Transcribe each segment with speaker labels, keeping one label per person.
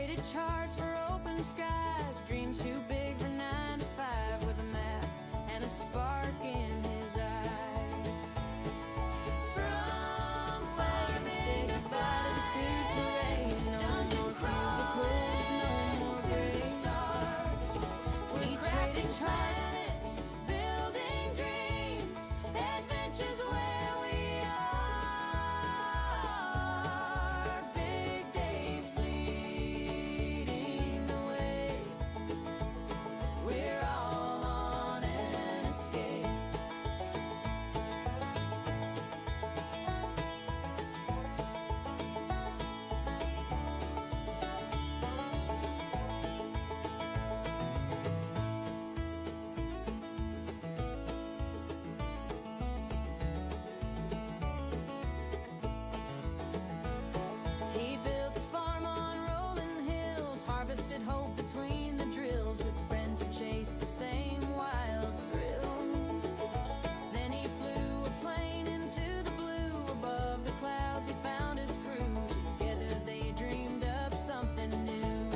Speaker 1: traded charts for open skies, dreams too big for 9 to 5, with a map and a spark in his eyes. From farming to suit parade, no more cubicles, no more gray stars. We traded planets, building dreams, adventures where we are. Big Dave's leading the way. We're all on an escape. He built a farm on rolling hills, harvested hope between the drills, with friends who chased the same wild thrills. Then he flew a plane into the blue, above the clouds he found his crew. Together they dreamed up something new.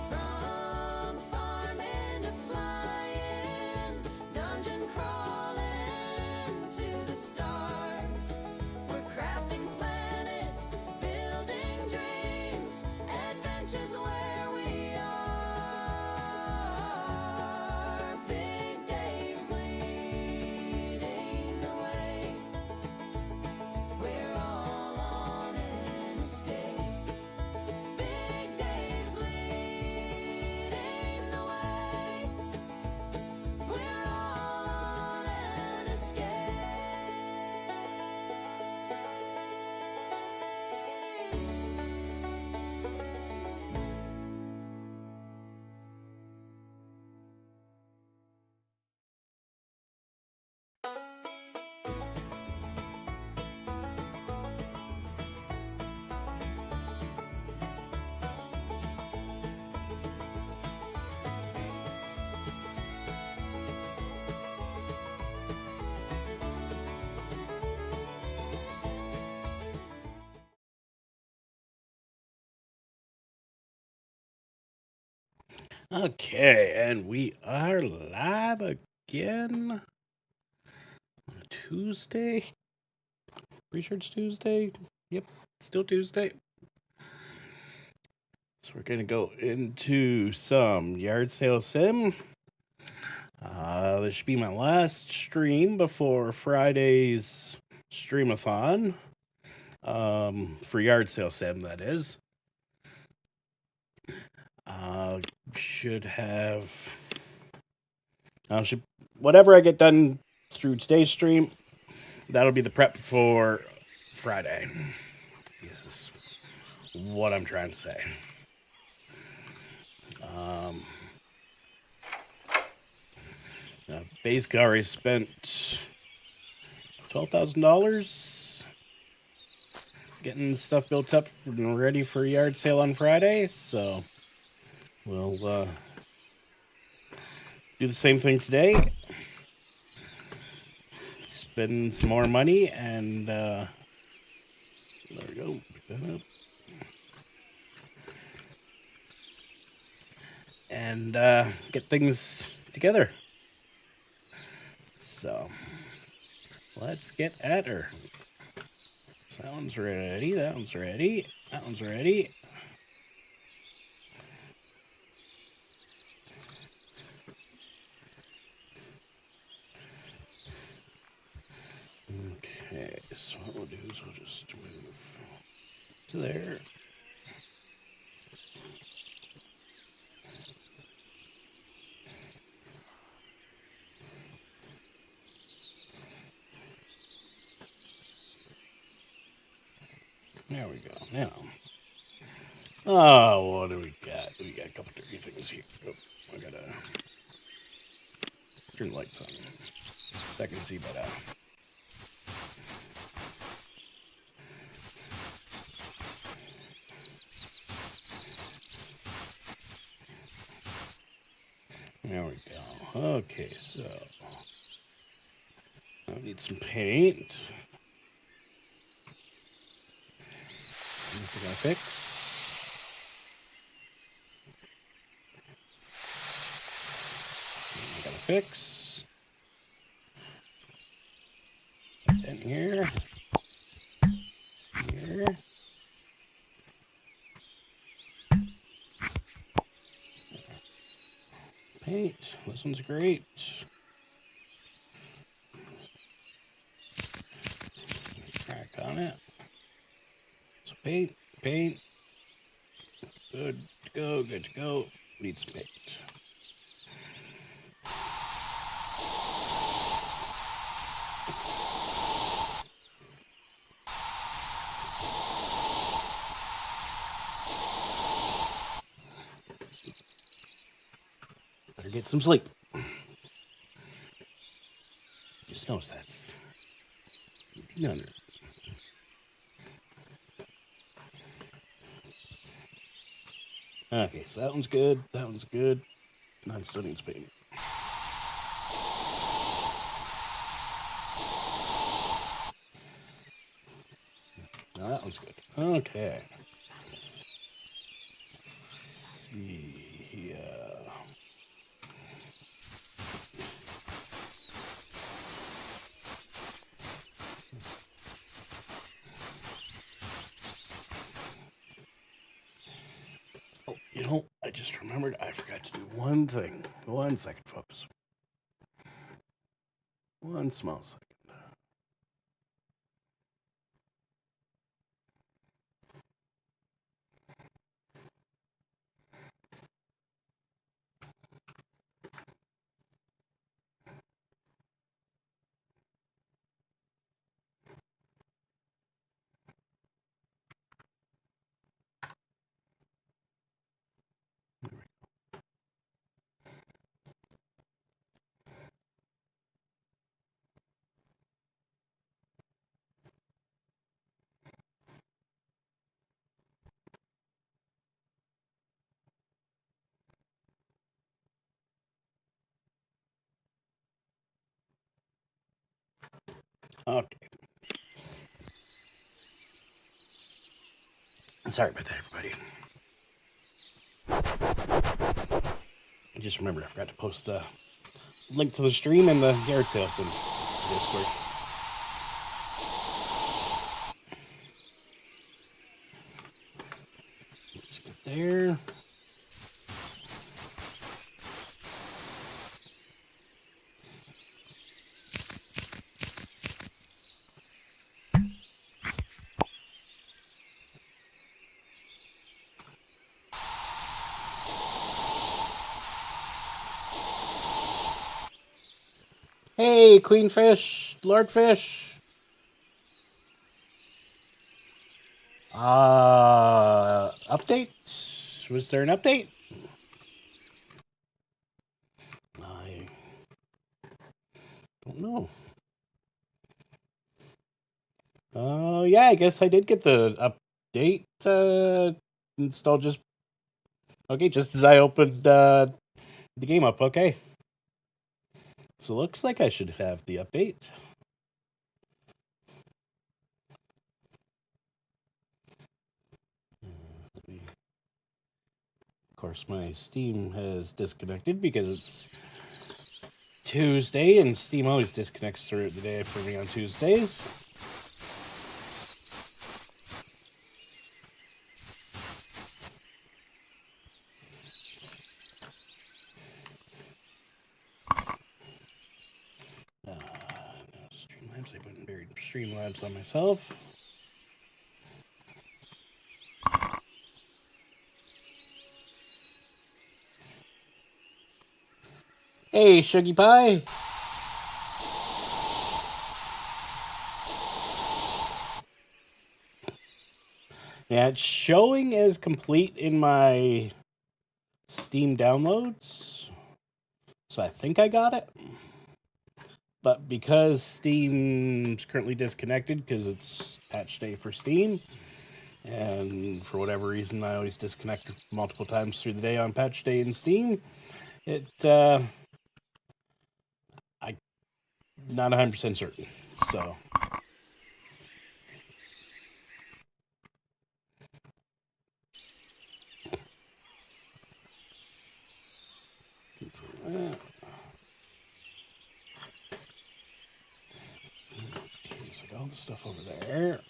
Speaker 1: From farming to flying, dungeon crawling to the stars. We're crafting planets, building dreams, adventures where we are. Big Dave's leading the way. We're all on an escape. Big Dave's leading the way. We're all on an escape.
Speaker 2: Okay, and we are live again on a Tuesday. Pretty sure it's Tuesday. Yep, still Tuesday. So we're gonna go into some yard sale sim. This should be my last stream before Friday's streamathon. For yard sale sim, that is. Should have whatever I get done through today's stream, that'll be the prep for Friday. This is what I'm trying to say. Basic already spent $12,000 getting stuff built up and ready for a yard sale on Friday, so we'll do the same thing today. Spend some more money, and there we go. Pick that up. And get things together. So let's get at her. So that one's ready. That one's ready. That one's ready. Okay, so what we'll do is we'll just move to there. There we go. Now, what do we got? We got a couple dirty things here. Oh, I gotta turn the lights on. I can see better. There we go. Okay, so I need some paint. This is gonna fix. fix. Then here. Here. Paint. This one's great. Crack on it. So paint, paint. Good to go, good to go. Need some paint. Better get some sleep. Just notice that's 1800. Okay, so that one's good. That one's good. That still needs paint. Now that one's good. Okay. Let's see here. Oh, you know, I just remembered I forgot to do one thing. 1 second, folks. 1 small second. Okay. Sorry about that, everybody. I just remembered I forgot to post the link to the stream and the yard sales in Discord. Let's go there. Hey, Queen Fish, Lord Fish. Update? Was there an update? I don't know. Yeah, I guess I did get the update installed just as I opened the game up. Okay. So looks like I should have the update. Of course, my Steam has disconnected because it's Tuesday, and Steam always disconnects throughout the day for me on Tuesdays. No, Streamlabs, I put buried Streamlabs on myself. Hey, Shuggy Pie. Yeah, it's showing as complete in my Steam downloads. So I think I got it. But because Steam's currently disconnected because it's patch day for Steam, and for whatever reason I always disconnect multiple times through the day on patch day in Steam, I'm not 100% certain. So Take all the stuff over there.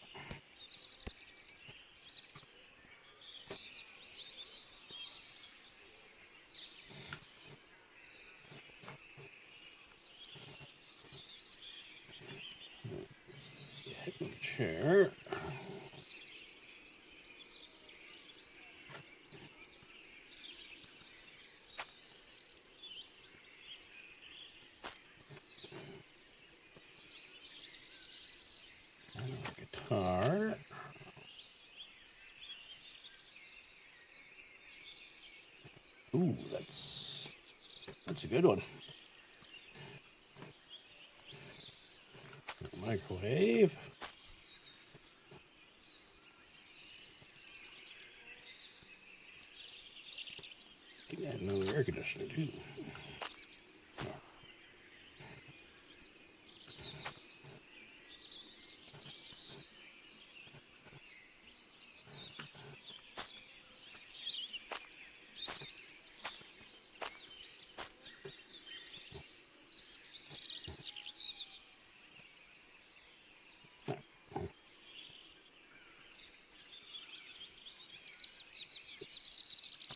Speaker 2: Hit my chair. Guitar. Ooh, that's a good one. Microwave. I think I had another air conditioner too.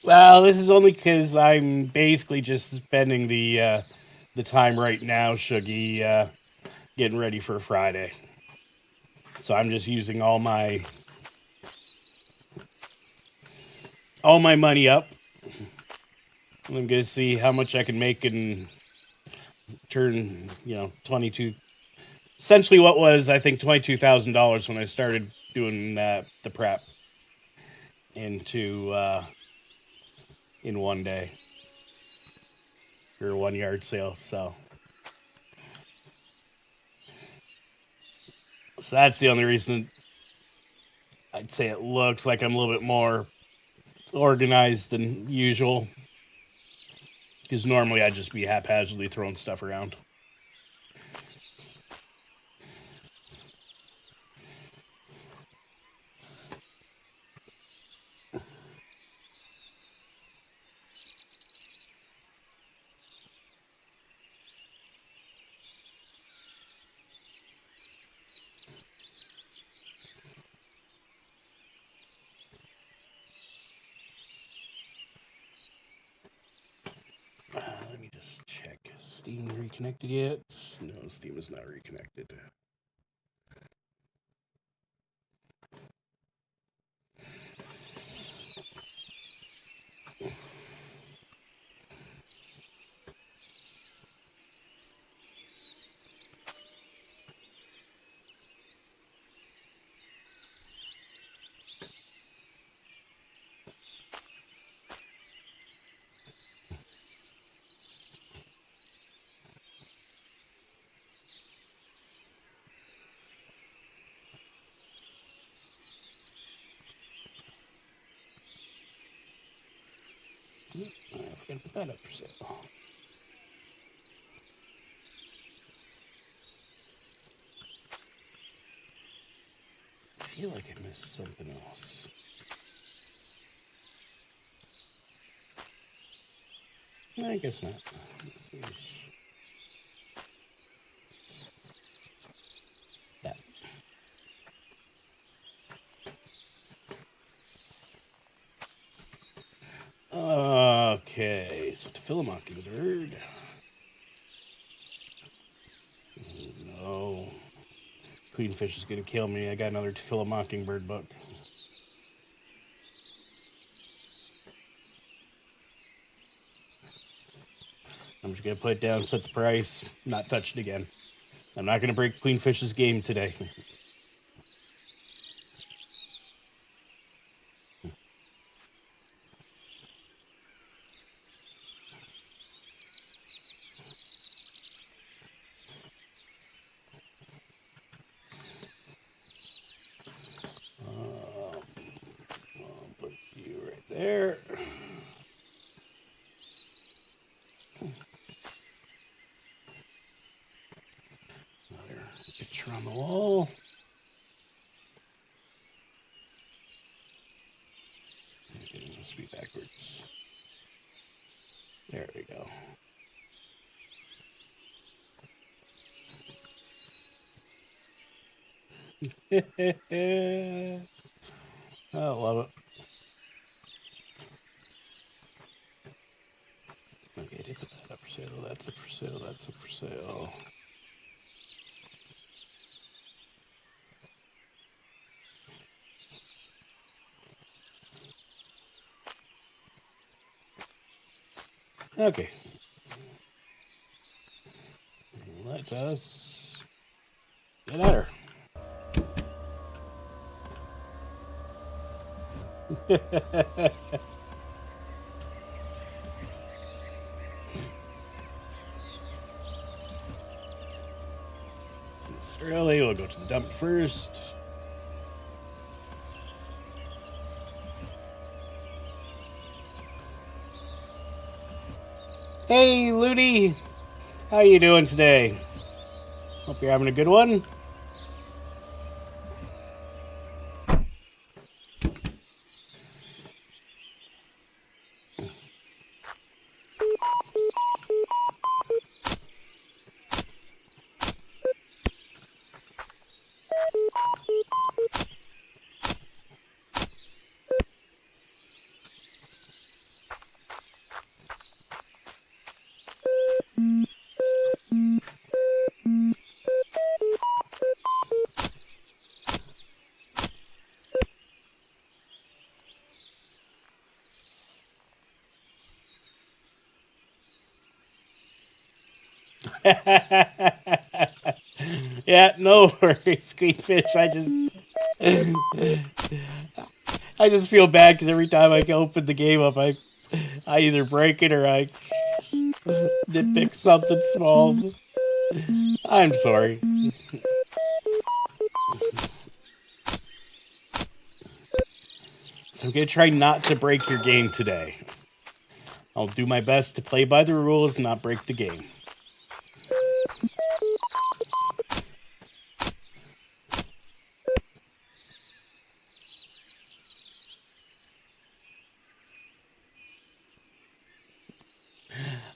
Speaker 2: Well, this is only because I'm basically just spending the time right now, Shuggy, getting ready for Friday. So I'm just using all my money up. I'm gonna see how much I can make and turn, 22. Essentially, what was I think $22,000 when I started doing the prep into in one day or one yard sale. So that's the only reason I'd say it looks like I'm a little bit more organized than usual. Because normally I'd just be haphazardly throwing stuff around. Let me just check. Is Steam reconnected yet? No, Steam is not reconnected. I forgot to put that up for sale. I feel like I missed something else. No, I guess not. That. Okay, so To Fill a Mockingbird. No. Queenfish is going to kill me. I got another To Fill a Mockingbird book. I'm just going to put it down, set the price, not touch it again. I'm not going to break Queenfish's game today. I'll put you right there. Another picture on the wall. Okay, it must be backwards. There we go. I love it. Okay, they put that up for sale. That's up for sale. That's up for sale. Okay. Let us get at her. Since early, we'll go to the dump first. Hey, Ludi. How you doing today? Hope you're having a good one. Yeah, no worries, Queenfish. I just feel bad because every time I open the game up, I either break it or I nitpick something small. I'm sorry. So I'm gonna try not to break your game today. I'll do my best to play by the rules and not break the game.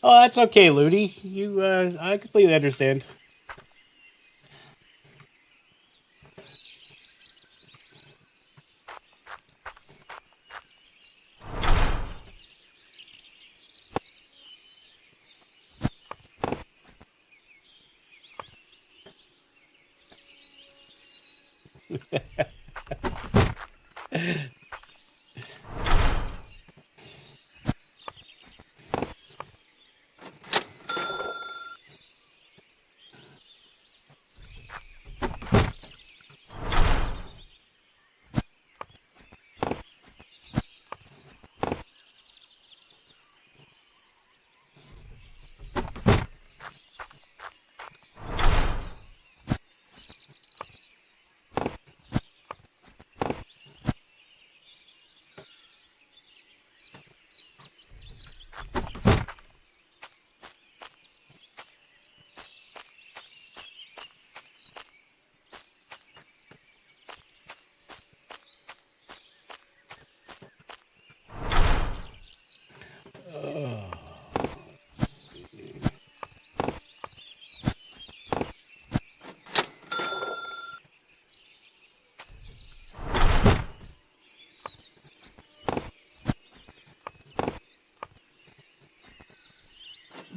Speaker 2: Oh, that's okay, Ludi. I completely understand. Let's see.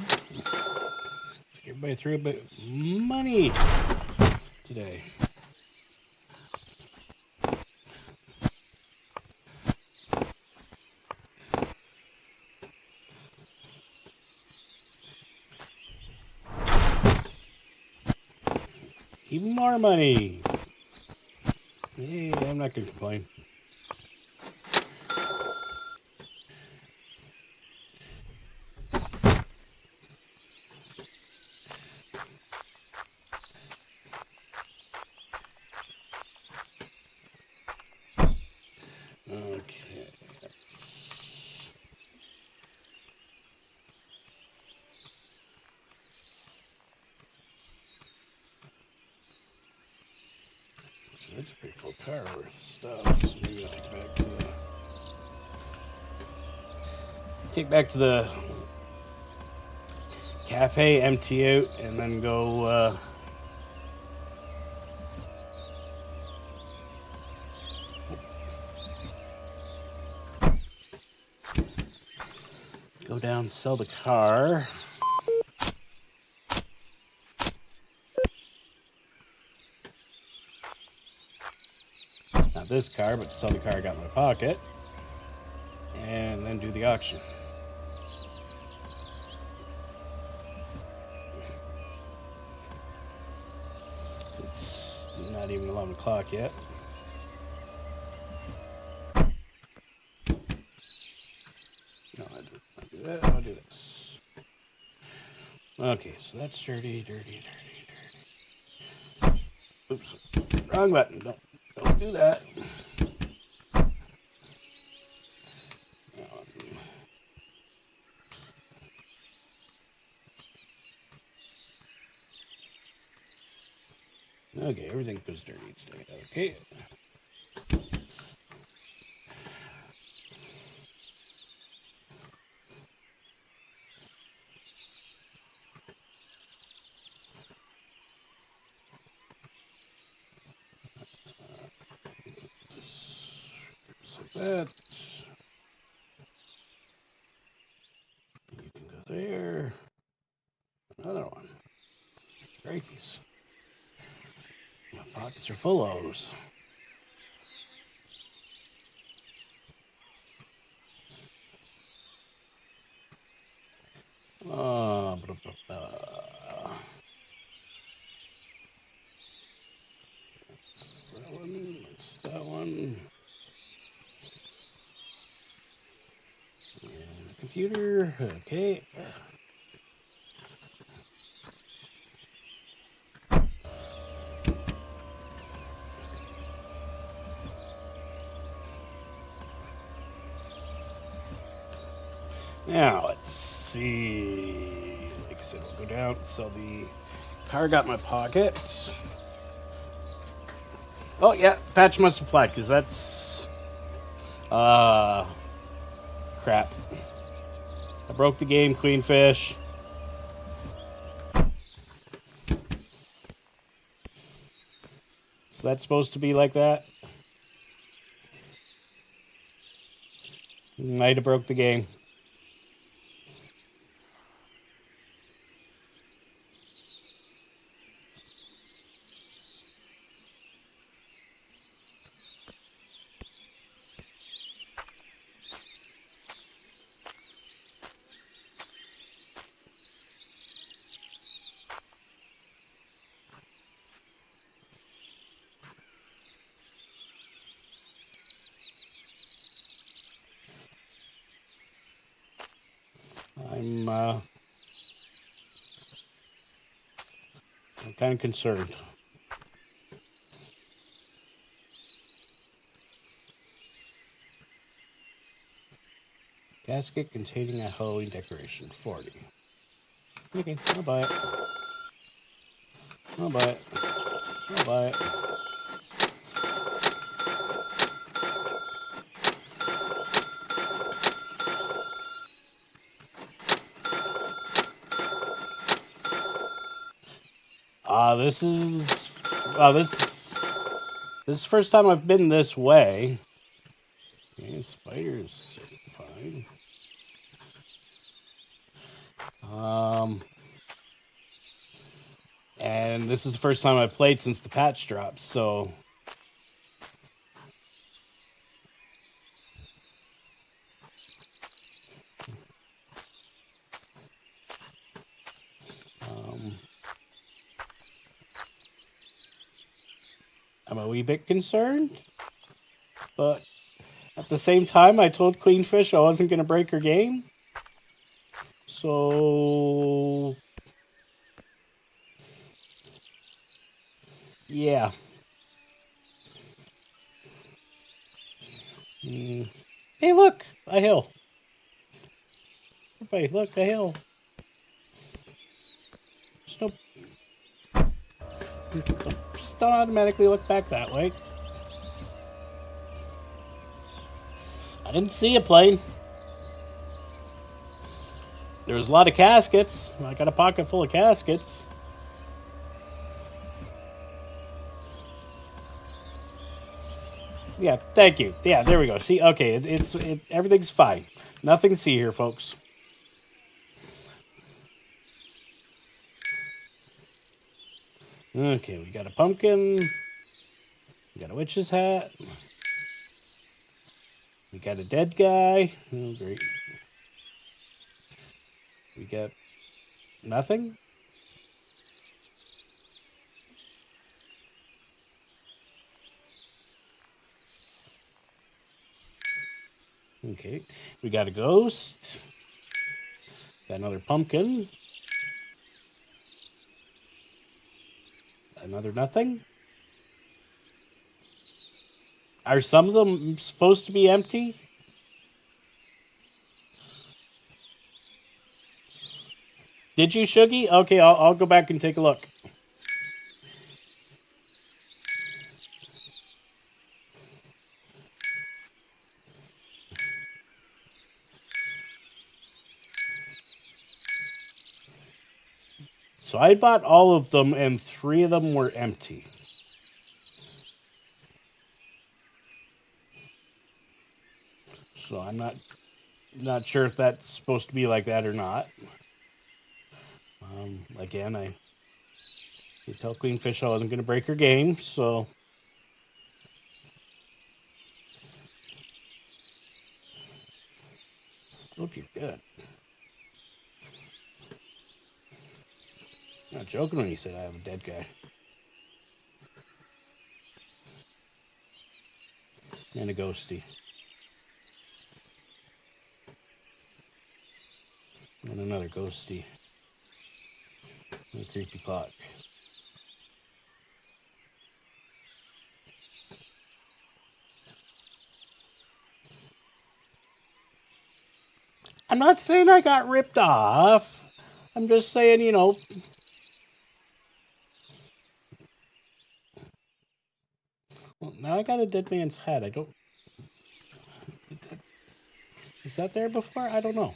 Speaker 2: Let's get everybody through a bit of money today. Even more money. Hey, I'm not gonna complain. Okay. So that's a pretty full car worth of stuff. So maybe I'll take back to the cafe, empty out, and then go Go down, sell the car. Not this car, but sell the car I got in my pocket. And then do the auction. It's not even 11 o'clock yet. No, I'll do that. I'll do this. Okay, so that's dirty. Oops. Wrong button. Don't do that. Okay, everything goes dirty. Okay. Like that. You can go there. Another one. Crikey's. My pockets are full of those. That's that one. And the computer. Okay. Now, let's see. Like I said, we'll go down, sell the car, got in my pocket. Oh, yeah, patch must apply, because that's... crap. I broke the game, Queenfish. So that's supposed to be like that? Might have broke the game. I'm kind of concerned. Casket containing a Halloween decoration, 40. Okay, I'll buy it. I'll buy it. I'll buy it. This is the first time I've been this way. Okay, spiders fine. And this is the first time I've played since the patch dropped, so I'm a wee bit concerned, but at the same time, I told Queenfish I wasn't going to break her game. So, yeah. Hey, look, a hill. Everybody, look, a hill. Just don't automatically look back that way. I didn't see a plane. There was a lot of caskets. I got a pocket full of caskets. Yeah, thank you. Yeah, there we go. See, okay, everything's fine. Nothing to see here, folks. Okay, we got a pumpkin. We got a witch's hat. We got a dead guy. Oh, great. We got nothing. Okay, we got a ghost. Got another pumpkin. Another nothing. Are some of them supposed to be empty? Did you, Shuggy? Okay, I'll go back and take a look. So I bought all of them, and 3 of them were empty. So I'm not sure if that's supposed to be like that or not. Again, I tell Queenfish I wasn't going to break her game, so. Oh, dear God. Not joking when you said I have a dead guy. And a ghosty. And another ghosty. And a creepy clock. I'm not saying I got ripped off. I'm just saying, you know. Well, now I got a dead man's head. I don't. Is that there before? I don't know.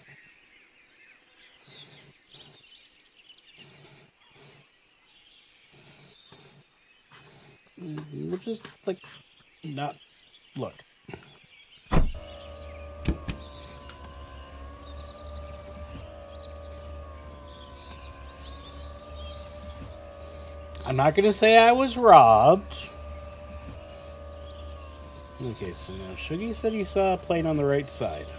Speaker 2: We'll just, like, not look. I'm not going to say I was robbed. Okay, so now Shuggy said he saw a plane on the right side.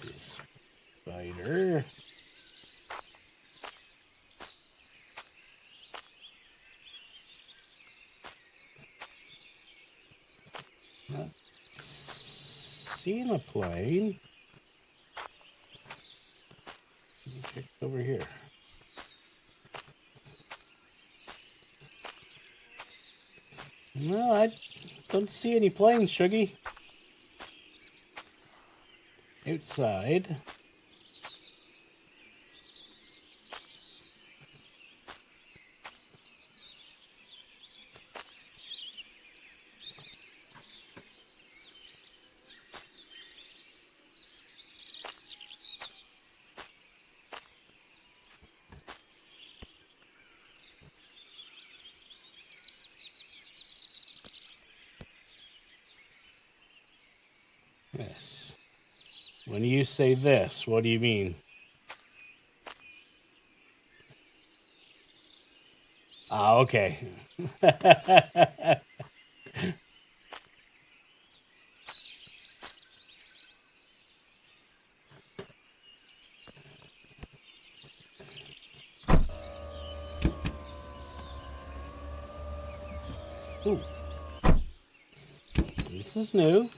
Speaker 2: This spider. Not seeing a plane. Let me check over here. No, I don't see any planes, Shuggy. Outside. Yes. When you say this, what do you mean? Ah, okay. Ooh. This is new.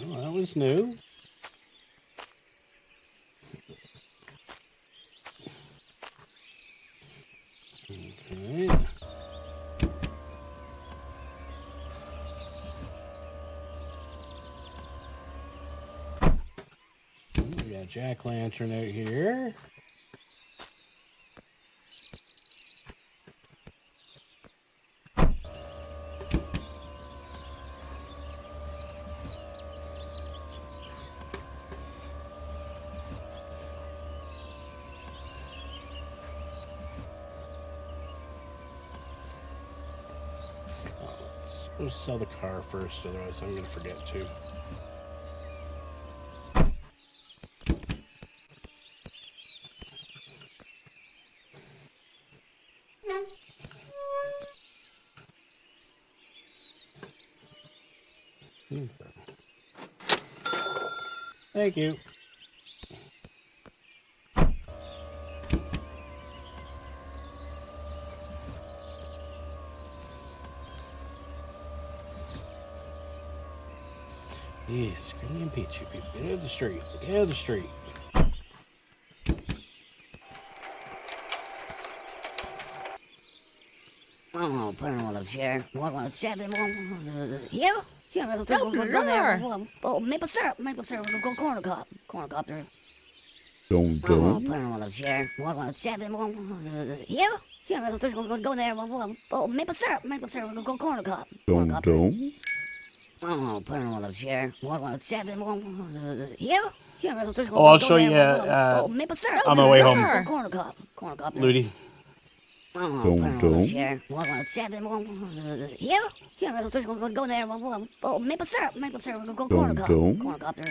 Speaker 2: Oh, that was new. Okay. We got jack-lantern out here. supposed to sell the car first, otherwise I'm gonna forget to. Thank you. Jesus, give me and Pete, you people. Get out of the street. Get out of the street.
Speaker 3: Oh, put him on the chair. What, seven, here? Here, we'll
Speaker 4: Oh,
Speaker 3: go there.
Speaker 4: brother.
Speaker 3: Oh, maple syrup, we'll go cornucopter.
Speaker 5: Don't
Speaker 3: Oh,
Speaker 5: go.
Speaker 3: put him on the chair. What, seven, here? Here, we'll go there. Oh, maple syrup, we'll go cornucopter.
Speaker 5: Don't go.
Speaker 3: Oh, put him on the chair. What, seven, here? Here, we'll
Speaker 2: Oh, I'll
Speaker 3: go
Speaker 2: show
Speaker 3: there.
Speaker 2: you,
Speaker 3: Oh, maple syrup.
Speaker 2: on my way home.
Speaker 3: Cornucopter.
Speaker 2: Ludi.
Speaker 3: Oh,
Speaker 5: Don't
Speaker 3: put him on
Speaker 5: go.
Speaker 3: the chair. What, seven, here? Here, we'll go there. Oh, maple syrup, we'll go
Speaker 5: Don't go.
Speaker 3: cornucopter.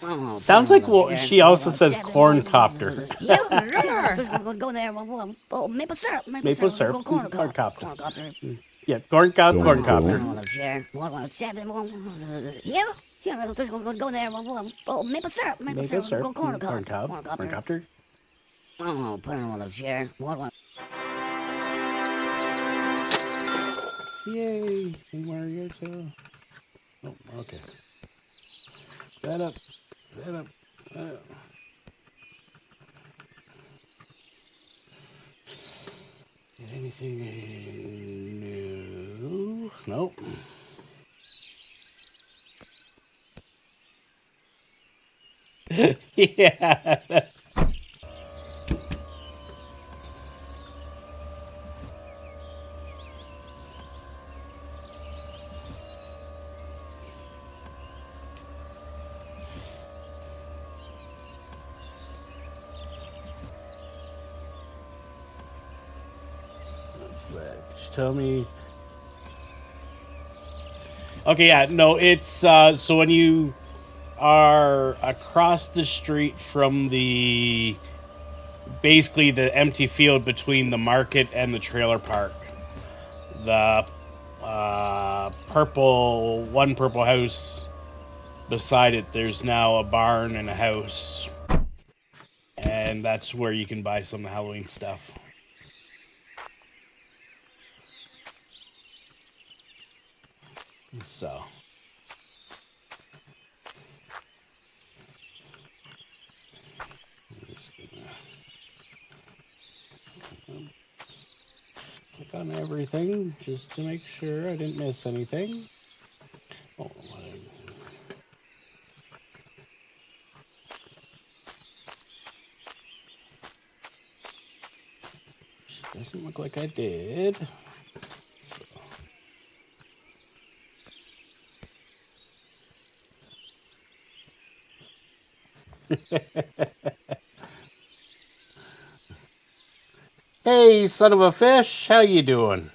Speaker 3: Oh,
Speaker 2: Sounds
Speaker 3: put
Speaker 2: like
Speaker 3: him on the
Speaker 2: well,
Speaker 3: chair.
Speaker 2: she also
Speaker 3: What,
Speaker 2: says
Speaker 3: seven,
Speaker 2: corncopter.
Speaker 3: Here?
Speaker 4: Brother.
Speaker 3: We'll go there. Oh, maple syrup,
Speaker 2: Maple syrup,
Speaker 3: we'll go
Speaker 2: cornucopter.
Speaker 3: cornucopter.
Speaker 2: Yeah, corncob,
Speaker 5: Don't
Speaker 2: corncopter.
Speaker 5: go.
Speaker 3: On the chair. What, seven, here? Here, we'll go there. Oh, maple syrup,
Speaker 2: Maple
Speaker 3: we'll
Speaker 2: syrup,
Speaker 3: go
Speaker 2: corncob,
Speaker 3: cornucopter.
Speaker 2: corncopter.
Speaker 3: Oh, put him on the chair. What?
Speaker 2: Yay! Anywhere you go. Oh, okay. That up. That up. Anything new? Nope. Yeah. What's that? Just tell me. Okay, yeah, no, it's so when you are across the street from basically the empty field between the market and the trailer park, the one purple house beside it, there's now a barn and a house, and that's where you can buy some Halloween stuff. So I'm just gonna click on everything just to make sure I didn't miss anything. Oh, doesn't look like I did. So. Hey, son of a fish, how you doing?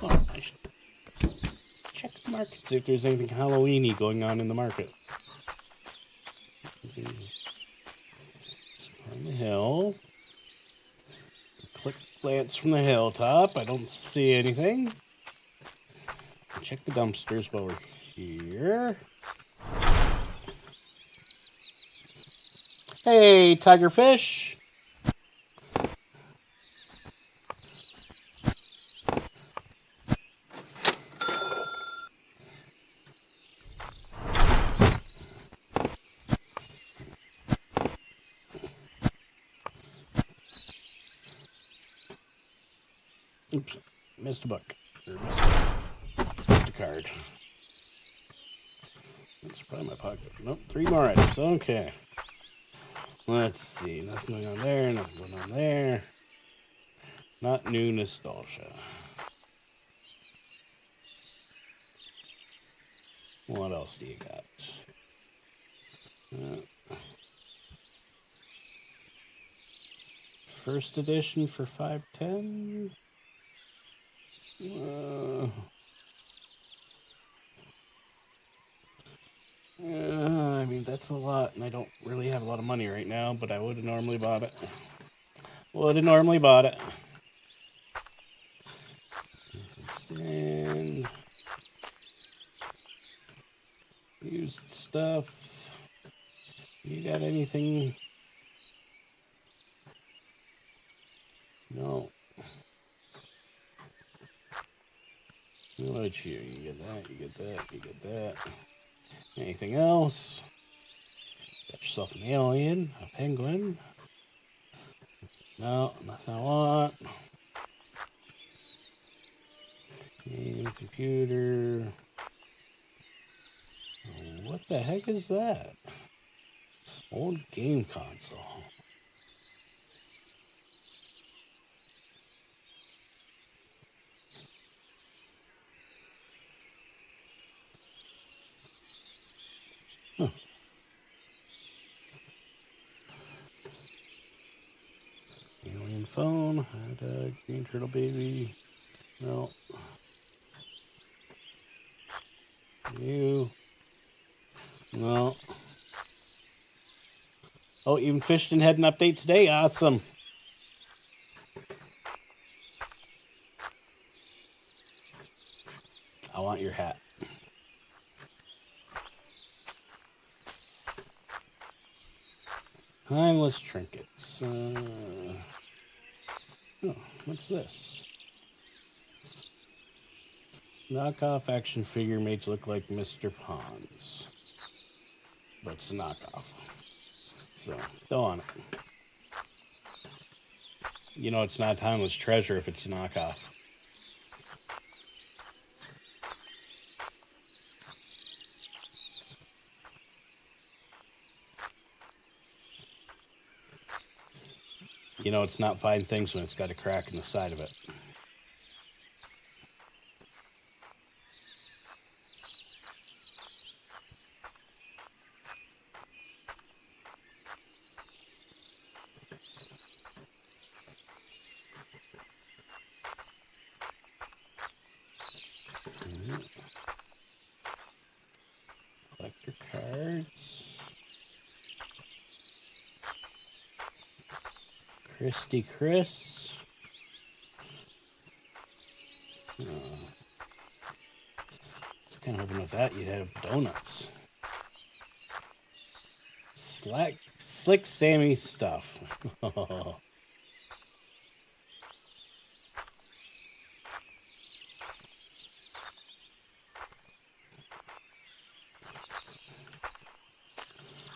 Speaker 2: Oh, I should check the market, see if there's anything Halloween-y going on in the market. On the hill. Click glance from the hilltop. I don't see anything. Check the dumpsters while we're here. Hey, tigerfish. Oops, missed a book. Or missed a card. That's probably my pocket. Nope, 3 more items. Okay. Let's see. Nothing going on there. Nothing going on there. Not new nostalgia. What else do you got? First edition for $5.10. I mean, that's a lot, and I don't really have a lot of money right now, but I would have normally bought it. Stand. Used stuff. You got anything? No. What you get that, you get that, you get that. Anything else? Got yourself an alien, a penguin. No, nothing I want. Game, computer. What the heck is that? Old game console. Huh. Alien phone, hot dog, green turtle baby. No. You. No. Oh, even Fishton had an update today. Awesome. I want your hat. Timeless trinkets. Oh, what's this? Knockoff action figure made to look like Mr. Pons. But it's a knockoff. So, go on it. You know it's not a timeless treasure if it's a knockoff. You know it's not fine things when it's got a crack in the side of it. Collector cards. Christy Chris. I was kind of hoping with that you'd have donuts. Slick Sammy stuff.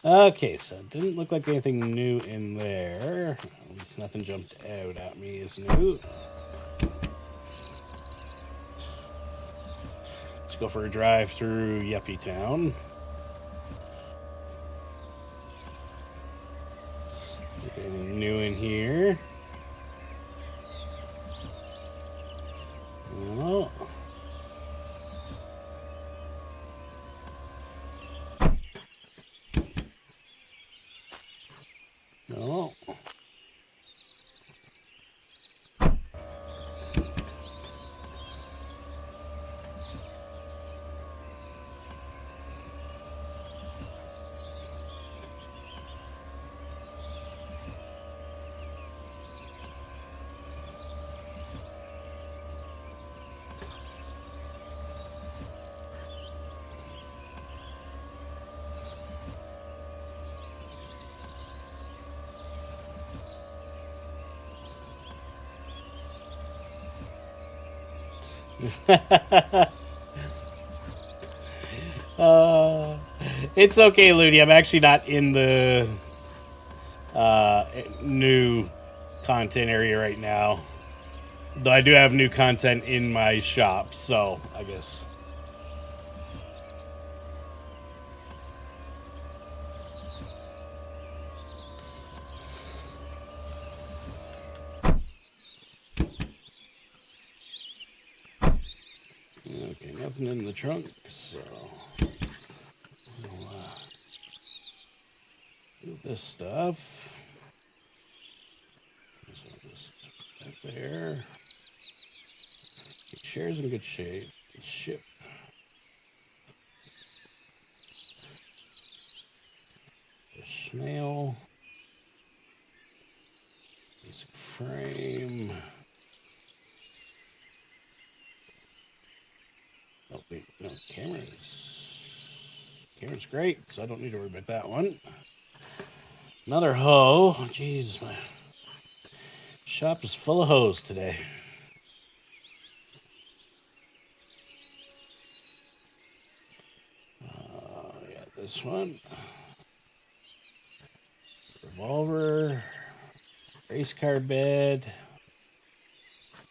Speaker 2: Okay, so it didn't look like anything new in there. At least nothing jumped out at me as new. Let's go for a drive through Yuppie Town. Anything new in here? No. No. It's okay, Looney. I'm actually not in the new content area right now. Though I do have new content in my shop, so I guess. Okay, nothing in the trunk, so we'll do this stuff. So just put that there. Chair's in good shape. Ship. A snail. Basic frame. Oh, wait, no, camera's great, so I don't need to worry about that one. Another hoe. Jeez, my shop is full of hoes today. Yeah, this one. Revolver. Race car bed.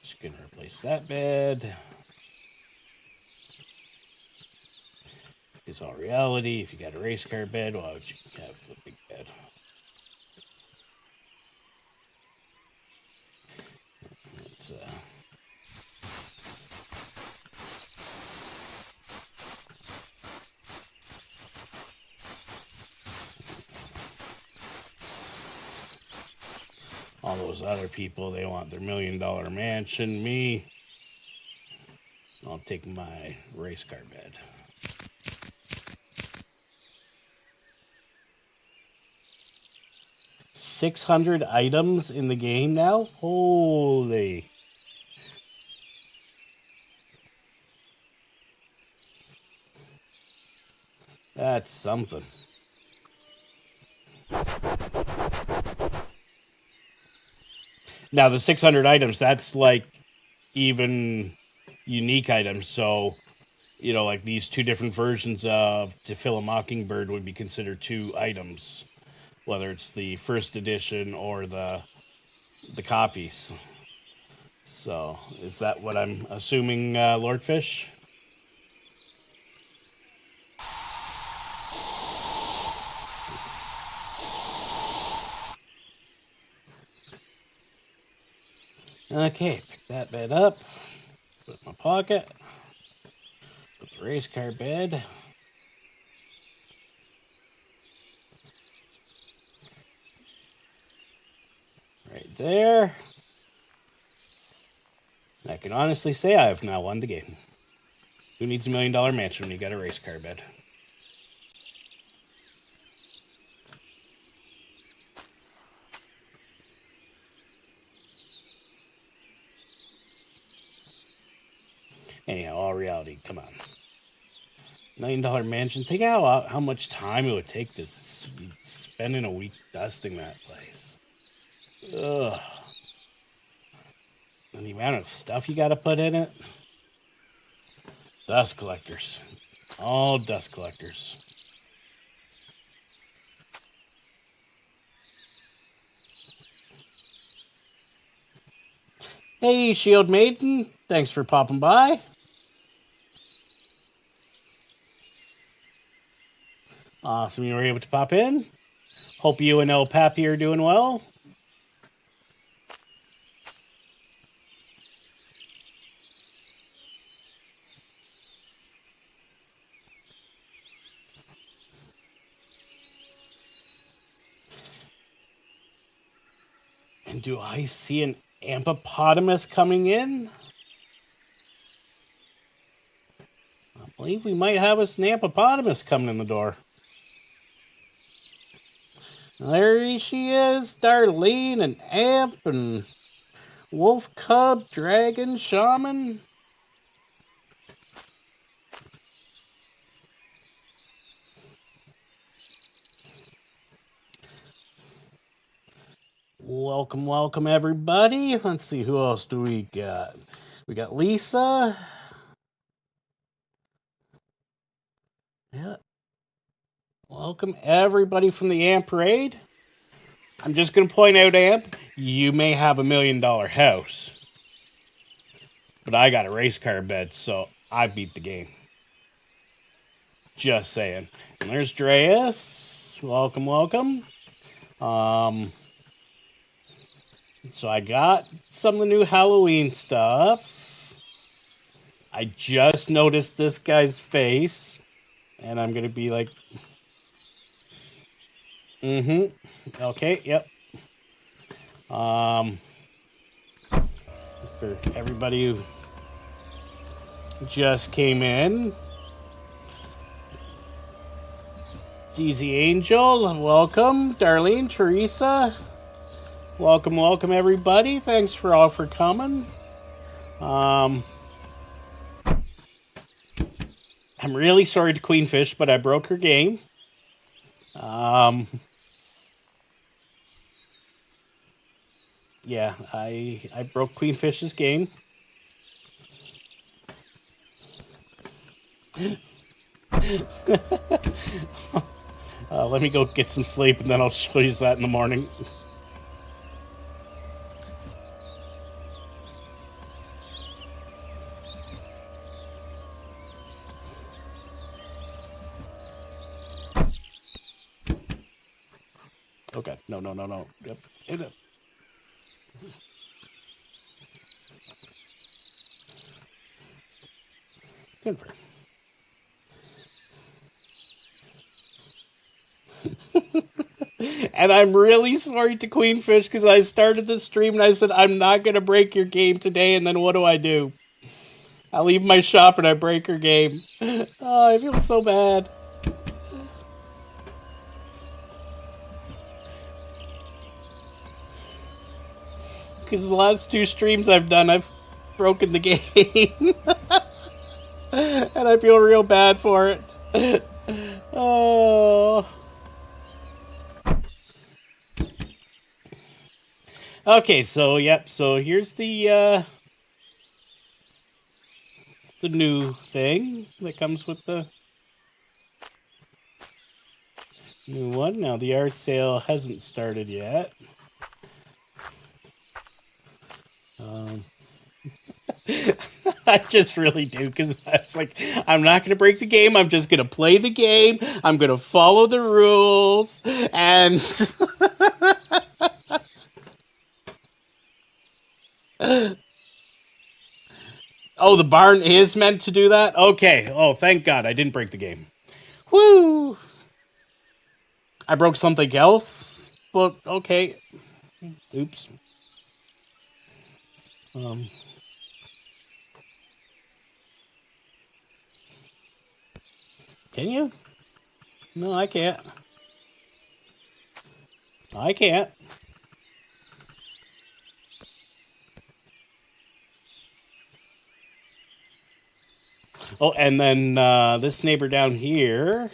Speaker 2: Just gonna replace that bed. It's all reality. If you got a race car bed, why would you have a big bed? It's all those other people, they want their $1 million mansion. Me, I'll take my race car bed. $600 items in the game now? Holy. That's something. Now, the 600 items, that's like even unique items. So, you know, like these two different versions of To Kill a Mockingbird would be considered 2 items, whether it's the first edition or the copies. So, is that what I'm assuming, Lord Fish? Okay, pick that bed up. Put it in my pocket. Put the race car bed. Right there. I can honestly say I have now won the game. Who needs $1 million mansion when you got a race car bed? Anyhow, all reality, come on. $1 million mansion. Think how much time it would take to spend in a week dusting that place. Ugh. And the amount of stuff you got to put in it. Dust collectors. All dust collectors. Hey, Shield Maiden. Thanks for popping by. Awesome you were able to pop in. Hope you and El Pappy are doing well. And do I see an Amphipotamus coming in? I believe we might have us an Amphipotamus coming in the door. There she is, Darlene and Amp and Wolf Cub, Dragon, Shaman. Welcome, welcome everybody. Let's see, who else do we got? We got Lisa. Yeah. Welcome everybody from the Amp Parade. I'm just going to point out, Amp, you may have $1 million house, but I got a race car bed, so I beat the game. Just saying. And there's Dreas. Welcome, welcome. So I got some of the new Halloween stuff. I just noticed this guy's face, and I'm gonna be like, okay, yep. For everybody who just came in, Easy Angel, welcome. Darlene, Teresa, welcome, everybody. Thanks for all for coming. I'm really sorry to Queenfish, but I broke her game. Yeah, I broke Queenfish's game. Let me go get some sleep, and then I'll show you that in the morning. Okay, no. Yep, hit it. Jennifer. And I'm really sorry to Queenfish because I started the stream and I said, I'm not going to break your game today. And then what do? I leave my shop and I break her game. Oh, I feel so bad. Because the last 2 streams I've done, I've broken the game. And I feel real bad for it. Oh. Okay, so yep, so here's the new thing that comes with the new one. Now the art sale hasn't started yet. I just really do, because I was like, I'm not going to break the game. I'm just going to play the game. I'm going to follow the rules. And oh, the barn is meant to do that? Okay. Oh, thank God. I didn't break the game. Woo! I broke something else, but okay. Oops. Can you? No, I can't. I can't. Oh, and then this neighbor down here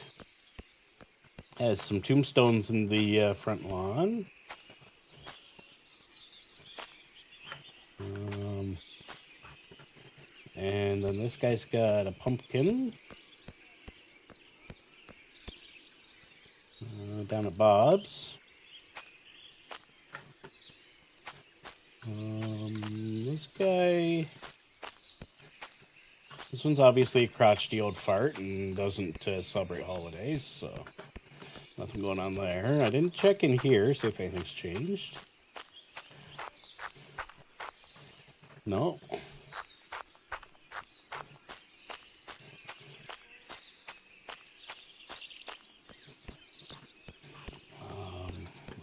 Speaker 2: has some tombstones in the front lawn. And then this guy's got a pumpkin down at Bob's. This guy... This one's obviously a crotchety old fart and doesn't celebrate holidays, so nothing going on there. I didn't check in here, see if anything's changed. No.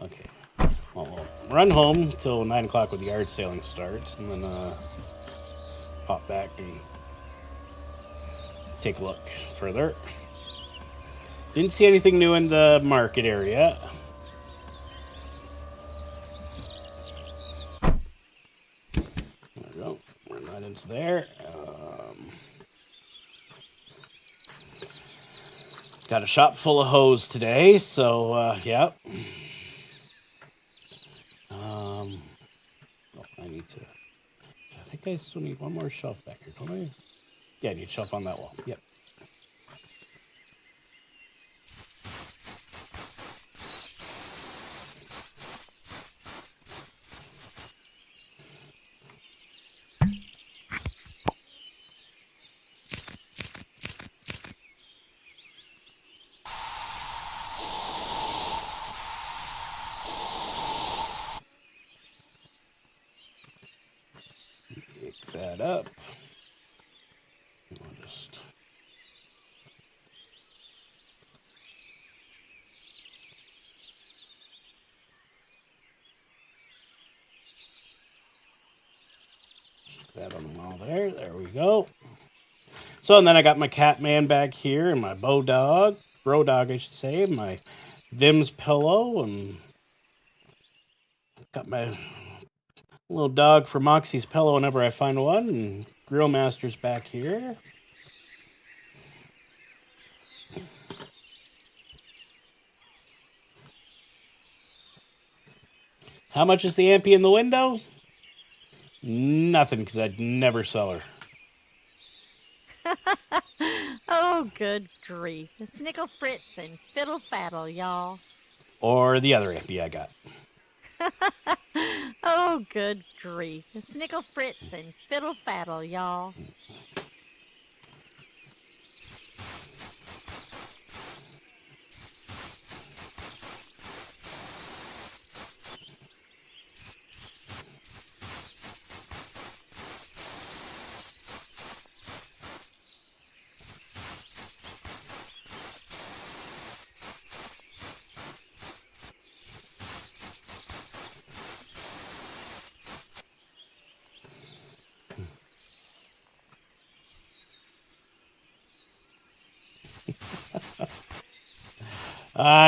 Speaker 2: Okay. Well, we'll run home till 9 o'clock when the yard sailing starts, and then pop back and take a look further. Didn't see anything new in the market area. There we go. We're not into there. Got a shop full of hose today, so yep. Oh, I need to. I think I still need one more shelf back here, don't I? Yeah, I need a shelf on that wall. Yep. Mix that up. That on them all there. There we go. So, and then I got my Catman back here and my Bro Dog, I should say, my Vim's pillow, and got my little dog for Moxie's pillow whenever I find one, and Grill Master's back here. How much is the Ampy in the window? Nothing, because I'd never sell her.
Speaker 4: Oh, good grief. Snickle Fritz and Fiddle Faddle, y'all.
Speaker 2: Or the other Ampy I got.
Speaker 4: Oh, good grief. Snickle Fritz and Fiddle Faddle, y'all.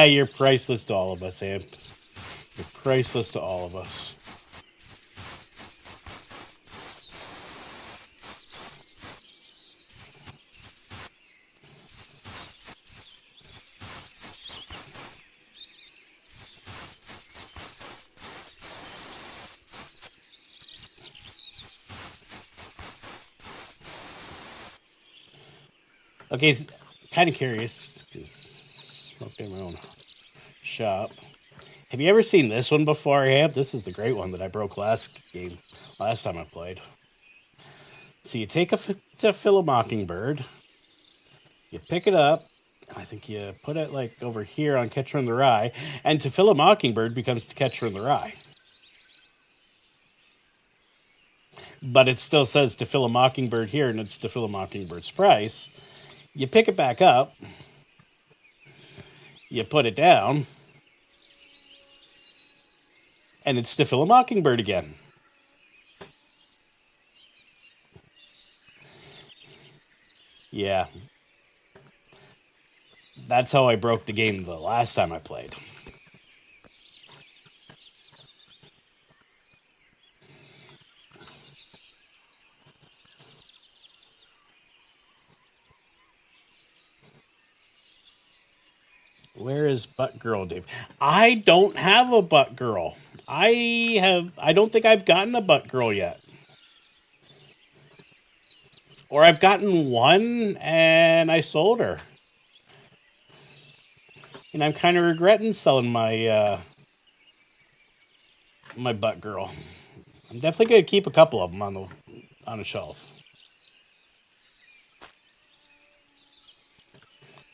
Speaker 2: You're priceless to all of us, Amp. You're priceless to all of us. Okay, kind of curious, because smoked in my own shop. Have you ever seen this one before, Amp? This is the great one that I broke last time I played. So you take a Philo Mockingbird, you pick it up, and I think you put it like over here on Catcher in the Rye, and To Philo Mockingbird becomes To Catcher in the Rye. But it still says To Philo Mockingbird here, and it's To Philo Mockingbird's price. You pick it back up, you put it down, and it's To Philo Mockingbird again. Yeah. That's how I broke the game the last time I played. Where is Butt Girl, Dave? I don't have a Butt Girl. I don't think I've gotten a Butt Girl yet. Or I've gotten one and I sold her. And I'm kind of regretting selling my my Butt Girl. I'm definitely going to keep a couple of them on the shelf.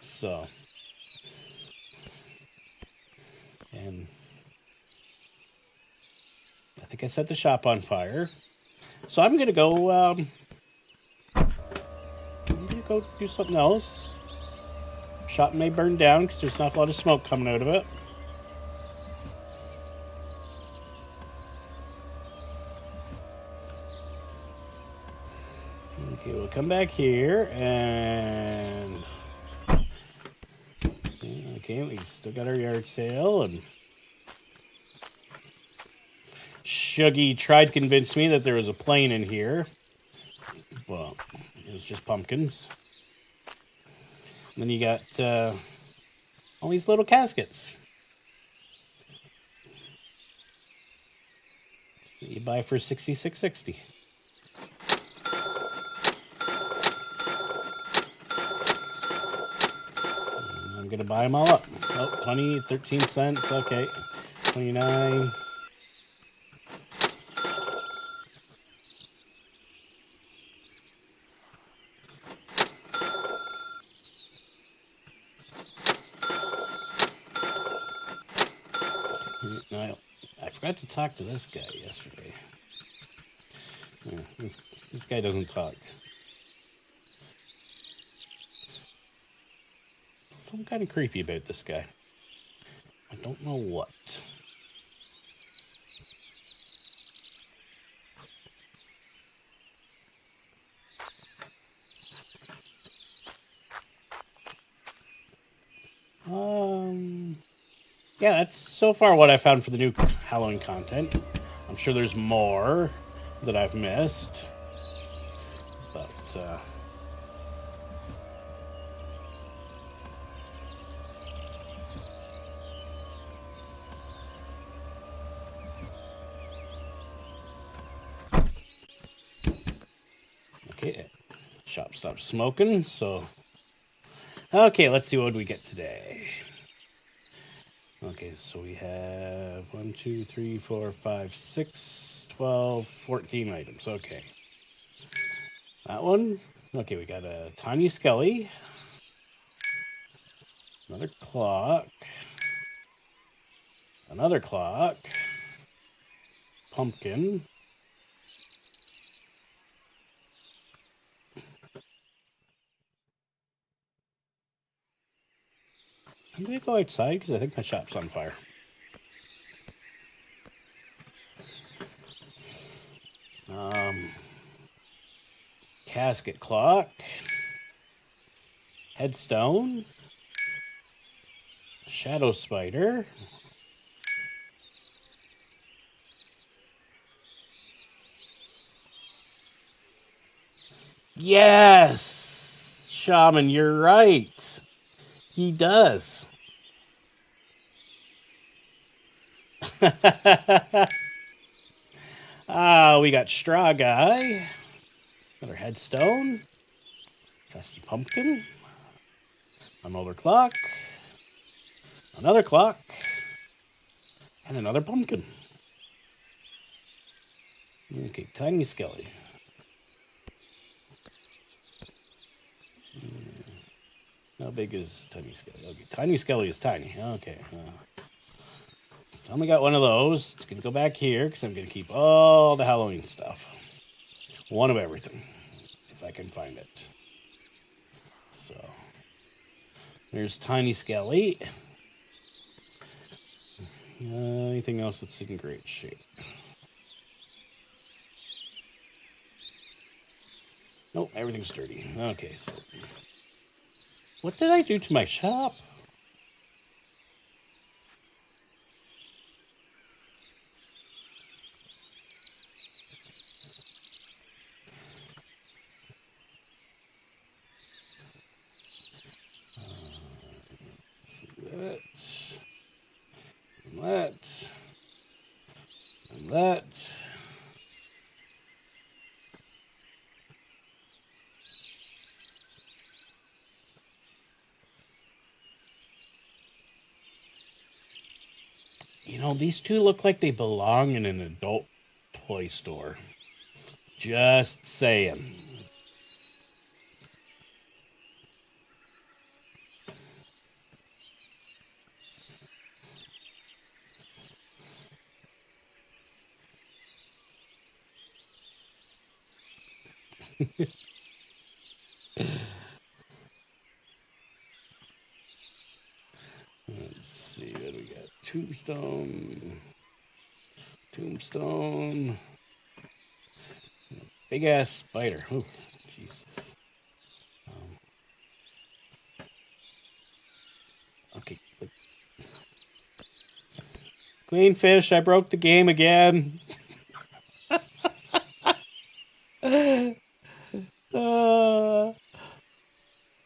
Speaker 2: So, and I think I set the shop on fire. So I'm going to go do something else. Shop may burn down because there's not a lot of smoke coming out of it. Okay, we'll come back here and... Okay, we still got our yard sale, and Shuggy tried to convince me that there was a plane in here. Well, it was just pumpkins. And then you got all these little caskets that you buy for $66.60. I'm gonna buy them all up. Oh, 20, 13 cents. Okay, 29. I forgot to talk to this guy yesterday. Yeah, this guy doesn't talk. So I'm kind of creepy about this guy. I don't know what. yeah, that's so far what I found for the new Halloween content. I'm sure there's more that I've missed. But, okay, shop stopped smoking, so... Okay, let's see what we get today. Okay, so we have 1, 2, 3, 4, 5, 6, 12, 14 items. Okay. That one. Okay, we got a tiny skelly. Another clock. Another clock. Pumpkin. I'm gonna go outside because I think my shop's on fire. Casket clock. Headstone. Shadow spider. Yes! Shaman, you're right. He does. We got Straw Guy. Another headstone. Festive pumpkin. Another clock. Another clock. And another pumpkin. Okay, tiny skelly. How big is tiny skelly? Okay, tiny skelly is tiny. Okay. So I only got one of those. It's going to go back here because I'm going to keep all the Halloween stuff. One of everything, if I can find it. So, there's tiny skelly. Anything else that's in great shape? Nope, everything's dirty. Okay, so... What did I do to my shop? That. You know, these two look like they belong in an adult toy store. Just saying. Let's see what we got. Tombstone. Tombstone. Big ass spider. Oh, Jesus. Okay. Queenfish, I broke the game again.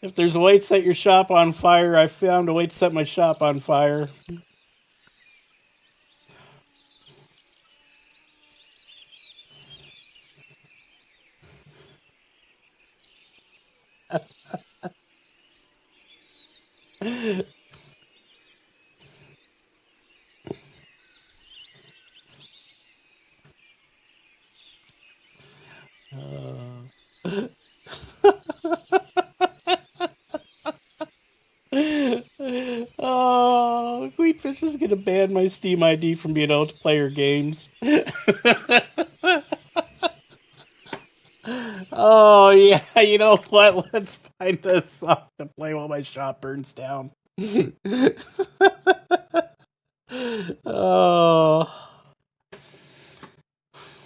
Speaker 2: If there's a way to set your shop on fire, I found a way to set my shop on fire. Oh, Queenfish is gonna ban my Steam ID from being able to play her games. Oh yeah, you know what? Let's find a song to play while my shop burns down. Oh.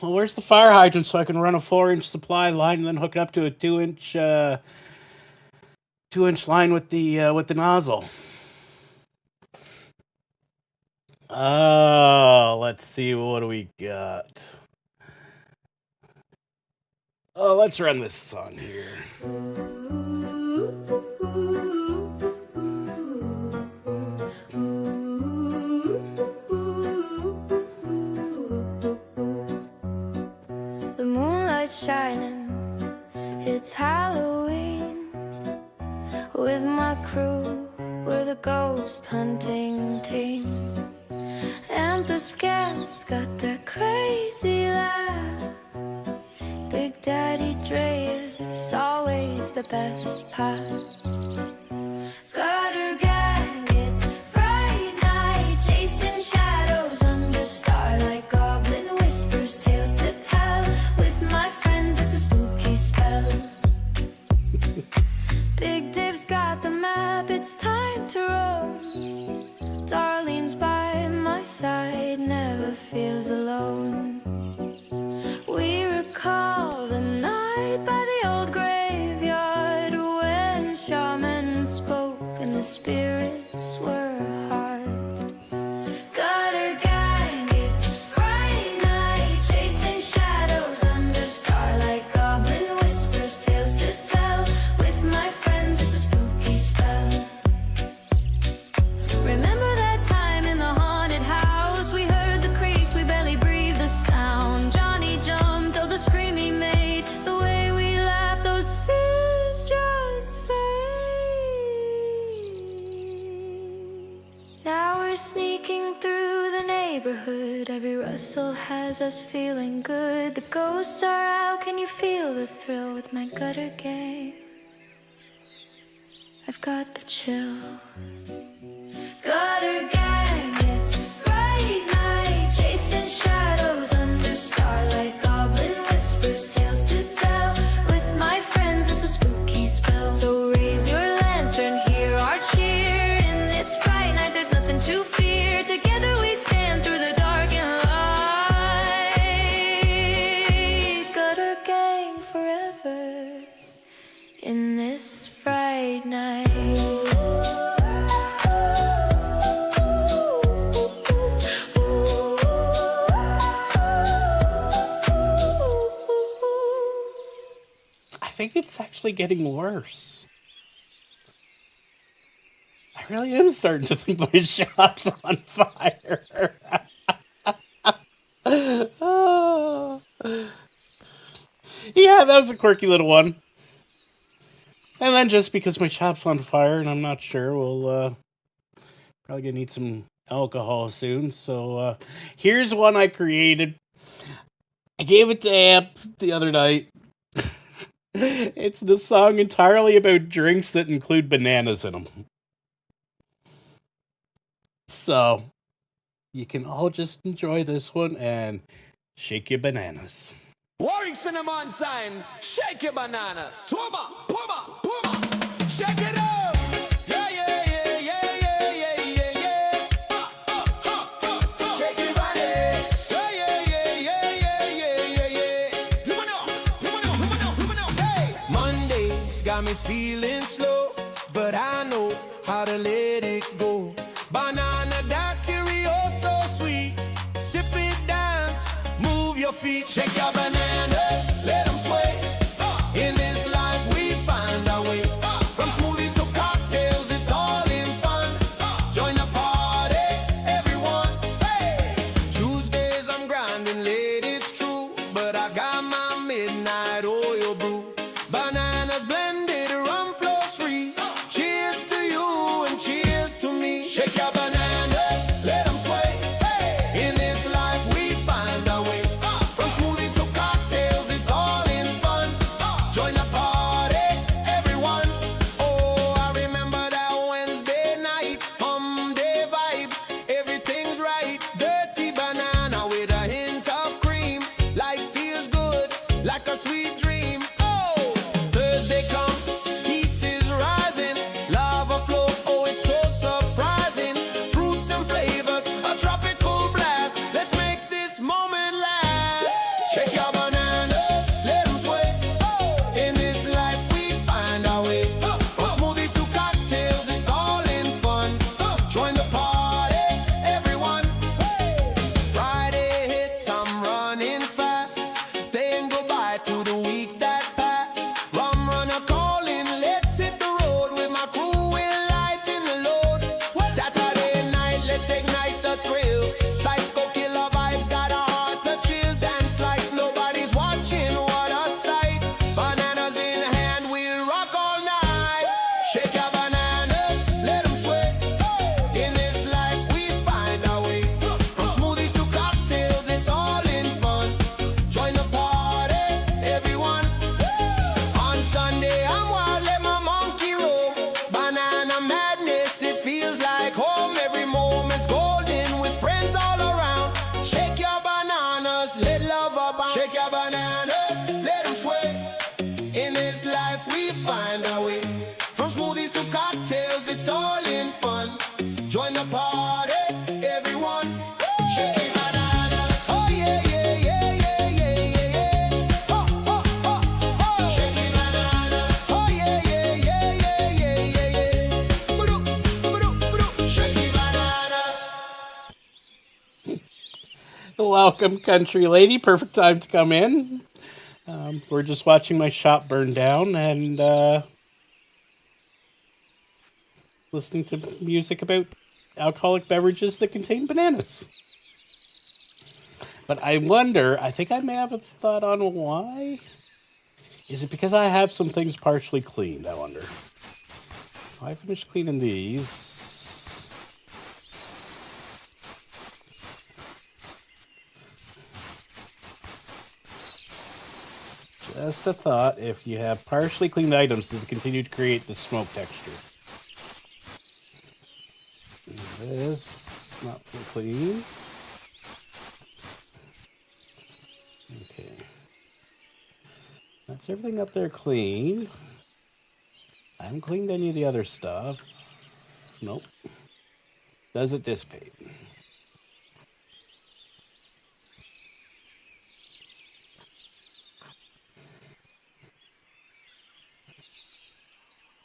Speaker 2: Well, where's the fire hydrant so I can run a 4-inch supply line and then hook it up to a 2-inch 2-inch line with the nozzle? Let's see, what do we got? Oh, let's run this song here.
Speaker 6: The moonlight's shining, it's Halloween. With my crew, we're the ghost hunting team. And the scamps got that crazy laugh. Big Daddy Dre is always the best part. Gutter gang, it's Friday night, chasing shadows under starlight, goblin whispers, tales to tell. With my friends, it's a spooky spell. Big Dave's got the map, it's time to roam. Darlene's by my side, never feels alone. We recall the night by the old graveyard when shamans spoke and the spirits were hard. Gutter gang, it's Friday night, chasing shadows under starlight, goblin whispers, tales to tell. With my friends, it's a spooky spell. Remember that time in the haunted house? We heard the creaks, we barely breathed the sound. Johnny jumped, oh the scream he made. The way we laughed, those fears just fade. Now we're sneaking through the neighborhood. Every rustle has us feeling good. The ghosts are out, can you feel the thrill? With my gutter gang, I've got the chill. Gutter gang, it's Friday night, chasing shadows under starlight, goblin whispers, tales to tell. With my friends, it's a spooky spell. So raise your lantern, hear our cheer. In this Friday night, there's nothing to fear. Together we stand through the dark and light. Gutter gang forever in this Friday night.
Speaker 2: I think it's actually getting worse. I really am starting to think my shop's on fire. Oh. Yeah, that was a quirky little one. And then just because my shop's on fire and I'm not sure, we'll probably gonna need some alcohol soon. So here's one I created. I gave it to Amp the other night. It's the song entirely about drinks that include bananas in them. So you can all just enjoy this one and shake your bananas.
Speaker 7: Warwick Cinnamon sign, shake your banana. Tuma, puma, puma, shake it up. Yeah, yeah, yeah, yeah, yeah, yeah, yeah, yeah. Shake your bananas. Yeah, yeah, yeah, yeah, yeah, yeah, yeah, yeah. Hey, Mondays got me feeling slow, but I know how to let it go. Banana daiquiri, oh so sweet. Sip it, dance, move your feet, shake your bananas, let them sway. In this life we find our way. From smoothies to cocktails, it's all in fun. Join the party, everyone. Hey, Tuesdays I'm grinding late, it's true, but I got my midnight oil brew. Bananas blended, rum flows free. Cheers to you and cheers to me. Shake your bananas, let them sway. In this life we find our way. From smoothies to cocktails, it's all in fun. Join the party, everyone. Oh, I remember that Wednesday night. Day vibes, everything's right. Dirty banana with a hint of cream. Life feels good, like a sweet dream. Oh, Thursday comes, heat is rising. Lava flow, oh it's so surprising. Fruits and flavors, a tropical blast. Let's make this moment last. Shake your bananas, let them sway. In this life we find our way. From smoothies to cocktails, it's all in fun. Join the party, everyone. goodbye to the week that passed. Rum runner calling, let's hit the road with my crew, we'll lighten the load. Saturday night, let's ignite the thrill. Psycho killer vibes, got a heart to chill. Dance like nobody's watching, what a sight. Bananas in hand, we'll rock all night. Shake your bananas, let them sway. In this life we find our way. From smoothies to cocktails, it's all in fun. Join the party, everyone. On Sunday I'm wild, let my monkey roam. Banana madness, it feels like home. Every moment's golden with friends all around. Shake your bananas, let love abound. Shake your bananas, let them sway. In this life we find our way. From smoothies to cocktails, it's all in fun. Join the party, everyone. Shake your bananas. Oh yeah, yeah, yeah, yeah, yeah, yeah, yeah. Oh, oh, oh, oh. Shake your bananas. Oh yeah, yeah, yeah, yeah, yeah, yeah, yeah. Ba-doop, ba-doop, ba-doop. Shake your bananas.
Speaker 2: Welcome, country lady. Perfect time to come in. We're just watching my shop burn down and listening to music about alcoholic beverages that contain bananas. But I wonder, I think I may have a thought on why. Is it because I have some things partially cleaned, I wonder? I finished cleaning these. Just a thought, if you have partially cleaned items, does it continue to create the smoke texture? This, not fully clean. Okay. That's everything up there clean. I haven't cleaned any of the other stuff. Nope. Does it dissipate?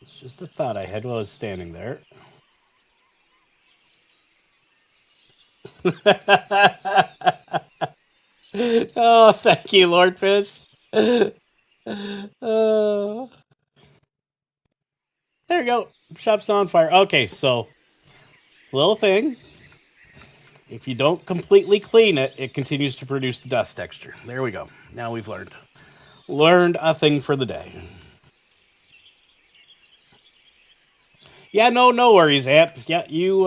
Speaker 2: It's just a thought I had while I was standing there. Oh, thank you, Lord Fish. There we go. Shop's on fire. Okay, so little thing. If you don't completely clean it, it continues to produce the dust texture. There we go. Now we've learned a thing for the day. Yeah, no worries, Amp. Yeah, you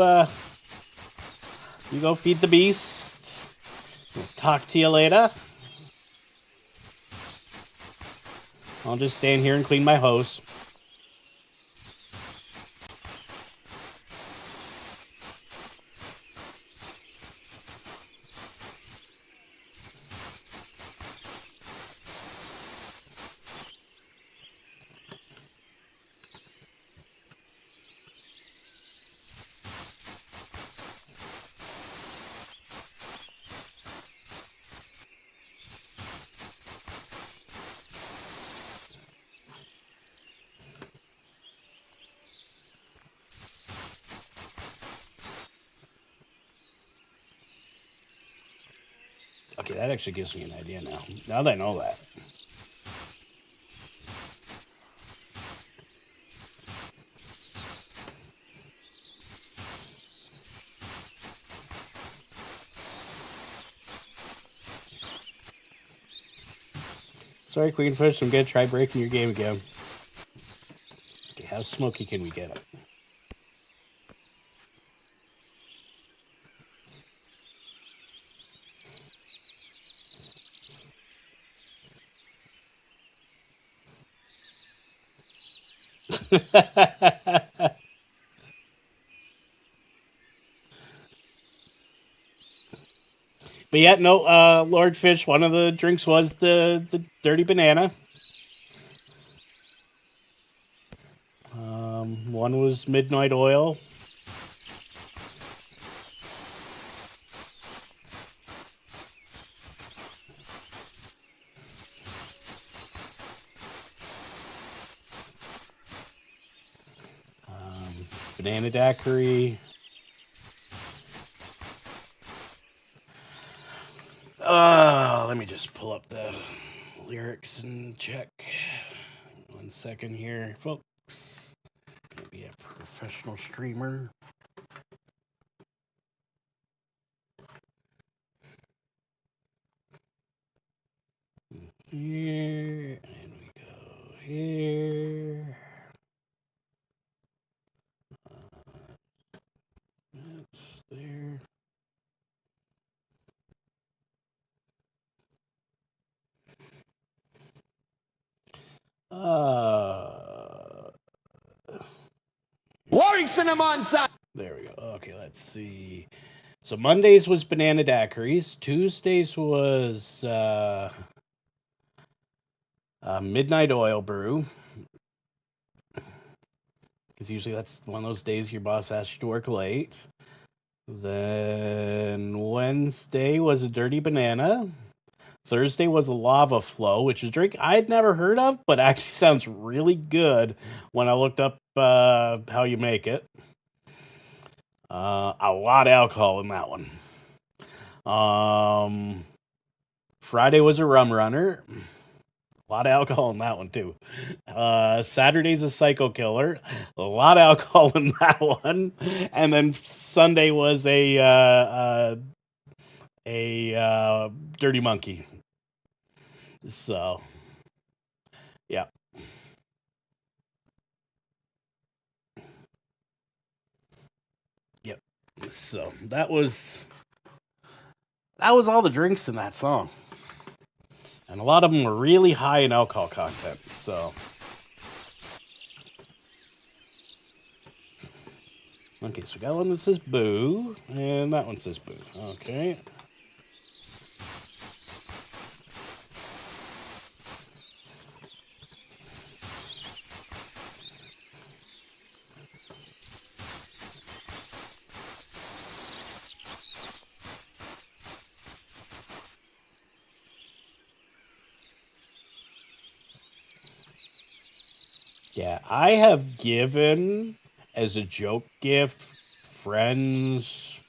Speaker 2: go feed the beast. We'll talk to you later. I'll just stand here and clean my hose. Okay, that actually gives me an idea now. Now that I know that. Sorry, Queenfish, I'm gonna try breaking your game again. Okay, how smoky can we get it? But yeah, no, Lord Fish, one of the drinks was the dirty banana. One was midnight oil. Banana daiquiri. Let me just pull up the lyrics and check. 1 second here, folks. Gonna be a professional streamer. Here, and we go here. That's there.
Speaker 7: Warrington on side.
Speaker 2: There we go. Okay, let's see. So Mondays was banana daiquiris. Tuesdays was midnight oil brew. Because usually that's one of those days your boss asks you to work late. Then Wednesday was a dirty banana. Thursday was a lava flow, which is a drink I'd never heard of, but actually sounds really good when I looked up how you make it. A lot of alcohol in that one. Friday was a rum runner. A lot of alcohol in that one, too. Saturday's a psycho killer. A lot of alcohol in that one. And then Sunday was a dirty monkey. So, yeah. Yep. So that was all the drinks in that song. And a lot of them were really high in alcohol content, so. Okay, so we got one that says boo, and that one says boo. Okay. Yeah, I have given as a joke gift friends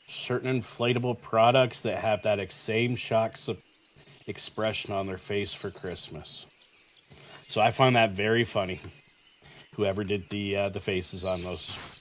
Speaker 2: certain inflatable products that have that same shock expression on their face for Christmas. So I find that very funny. Whoever did the faces on those.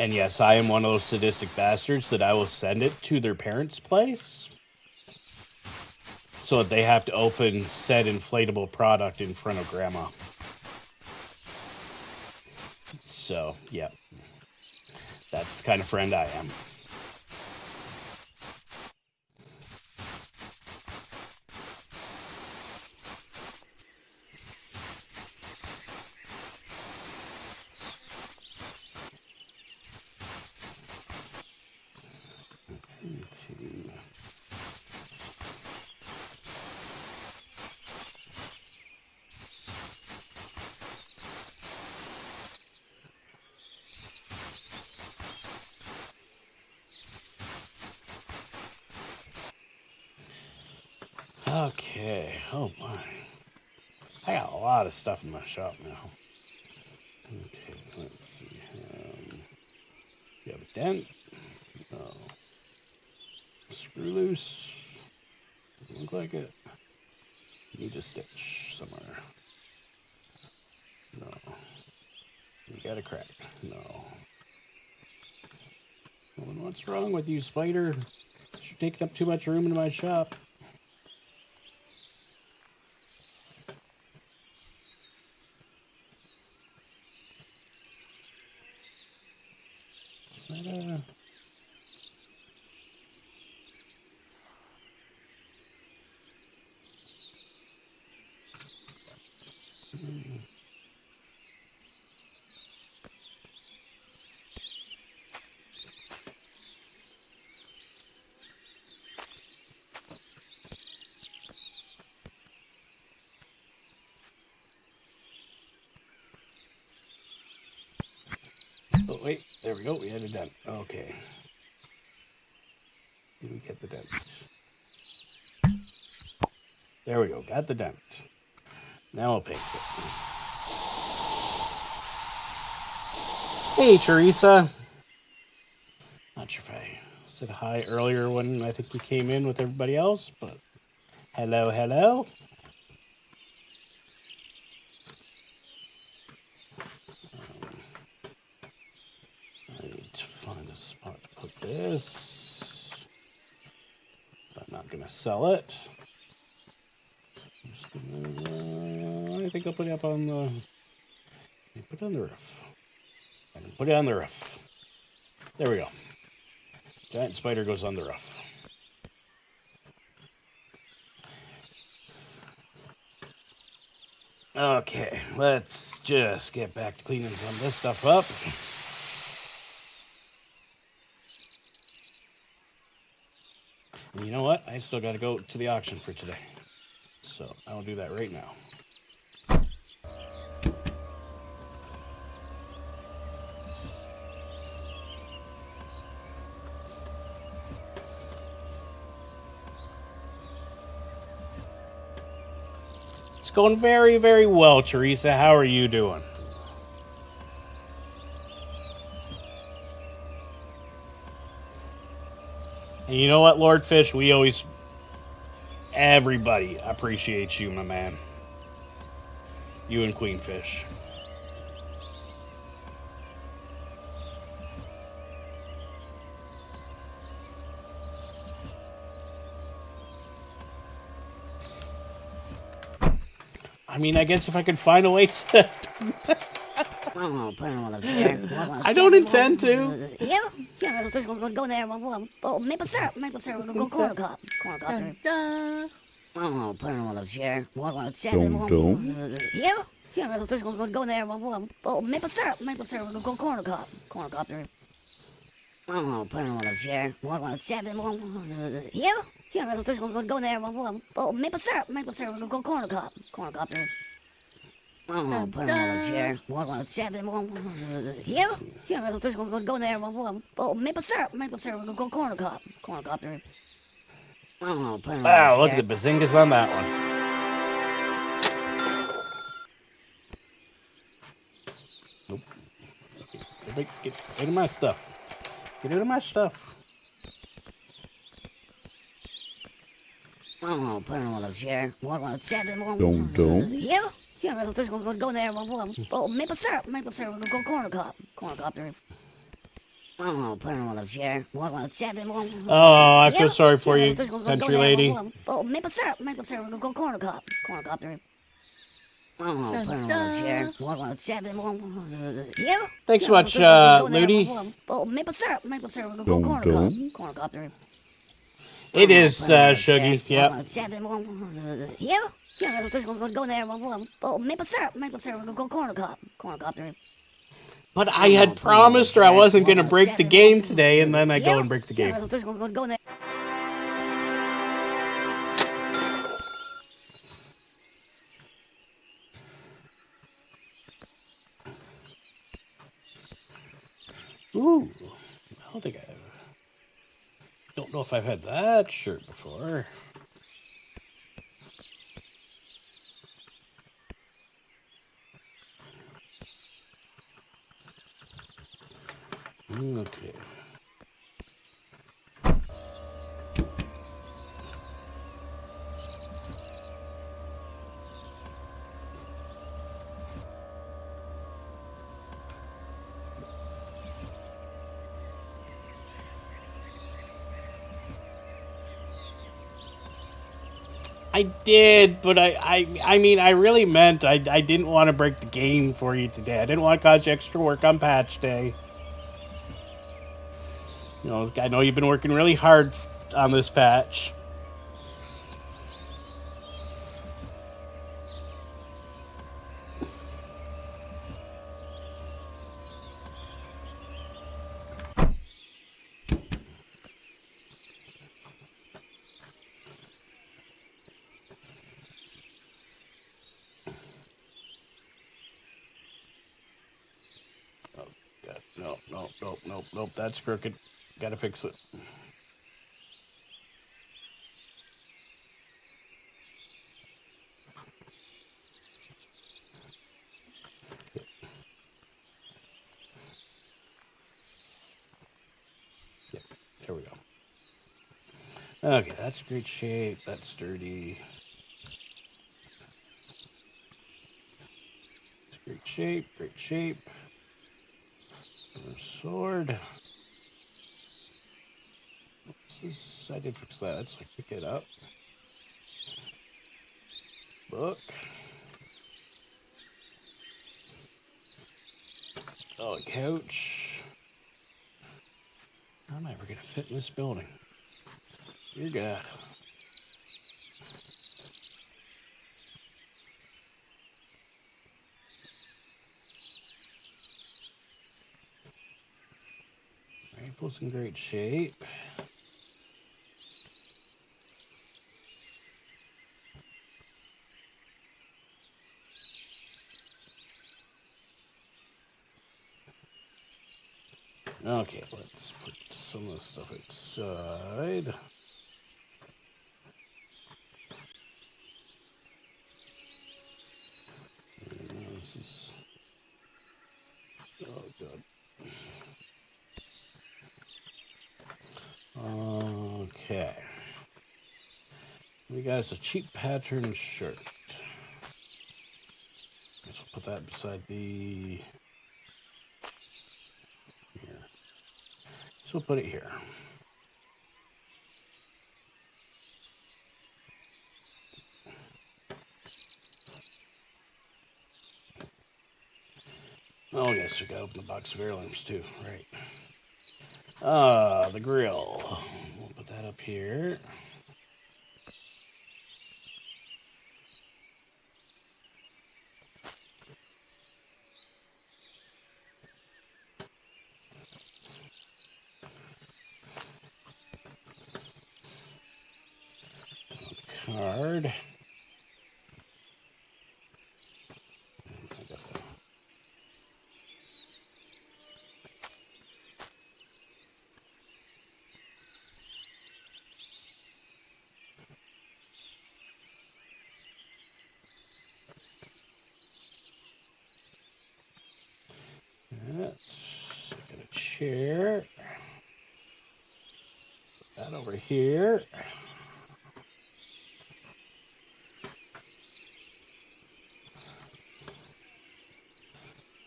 Speaker 2: And yes, I am one of those sadistic bastards that I will send it to their parents' place so that they have to open said inflatable product in front of grandma. So, yeah. That's the kind of friend I am. Okay, oh my. I got a lot of stuff in my shop now. Okay, let's see. You have a dent? No. Screw loose? Doesn't look like it. Need a stitch somewhere. No. You got a crack? No. What's wrong with you, spider? You're taking up too much room in my shop. Is that a... Oh, wait. There we go. We had a dent. Okay. Did we get the dent? There we go. Got the dent. Now we'll paint it. Hey, Teresa. Not sure if I said hi earlier when I think you came in with everybody else, but hello, hello. I need to find a spot to put this. So I'm not going to sell it. I'm just gonna, I think I'll put it up on the. Put it on the roof. And put it on the roof. There we go. Giant spider goes on the roof. Okay, let's just get back to cleaning some of this stuff up. And you know what? I still got to go to the auction for today. So I'll do that right now. It's going very, very well, Teresa. How are you doing? And you know what, Lord Fish? Everybody appreciates you, my man. You and Queen Fish. I mean, I guess if I could find a way to... I don't intend to.
Speaker 3: Yeah, we'll just go there. Oh, maple syrup. We'll go corn cob.
Speaker 4: Dun, dun.
Speaker 3: Oh, put it on the chair.
Speaker 5: Don't.
Speaker 3: Yeah, we'll just go there. Oh, maple syrup. We'll go corn cob. Oh, put it on the chair. Yeah, we'll just go there. Oh, maple syrup. We'll go corn cob. Oh, put it on the chair. Yeah, we'll just go there. Oh, maple syrup. We'll go corn cob. Oh, put it on
Speaker 2: Wow,
Speaker 3: the
Speaker 2: look
Speaker 3: chair.
Speaker 2: at the bazingas on that one. Nope. Get rid of my stuff. Get rid of my stuff.
Speaker 3: Oh, put it on the chair.
Speaker 5: Don't.
Speaker 3: Yeah, we'll just go there. Oh, maple syrup. We'll go corn cob. Oh, put it on the chair.
Speaker 2: Oh, I feel sorry for you, country lady.
Speaker 3: Oh, maple syrup. We'll go corn cob. Oh, put it on the chair. Yeah.
Speaker 2: Thanks so much, Ludi.
Speaker 3: Oh, maple syrup. We'll go corn cob.
Speaker 2: It is, Shuggy, yep.
Speaker 3: Yeah, we'll just go there. Oh, maple syrup. We'll go corn cob.
Speaker 2: But I had promised her I wasn't going to break the game today, and then I go and break the game.
Speaker 3: Yeah, we'll just go there.
Speaker 2: Ooh, I don't know if I've had that shirt before. Okay. I did, but I mean, I really meant I didn't want to break the game for you today. I didn't want to cause you extra work on patch day. You know, I know you've been working really hard on this patch. good. Nope. That's crooked. Gotta fix it. Yep. There we go. Okay, that's great shape. That's sturdy. It's great shape. Great shape. Sword. What's this? I did fix that. Let's like pick it up. Book. Oh, a couch. How am I ever gonna fit in this building? Dear God. Rifle's in great shape. Okay, let's put some of this stuff outside. This is... Oh, God. Okay. We got us a cheap pattern shirt. Guess we'll put that beside the... Here. So we'll put it here. Oh, yes, we got to open the box of heirlooms, too. Right. The grill. We'll put that up here. Card. That's got a chair. Put that over here.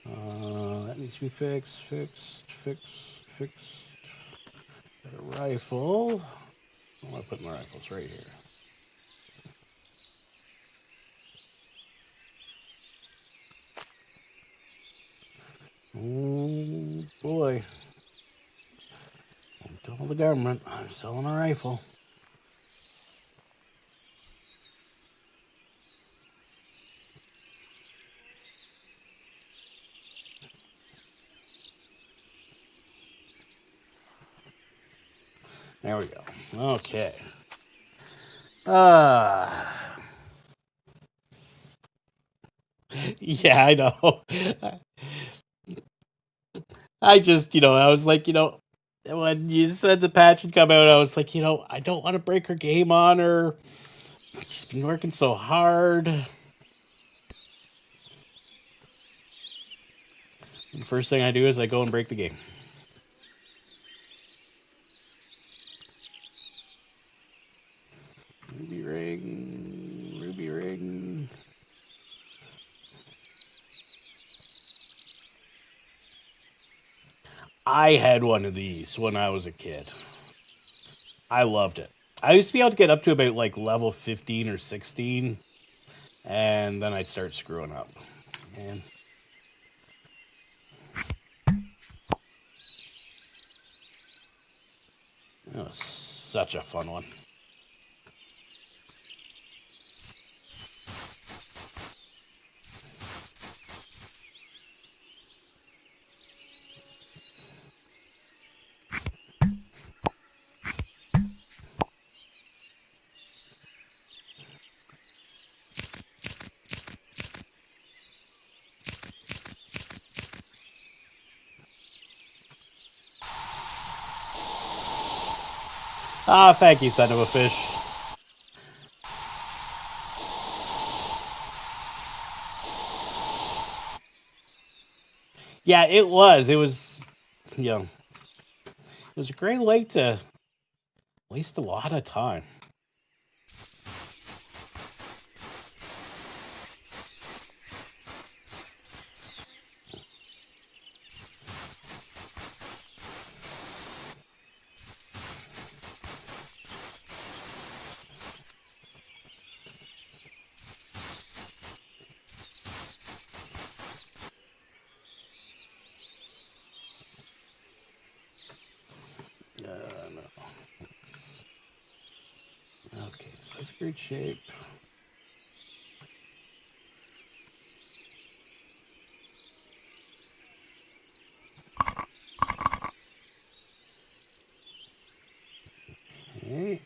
Speaker 2: That needs to be fixed. Got a rifle. I want to put my rifles right here. Oh boy. Don't tell the government I'm selling a rifle. There we go. Okay. Yeah, I know. I just, I was like, when you said the patch would come out, I was like, I don't want to break her game on her. She's been working so hard. And the first thing I do is I go and break the game. Ruby ring. I had one of these when I was a kid. I loved it. I used to be able to get up to about like level 15 or 16, and then I'd start screwing up. Man. That was such a fun one. Ah, thank you, son of a fish. Yeah, it was. It was, you know, it was a great way to waste a lot of time. No. Okay, so that's great shape. Okay.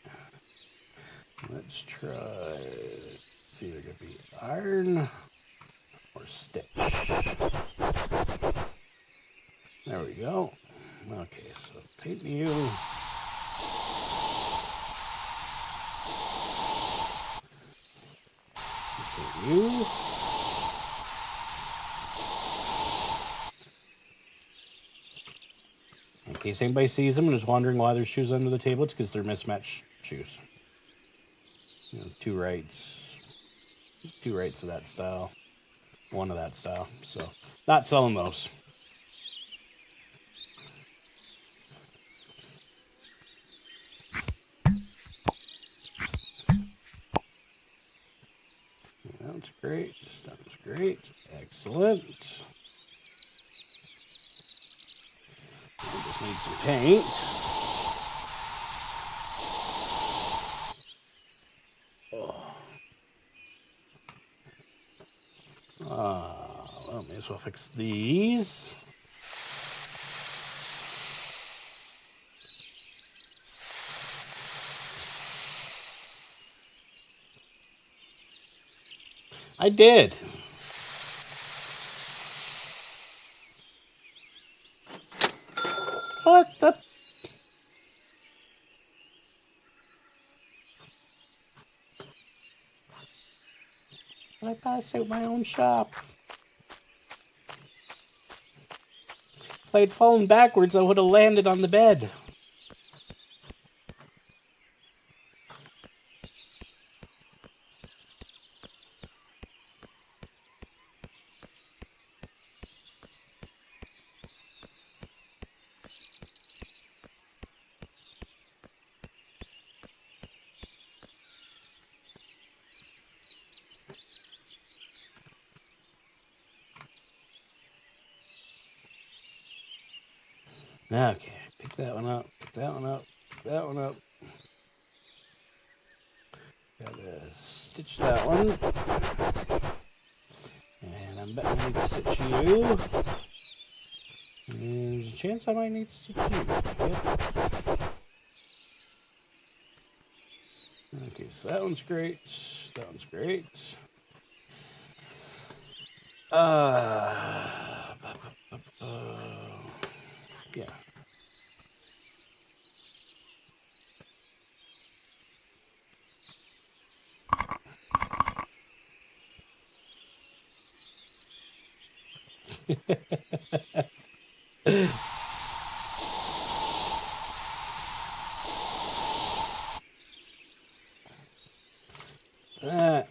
Speaker 2: Let's try. It's either gonna be iron or stitch. There we go. Okay, so paint you. Paint you. In case anybody sees them and is wondering why there's shoes under the table, it's because they're mismatched shoes. You know, two rights of that style, one of that style. So, not selling those. That's great. That's great. Excellent. We just need some paint. Well, may as well fix these. I did. What the? Did I pass out my own shop? If I had fallen backwards, I would have landed on the bed. Okay, pick that one up, pick that one up, pick that one up. Gotta stitch that one. And I'm betting I need to stitch you. And there's a chance I might need to stitch you. Yep. Okay, so that one's great. That one's great. Yeah. That.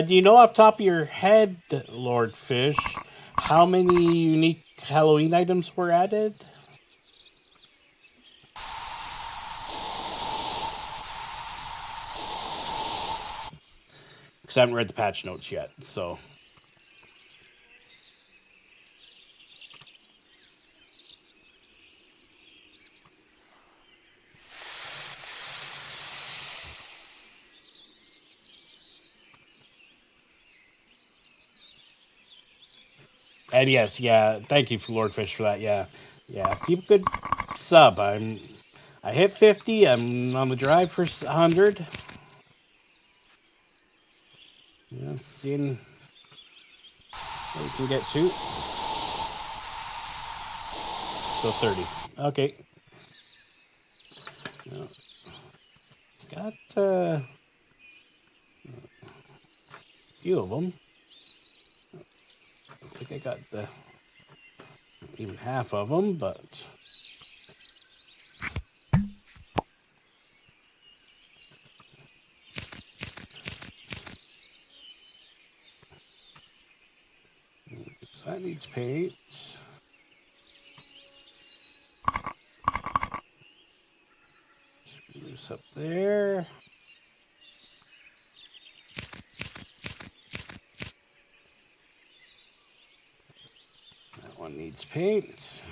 Speaker 2: Do you know off the top of your head, Lord Fish, how many unique Halloween items were added? Because I haven't read the patch notes yet, so. And yes, yeah, thank you for Lord Fish for that. Yeah, people could sub. I hit 50. I'm on the drive for 100. Yeah, seeing what we can get to. So 30. Okay. Got a few of them. I think I got even half of them, but so that needs paint. Screw this up there. That one needs paint.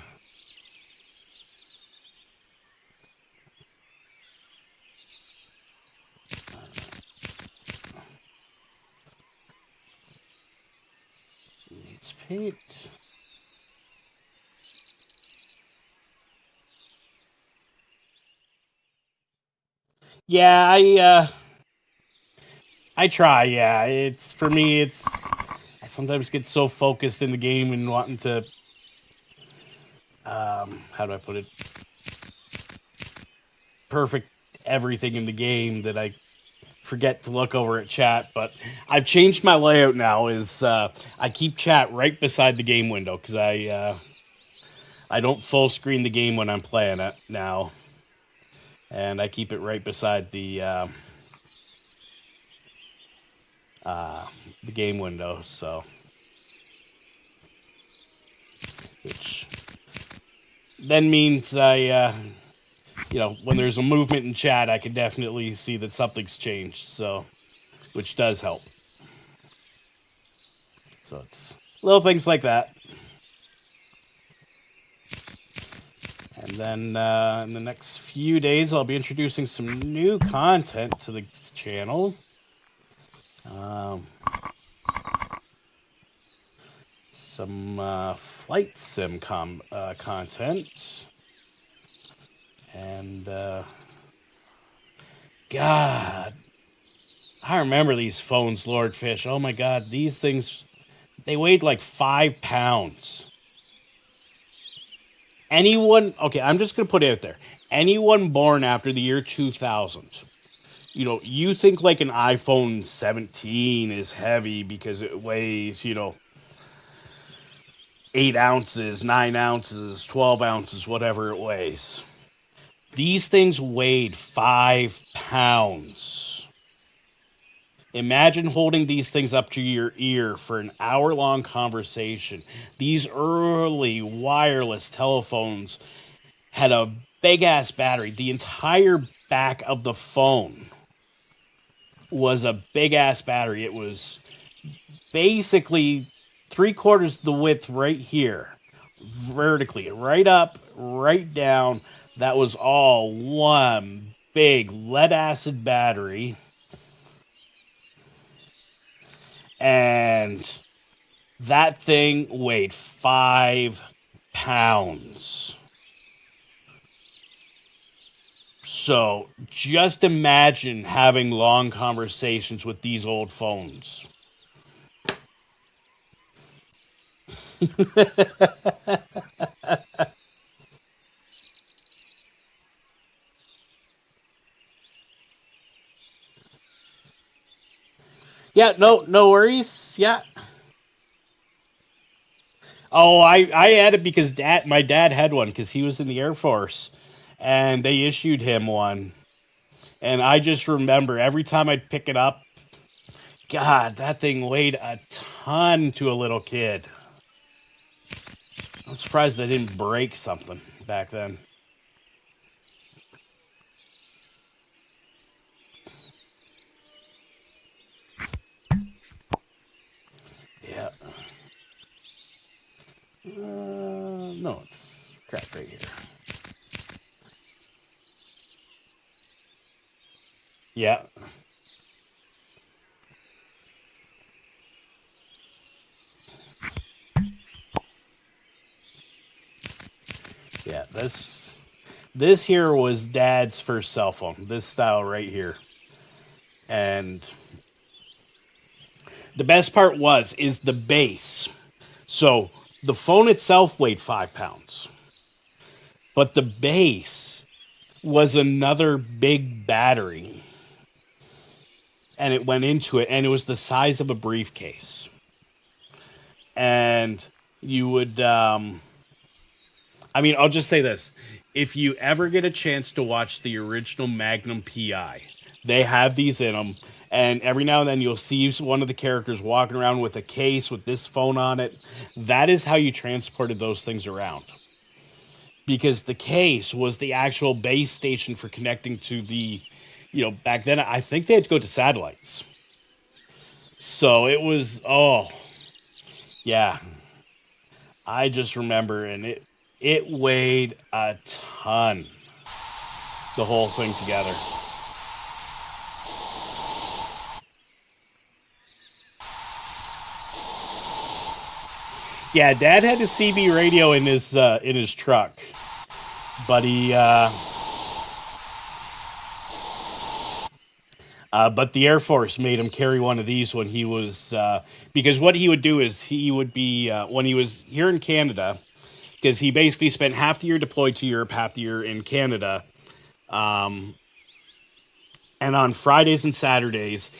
Speaker 2: Needs paint. Yeah, I try. Yeah, it's for me. I sometimes get so focused in the game and wanting to. How do I put it? Perfect everything in the game that I forget to look over at chat. But I've changed my layout now. I keep chat right beside the game window because I don't full screen the game when I'm playing it now, and I keep it right beside the game window. So, which then means when there's a movement in chat, I can definitely see that something's changed. So, which does help. So it's little things like that. And then in the next few days, I'll be introducing some new content to the channel. Some flight sim content. And, God, I remember these phones, Lord Fish. Oh my God, these things, they weighed like 5 pounds. Okay, I'm just going to put it out there. Anyone born after the year 2000, you think like an iPhone 17 is heavy because it weighs, 8 ounces, 9 ounces, 12 ounces, whatever it weighs. These things weighed 5 pounds. Imagine holding these things up to your ear for an hour-long conversation. These early wireless telephones had a big-ass battery. The entire back of the phone was a big-ass battery. It was basically 3/4 the width right here, vertically, right up, right down. That was all one big lead-acid battery. And that thing weighed 5 pounds. So just imagine having long conversations with these old phones. Yeah, no worries. Yeah. Oh, I had it because my dad had one because he was in the Air Force, and they issued him one. And I just remember every time I'd pick it up, God, that thing weighed a ton to a little kid. I'm surprised I didn't break something back then. Yeah. No, it's cracked right here. Yeah. Yeah, this here was Dad's first cell phone. This style right here. And the best part is the base. So the phone itself weighed 5 pounds. But the base was another big battery. And it went into it, and it was the size of a briefcase. And you would, I'll just say this. If you ever get a chance to watch the original Magnum PI, they have these in them. And every now and then you'll see one of the characters walking around with a case with this phone on it. That is how you transported those things around. Because the case was the actual base station for connecting to the, back then, I think they had to go to satellites. So it was, yeah. I just remember, and it weighed a ton, the whole thing together. Yeah, Dad had a CB radio in his truck, but but the Air Force made him carry one of these when he was because what he would do is he would be when he was here in Canada, because he basically spent half the year deployed to Europe, half the year in Canada, and on Fridays and Saturdays,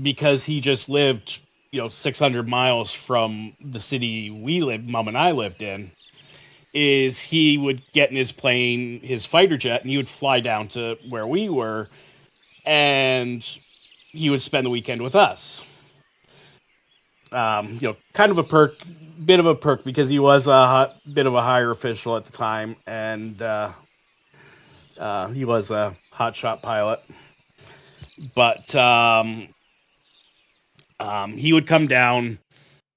Speaker 2: because he just lived 600 miles from the city Mom and I lived in, is he would get in his plane, his fighter jet, and he would fly down to where we were, and he would spend the weekend with us. Kind of a bit of a perk, because he was a bit of a higher official at the time, and he was a hotshot pilot. But he would come down,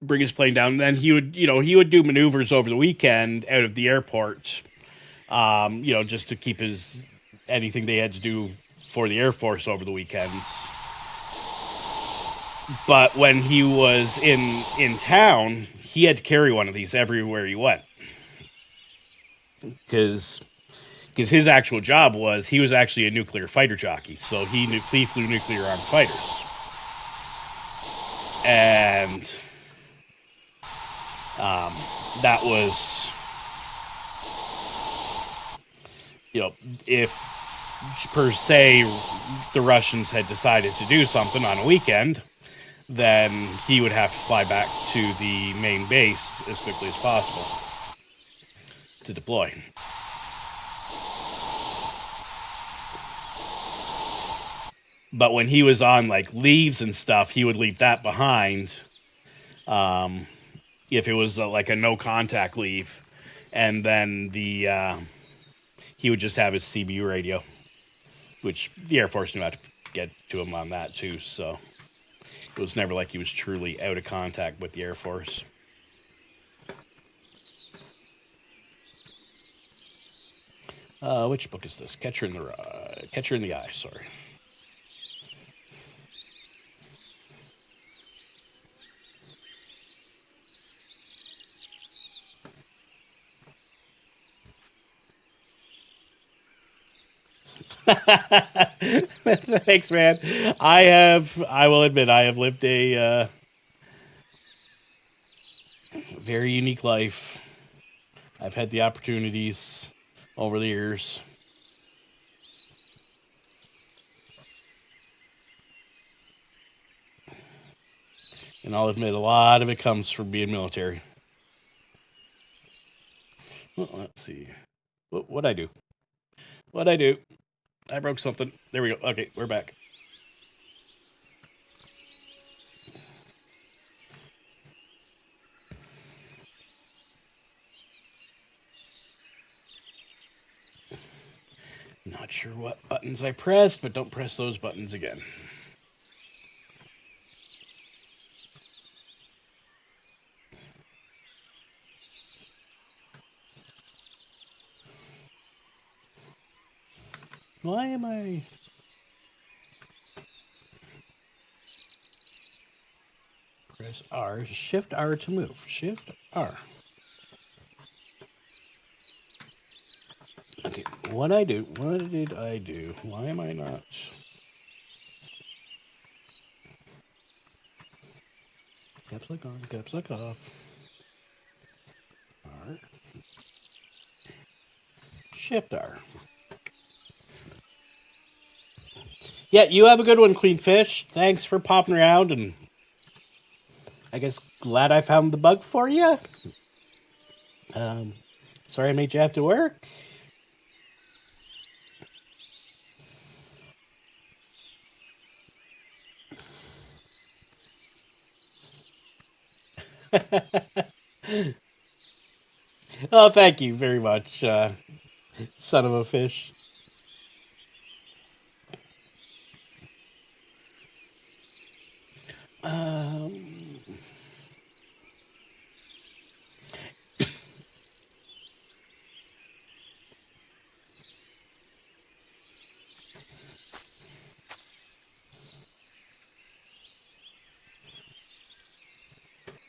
Speaker 2: bring his plane down, and then he would do maneuvers over the weekend out of the airport, just to keep anything they had to do for the Air Force over the weekends. But when he was in town, he had to carry one of these everywhere he went. Because his actual job was, he was actually a nuclear fighter jockey, so he flew nuclear armed fighters. And that was, if per se the Russians had decided to do something on a weekend, then he would have to fly back to the main base as quickly as possible to deploy. But when he was on leaves and stuff, he would leave that behind. If it was a no contact leave, and then he would just have his CB radio, which the Air Force knew how to get to him on that too. So it was never like he was truly out of contact with the Air Force. Which book is this? Catcher in the Eye. Sorry. Thanks, man. I will admit, I have lived a very unique life. I've had the opportunities over the years. And I'll admit, a lot of it comes from being military. Well, let's see. What'd I do? I broke something. There we go. Okay, we're back. Not sure what buttons I pressed, but don't press those buttons again. Why am I... Press R. Shift R to move. Shift R. Okay, what did I do? Why am I not... Caps lock on, caps lock off. R. Shiftar. Yeah, you have a good one, Queen Fish. Thanks for popping around, and I guess glad I found the bug for you. Sorry I made you have to work. Oh, thank you very much, son of a fish. Um,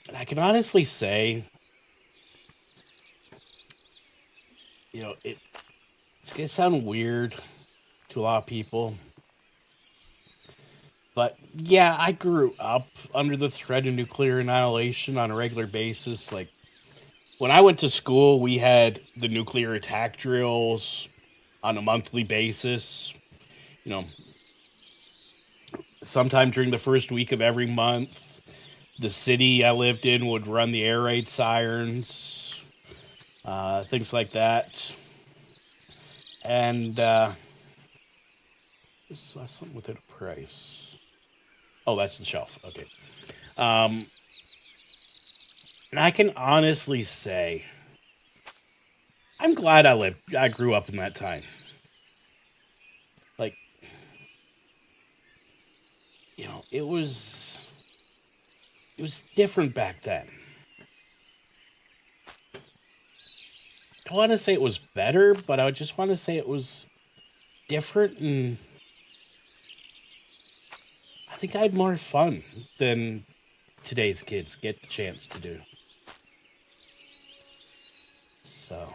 Speaker 2: and I can honestly say, it's gonna sound weird to a lot of people, but yeah, I grew up under the threat of nuclear annihilation on a regular basis. Like, when I went to school, we had the nuclear attack drills on a monthly basis. You know, sometime during the first week of every month, the city I lived in would run the air raid sirens, things like that. And just saw something without a price. Oh, that's the shelf. Okay. And I can honestly say, I'm glad I grew up in that time. Like, it was different back then. I don't want to say it was better, but I just want to say it was different, and I think I had more fun than today's kids get the chance to do. So,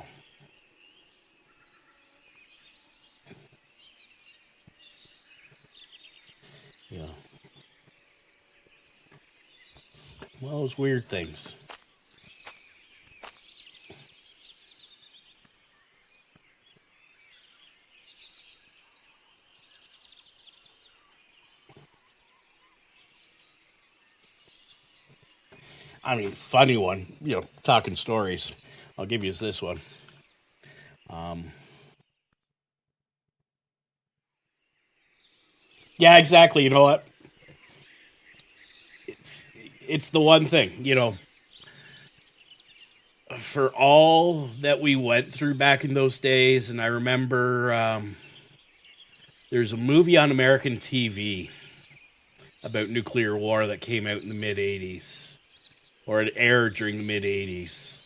Speaker 2: it's one of those weird things. I mean, funny one, talking stories. I'll give you this one. Yeah, exactly. You know what? It's the one thing, for all that we went through back in those days, and I remember there's a movie on American TV about nuclear war that came out in the mid-'80s, or it aired during the mid-'80s.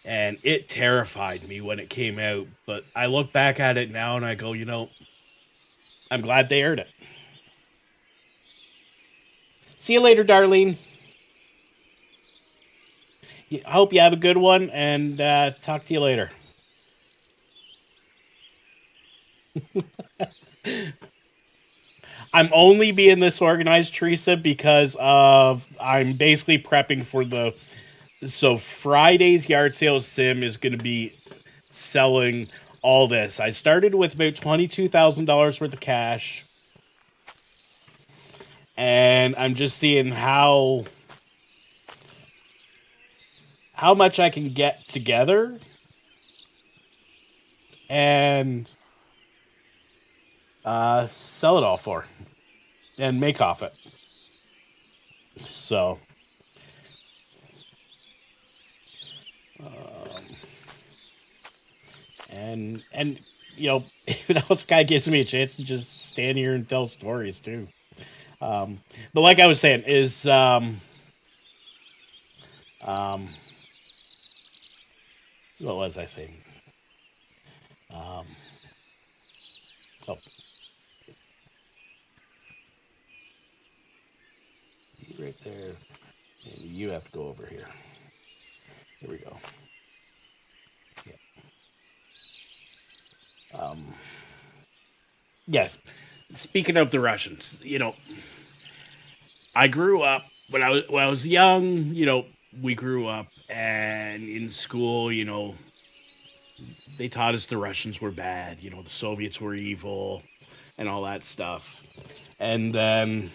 Speaker 2: And it terrified me when it came out. But I look back at it now and I go, I'm glad they aired it. See you later, Darlene. I hope you have a good one, and talk to you later. I'm only being this organized, Teresa, because I'm basically prepping for so Friday's yard sale sim is going to be selling all this. I started with about $22,000 worth of cash, and I'm just seeing how much I can get together and sell it all for and make off it. So, and this guy gives me a chance to just stand here and tell stories too. But like I was saying, is what was I saying? Oh. You right there. And you have to go over here. Here we go. Yeah. Yes. Speaking of the Russians, I grew up when I was young, we grew up, and in school, they taught us the Russians were bad, the Soviets were evil, and all that stuff. And then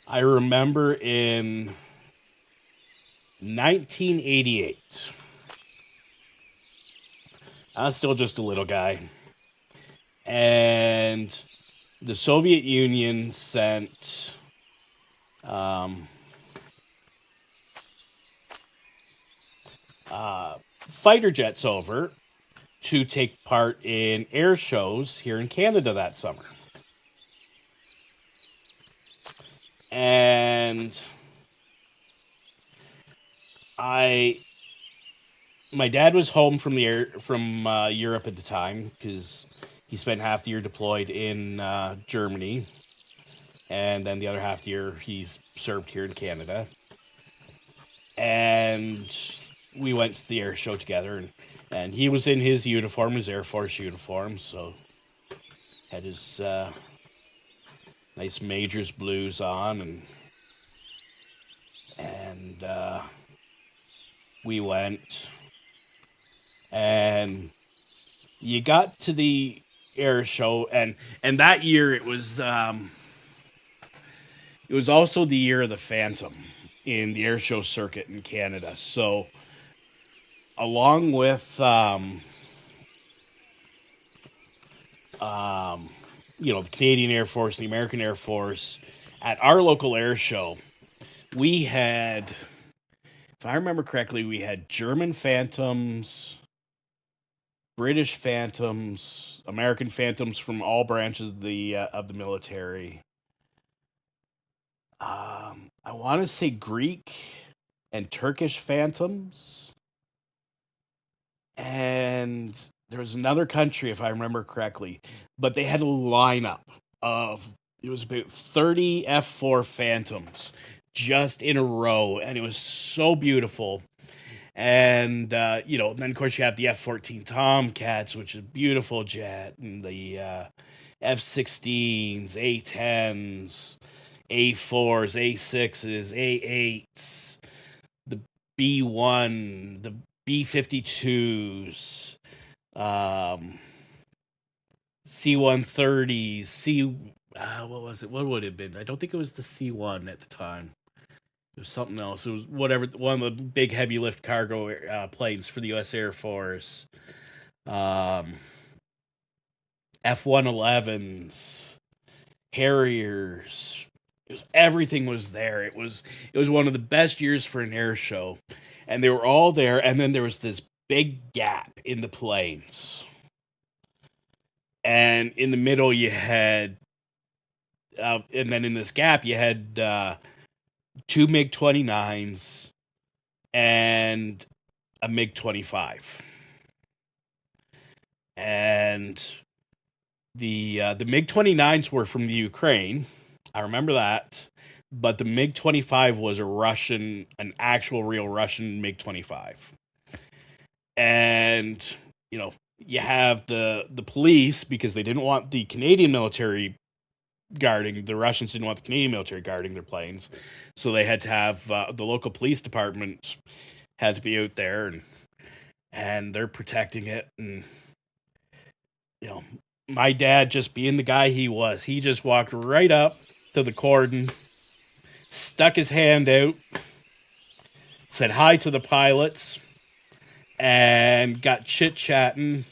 Speaker 2: I remember in 1988, I was still just a little guy, and the Soviet Union sent fighter jets over to take part in air shows here in Canada that summer. And my dad was home from Europe at the time, because he spent half the year deployed in Germany, and then the other half the year he served here in Canada. And we went to the air show together, and he was in his uniform, his Air Force uniform, so had his nice Majors blues on, and we went, and you got to the air show, and that year it was also the year of the Phantom in the air show circuit in Canada. So along with the Canadian Air Force, the American Air Force, at our local air show, we had, if I remember correctly, we had German Phantoms, British Phantoms, American Phantoms from all branches of the military. I want to say Greek and Turkish Phantoms. And there was another country, if I remember correctly, but they had a lineup of, it was about 30 F4 Phantoms just in a row, and it was so beautiful. And, then of course you have the F-14 Tomcats, which is a beautiful jet, and the F-16s, A-10s, A-4s, A-6s, A-8s, the B-1, the B-52s, C-130s, what was it? What would it have been? I don't think it was the C-1 at the time. It was something else. It was whatever, one of the big heavy lift cargo planes for the U.S. Air Force. F-111s, Harriers. Everything was there. It was one of the best years for an air show. And they were all there, and then there was this big gap in the planes. And in the middle you had, and then in this gap you had two MiG-29s and a MiG-25. And the MiG-29s were from the Ukraine. I remember that. But the MiG-25 was an actual real Russian MiG-25. And, you have the police, because they didn't want the Canadian military guarding, the Russians didn't want the Canadian military guarding their planes. So they had to have, the local police department had to be out there, and they're protecting it. And, my dad, just being the guy he was, he just walked right up to the cordon, stuck his hand out, said hi to the pilots, and got chit-chatting.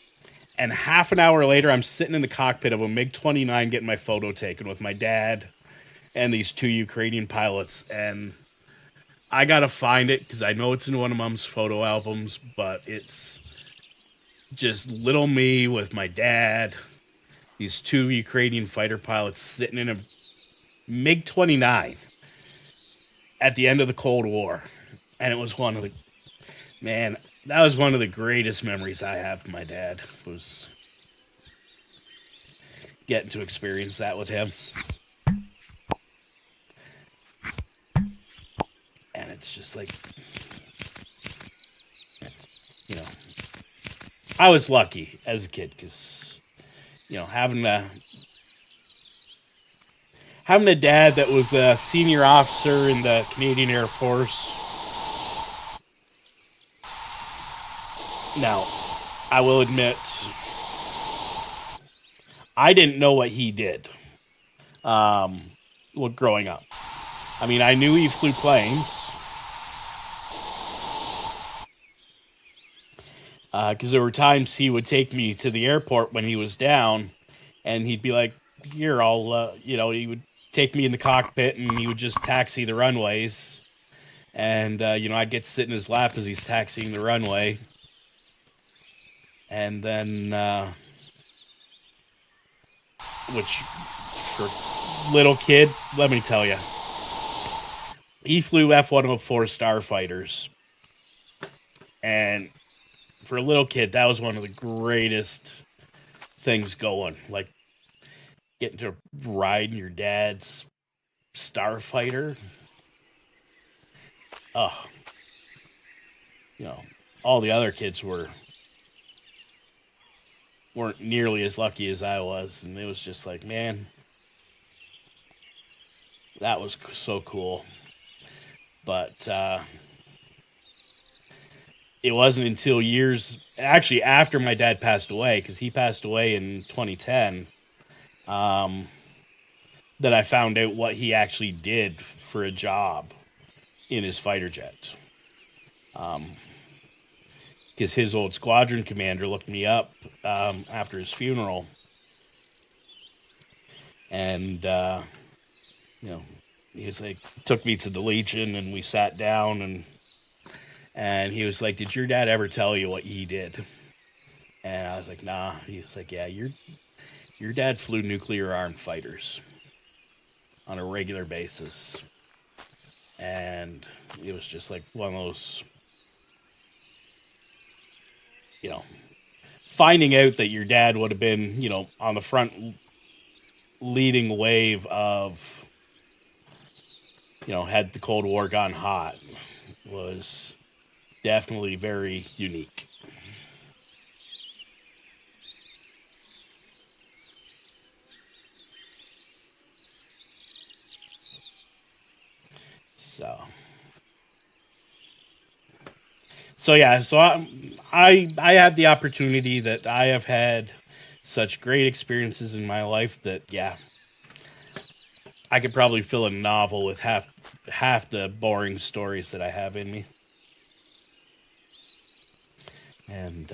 Speaker 2: And half an hour later, I'm sitting in the cockpit of a MiG-29 getting my photo taken with my dad and these two Ukrainian pilots. And I got to find it, because I know it's in one of Mom's photo albums, but it's just little me with my dad, these two Ukrainian fighter pilots sitting in a MiG-29 at the end of the Cold War. And it was that was one of the greatest memories I have of my dad, was getting to experience that with him. And it's just like, I was lucky as a kid, because, having a dad that was a senior officer in the Canadian Air Force. Now, I will admit, I didn't know what he did growing up. I mean, I knew he flew planes because there were times he would take me to the airport when he was down, and he'd be like, "Here, I'll," he would take me in the cockpit, and he would just taxi the runways, and I'd get to sit in his lap as he's taxiing the runway, and then, which for little kid, let me tell you. He flew F-104 Starfighters. And for a little kid, that was one of the greatest things going. Like, getting to ride in your dad's Starfighter. Oh. All the other kids weren't nearly as lucky as I was. And it was just like, man, that was so cool. But it wasn't until years, actually after my dad passed away, because he passed away in 2010, that I found out what he actually did for a job in his fighter jet. Because his old squadron commander looked me up after his funeral. And, he was like, took me to the Legion, and we sat down, and he was like, "Did your dad ever tell you what he did?" And I was like, "Nah." He was like, "Yeah, your dad flew nuclear armed fighters on a regular basis." And it was just like one of those, finding out that your dad would have been, on the front leading wave of, had the Cold War gone hot, was definitely very unique. So yeah, so I have the opportunity that I have had such great experiences in my life that, yeah, I could probably fill a novel with half the boring stories that I have in me. And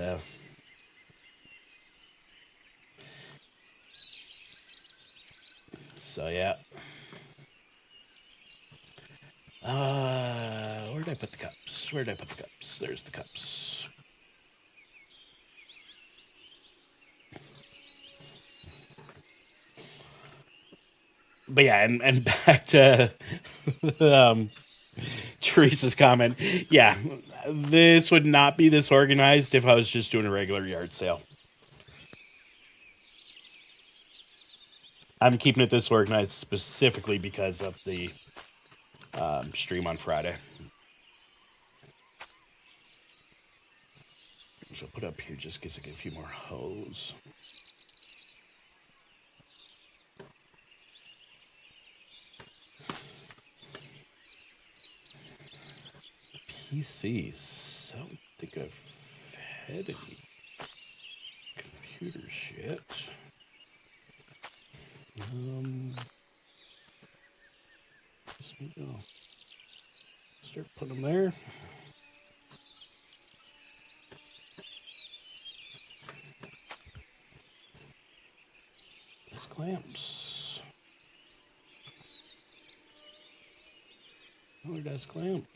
Speaker 2: so yeah. Where did I put the cups? There's the cups. But yeah, and back to Teresa's comment. Yeah, this would not be this organized if I was just doing a regular yard sale. I'm keeping it this organized specifically because of the stream on Friday. So I'll put up here just in case I get a few more hose. PCs. I don't think I've had any computers yet. Guess we go. Start putting them there. Desk clamps. Another desk lamp.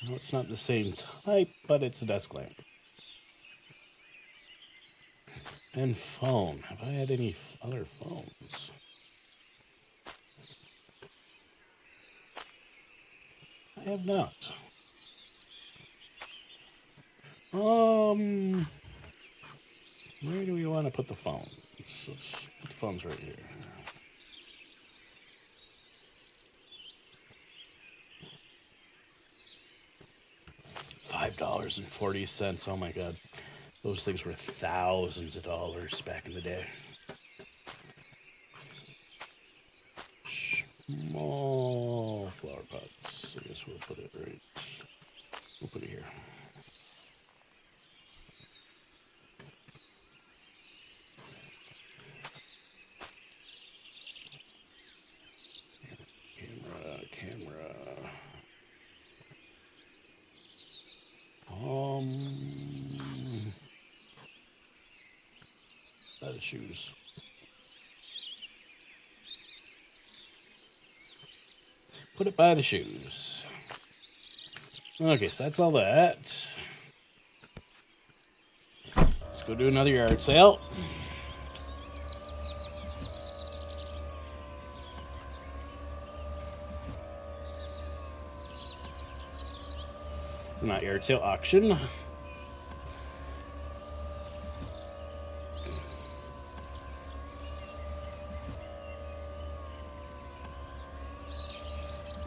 Speaker 2: No, it's not the same type, but it's a desk lamp. And phone. Have I had any other phones? I have not. Where do we want to put the phone? Let's put the phones right here. $5.40. Oh my God. Those things were thousands of dollars back in the day. Small flower pots. I guess we'll put it right. We'll put it here. camera. By the shoes. Put it by the shoes. Okay, so that's all that. Let's go do another yard sale. Not yard sale, auction.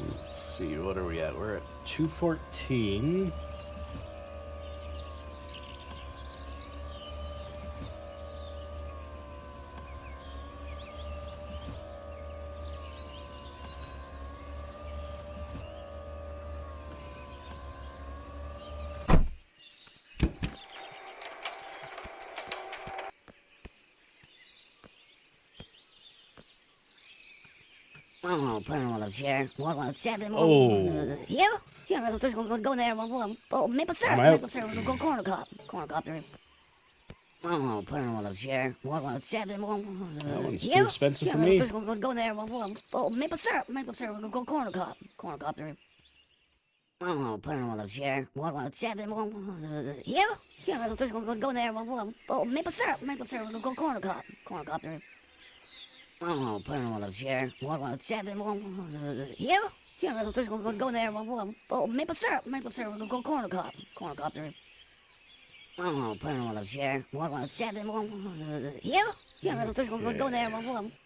Speaker 2: Let's see, what are we at? We're at 214.
Speaker 3: Oh, put it on the chair. What on the chair?
Speaker 2: Oh.
Speaker 3: Yeah? Yeah, let's go there. Oh, maple syrup.
Speaker 2: I'm out.
Speaker 3: Maple syrup. Go corner cop. Corner copter. Oh, put it on the chair. What on the chair?
Speaker 2: That one's too expensive for me.
Speaker 3: Let's go there. Oh, maple syrup. Maple syrup. Go corner cop. Corner copter. Oh, put it on the chair. What on the chair? Yeah? Yeah, let's go there. Oh, maple syrup. Maple syrup. Go corner cop. Corner copter. Oh, put it on the chair. What on the chair? Yeah? Yeah, let's go there. Oh, maple syrup. Maple syrup. Go corner cop. Corner copter. Oh, put it on the chair. What on the chair? Yeah? Yeah, let's go there.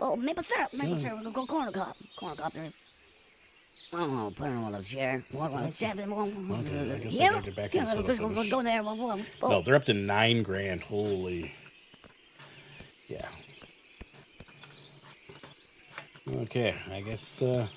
Speaker 3: Oh, maple syrup. Maple syrup. Go corner cop. Corner copter. Oh, put it on the chair. What on the chair?
Speaker 2: Okay, I guess I
Speaker 3: Yeah?
Speaker 2: gotta get back
Speaker 3: Yeah,
Speaker 2: into
Speaker 3: let's
Speaker 2: the finish.
Speaker 3: go there.
Speaker 2: No,
Speaker 3: Oh,
Speaker 2: they're up to $9,000. Holy. Yeah. Okay, I guess, that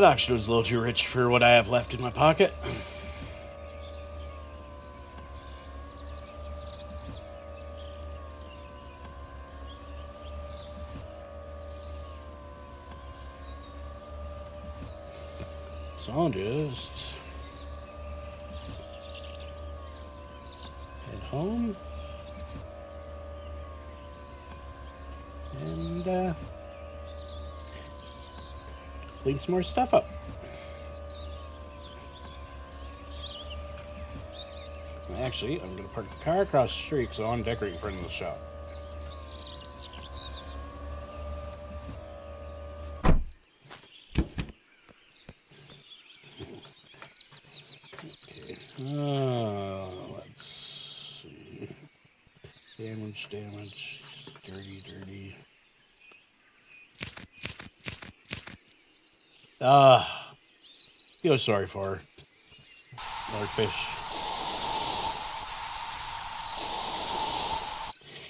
Speaker 2: auction was a little too rich for what I have left in my pocket. So I'll just head home and clean some more stuff up. Actually, I'm going to park the car across the street because I want to decorate in front of the shop. Okay. Let's see. Damage. Dirty. Feel sorry for her. Large fish.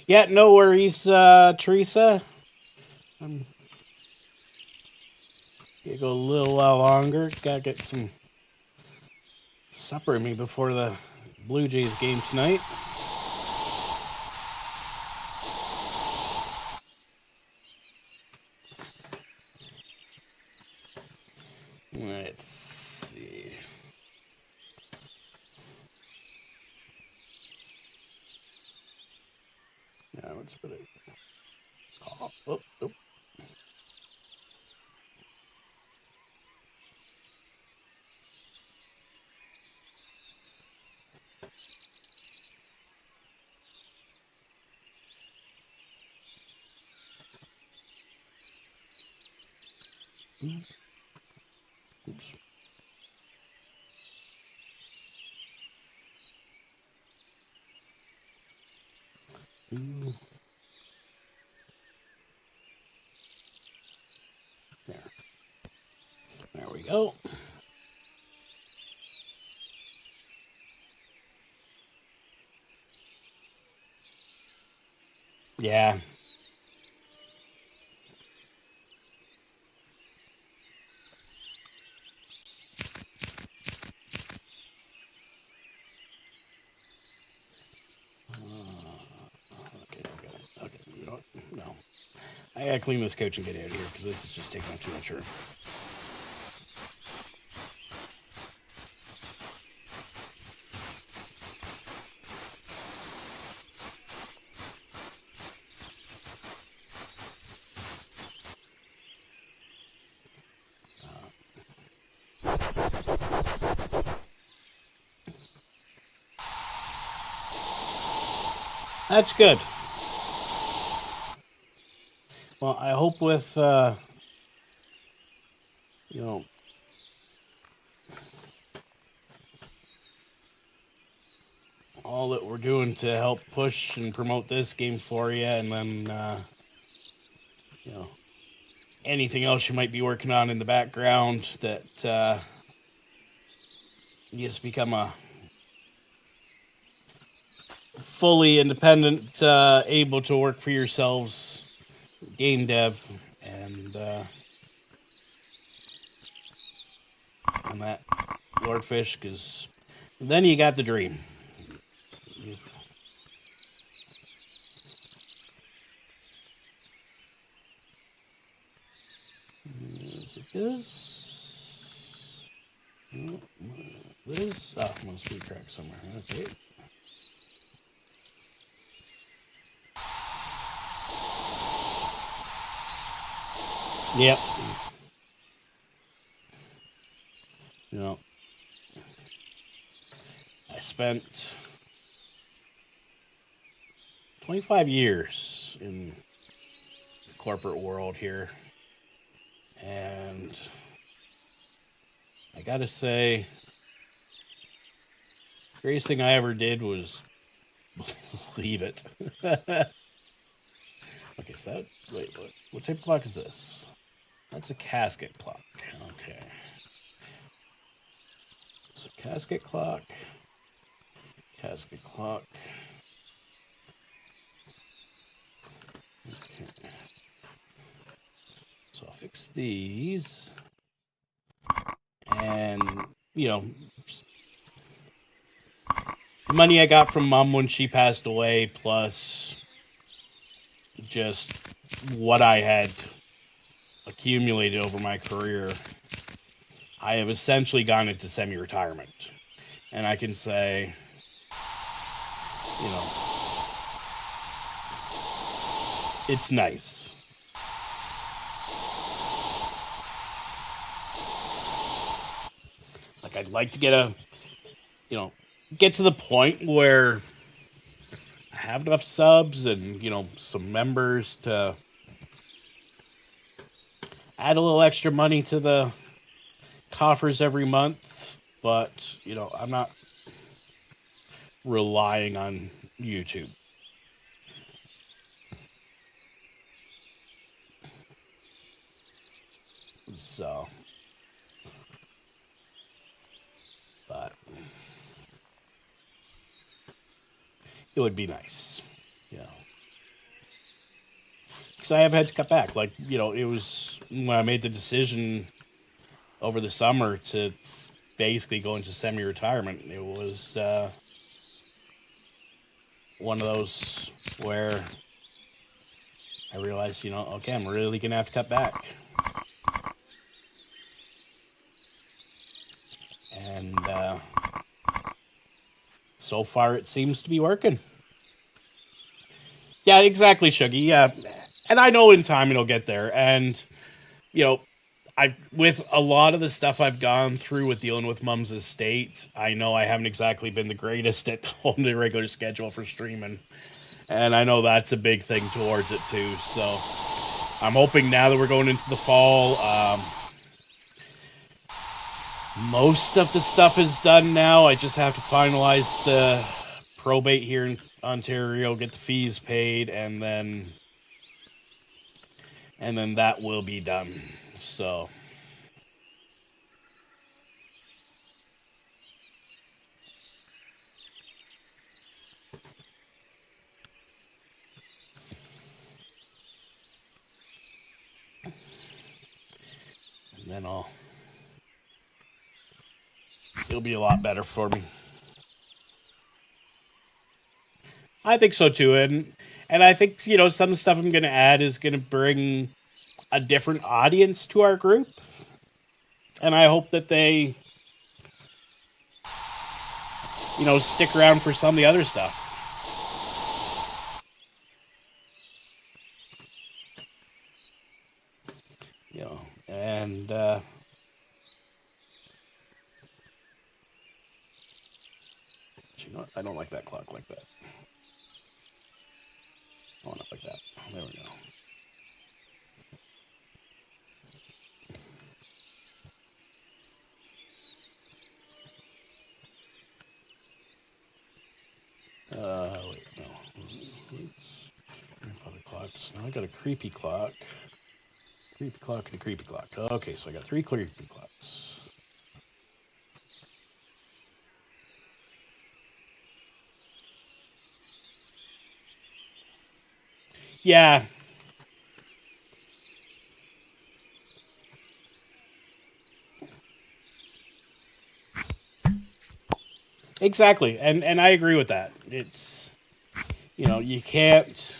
Speaker 2: Yeah, no worries, Teresa. Gonna go a little while longer. Gotta get some supper in me before the Blue Jays game tonight. Let's see. Now let's put it. Oh. Oops. Ooh. There we go. Yeah. I gotta clean this couch and get out of here because this is just taking up too much room. That's good. Well, I hope with, you know, all that we're doing to help push and promote this game for you, and then, you know, anything else you might be working on in the background, that you just become a fully independent, able to work for yourselves game dev, and that Lordfish, because then you got the dream. Is it this? This? Oh, I'm on speed track somewhere. Okay. Yep. You know, I spent 25 years in the corporate world here, and I gotta say, the greatest thing I ever did was leave it. Okay, so that, wait, what type of clock is this? That's a casket clock. Okay. So casket clock. Casket clock. Okay. So I'll fix these. And, you know, the money I got from Mom when she passed away, plus just what I had accumulated over my career, I have essentially gone into semi-retirement. And I can say, you know, it's nice. Like, I'd like to get get to the point where I have enough subs and, you know, some members to add a little extra money to the coffers every month, but, you know, I'm not relying on YouTube. So, but it would be nice, you know. Because I have had to cut back. Like, you know, it was when I made the decision over the summer to basically go into semi-retirement. It was one of those where I realized, you know, okay, I'm really going to have to cut back. And so far it seems to be working. Yeah, exactly, Shuggy. Yeah. And I know in time it'll get there. And, you know, with a lot of the stuff I've gone through with dealing with Mom's estate, I know I haven't exactly been the greatest at holding a regular schedule for streaming. And I know that's a big thing towards it too. So I'm hoping now that we're going into the fall, most of the stuff is done now. I just have to finalize the probate here in Ontario, get the fees paid, and then that will be done. So and then it'll be a lot better for me. I think so too, and And I think, you know, some of the stuff I'm going to add is going to bring a different audience to our group. And I hope that they, you know, stick around for some of the other stuff. You know, and you know what? I don't like that clock like that. I want it like that. There we go. Wait, no. Grandfather clocks. Now I got a creepy clock. Creepy clock and a creepy clock. Okay, so I got 3 creepy clocks. Yeah. Exactly. And I agree with that. It's, you know, you can't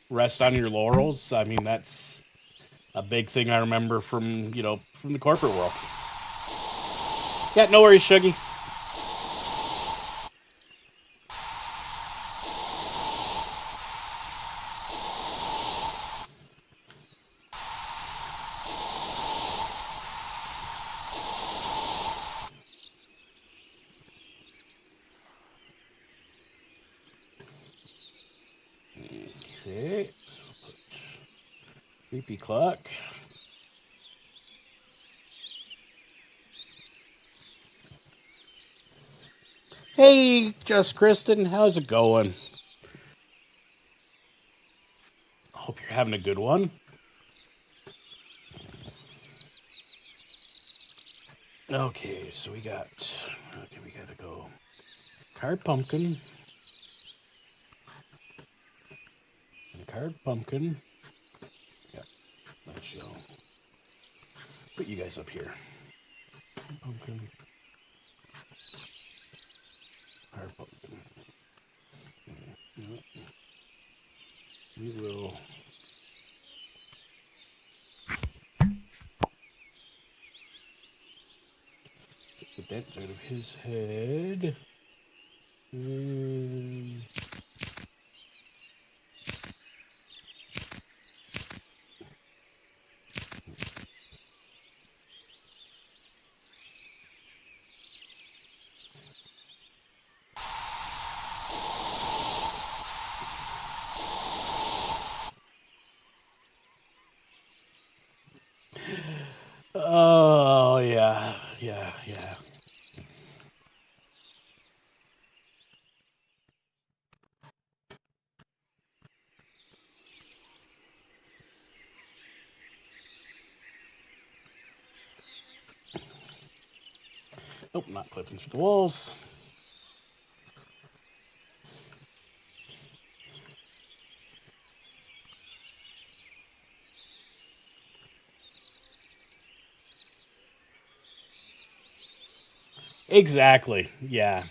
Speaker 2: rest on your laurels. I mean, that's a big thing I remember from, you know, from the corporate world. Yeah, no worries, Shuggy. Okay, so we'll put creepy clock. Hey, Just Kristen, how's it going? Hope you're having a good one. Okay, so we gotta go card pumpkin. And a card pumpkin. Yep, that's y'all. Put you guys up here. Pumpkin. Card pumpkin. We will. Take the dents out of his head. Oh, yeah. Nope, not clipping through the walls. Exactly. Yeah.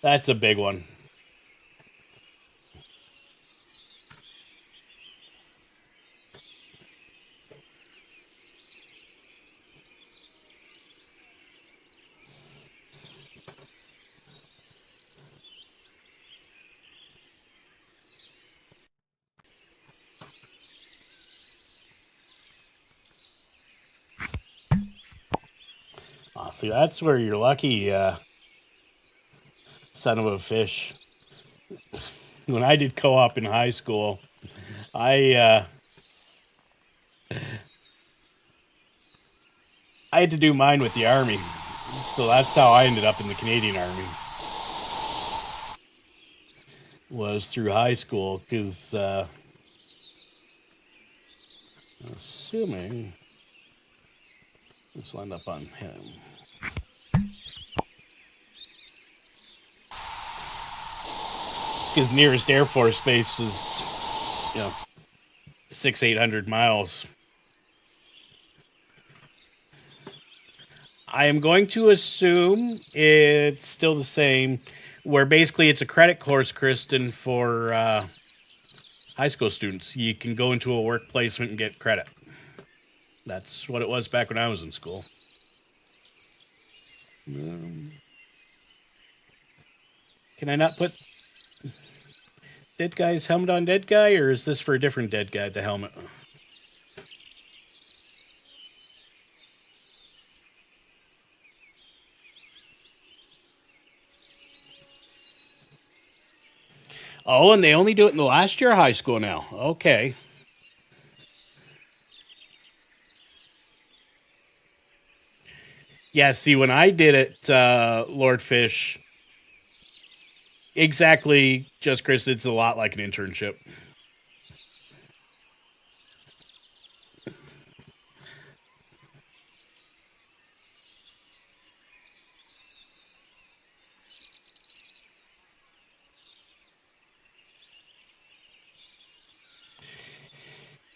Speaker 2: That's a big one. See, that's where you're lucky, son of a fish. When I did co-op in high school, I had to do mine with the Army. So that's how I ended up in the Canadian Army. Was through high school, because assuming this will end up on him. His nearest Air Force base was, you know, 600-800 miles. I am going to assume it's still the same, where basically it's a credit course, Kristen, for high school students. You can go into a work placement and get credit. That's what it was back when I was in school. Can I not put dead guy's helmet on dead guy, or is this for a different dead guy, the helmet? Oh, and they only do it in the last year of high school now. Okay. Yeah, see, when I did it, Lord Fish, exactly, just Chris, it's a lot like an internship.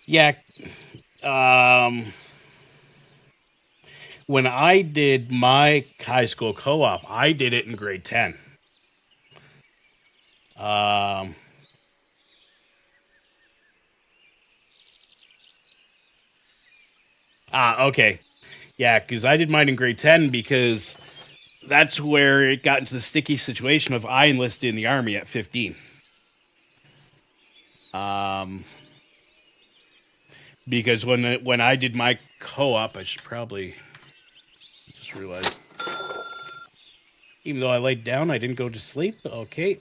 Speaker 2: Yeah. When I did my high school co-op, I did it in grade 10. Okay. Yeah, because I did mine in grade 10 because that's where it got into the sticky situation of I enlisted in the Army at 15. Because when I did my co-op, I should probably just realize, even though I laid down, I didn't go to sleep. Okay.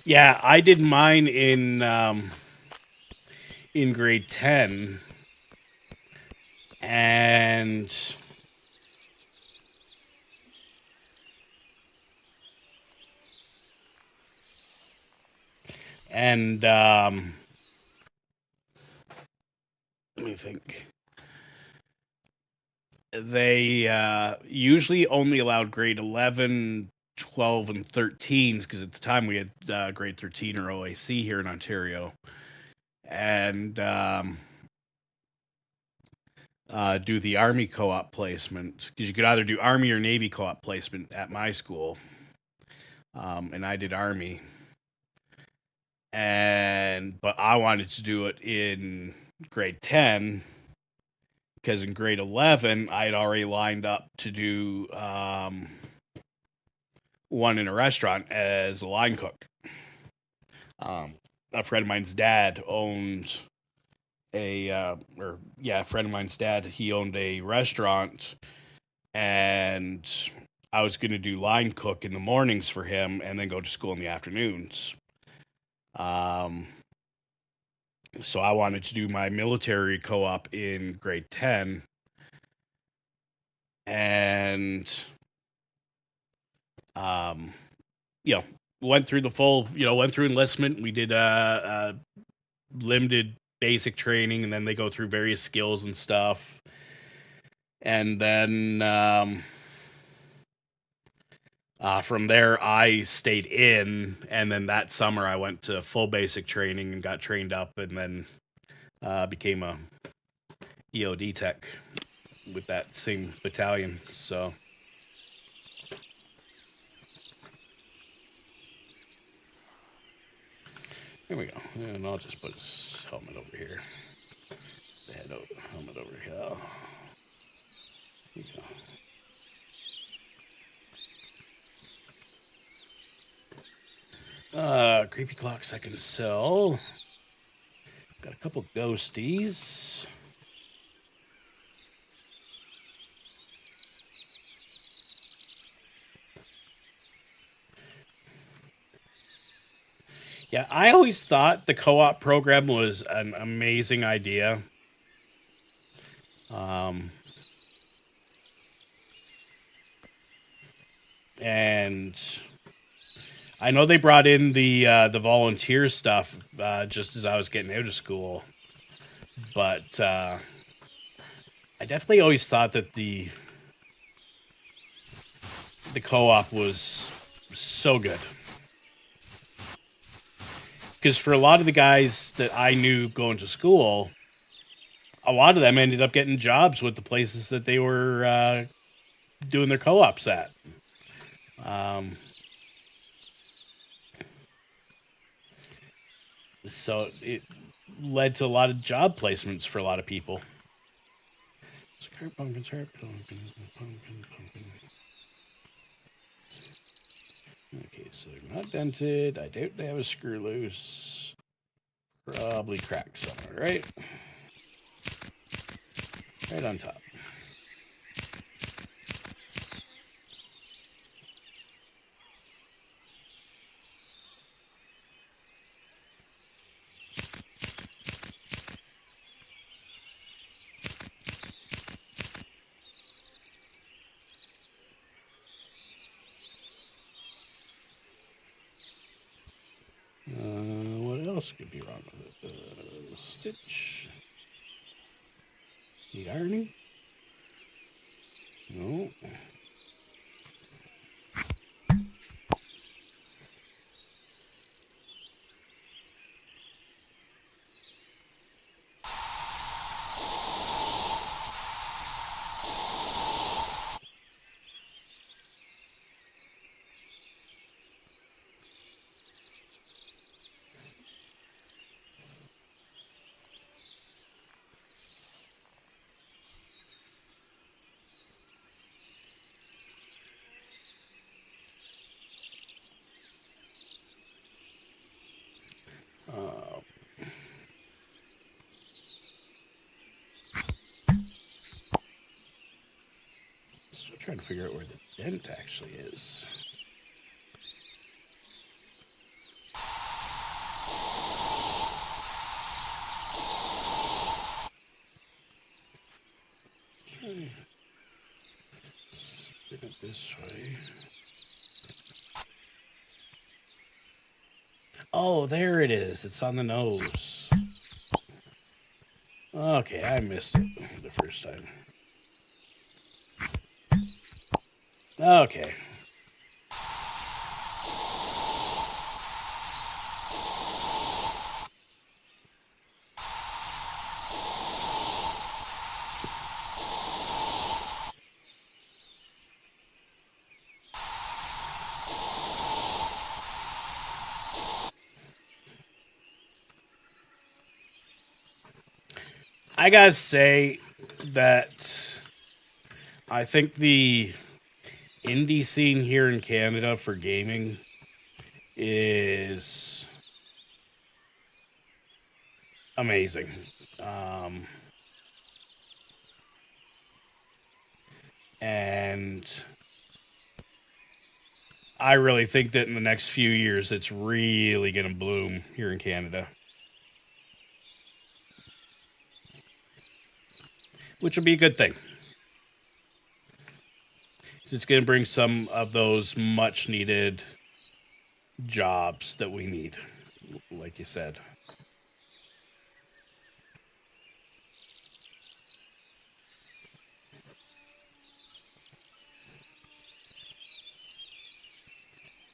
Speaker 2: Yeah, I did mine in grade 10, and let me think. They usually only allowed grade 11, 12, and 13s because at the time we had grade 13 or OAC here in Ontario, and do the Army co-op placement because you could either do Army or Navy co-op placement at my school, and I did Army, but I wanted to do it in grade 10 because in grade 11 I had already lined up to do one in a restaurant as a line cook. A friend of mine's dad owned a friend of mine's dad, he owned a restaurant, and I was going to do line cook in the mornings for him and then go to school in the afternoons. So I wanted to do my military co-op in grade 10, and went through the full, went through enlistment. We did limited basic training, and then they go through various skills and stuff. And then from there, I stayed in, and then that summer I went to full basic training and got trained up, and then became a EOD tech with that same battalion. So here we go. And I'll just put his helmet over here. The helmet over here. Here we go. Creepy clocks I can sell. Got a couple ghosties. Yeah, I always thought the co-op program was an amazing idea. And I know they brought in the volunteer stuff just as I was getting out of school, but I definitely always thought that the co-op was so good. Because for a lot of the guys that I knew going to school, a lot of them ended up getting jobs with the places that they were doing their co-ops at. So it led to a lot of job placements for a lot of people. Pumpkin. Okay, so they're not dented. I doubt they have a screw loose. Probably cracked somewhere, right? Right on top. What else could be wrong with it? Stitch. Need ironing? No. Still trying to figure out where the dent actually is. Okay. Spin it this way. Oh, there it is. It's on the nose. Okay, I missed it the first time. Okay. I gotta say that I think the indie scene here in Canada for gaming is amazing. And I really think that in the next few years, it's really going to bloom here in Canada. Which will be a good thing. It's going to bring some of those much needed jobs that we need, like you said.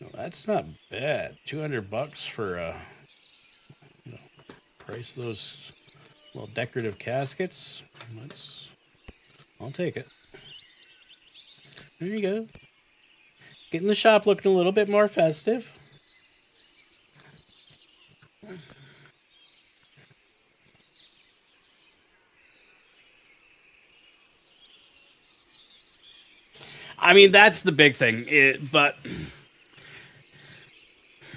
Speaker 2: Well, that's not bad. $200 for price of those little decorative caskets. I'll take it. There you go. Getting the shop looking a little bit more festive. I mean, that's the big thing. But,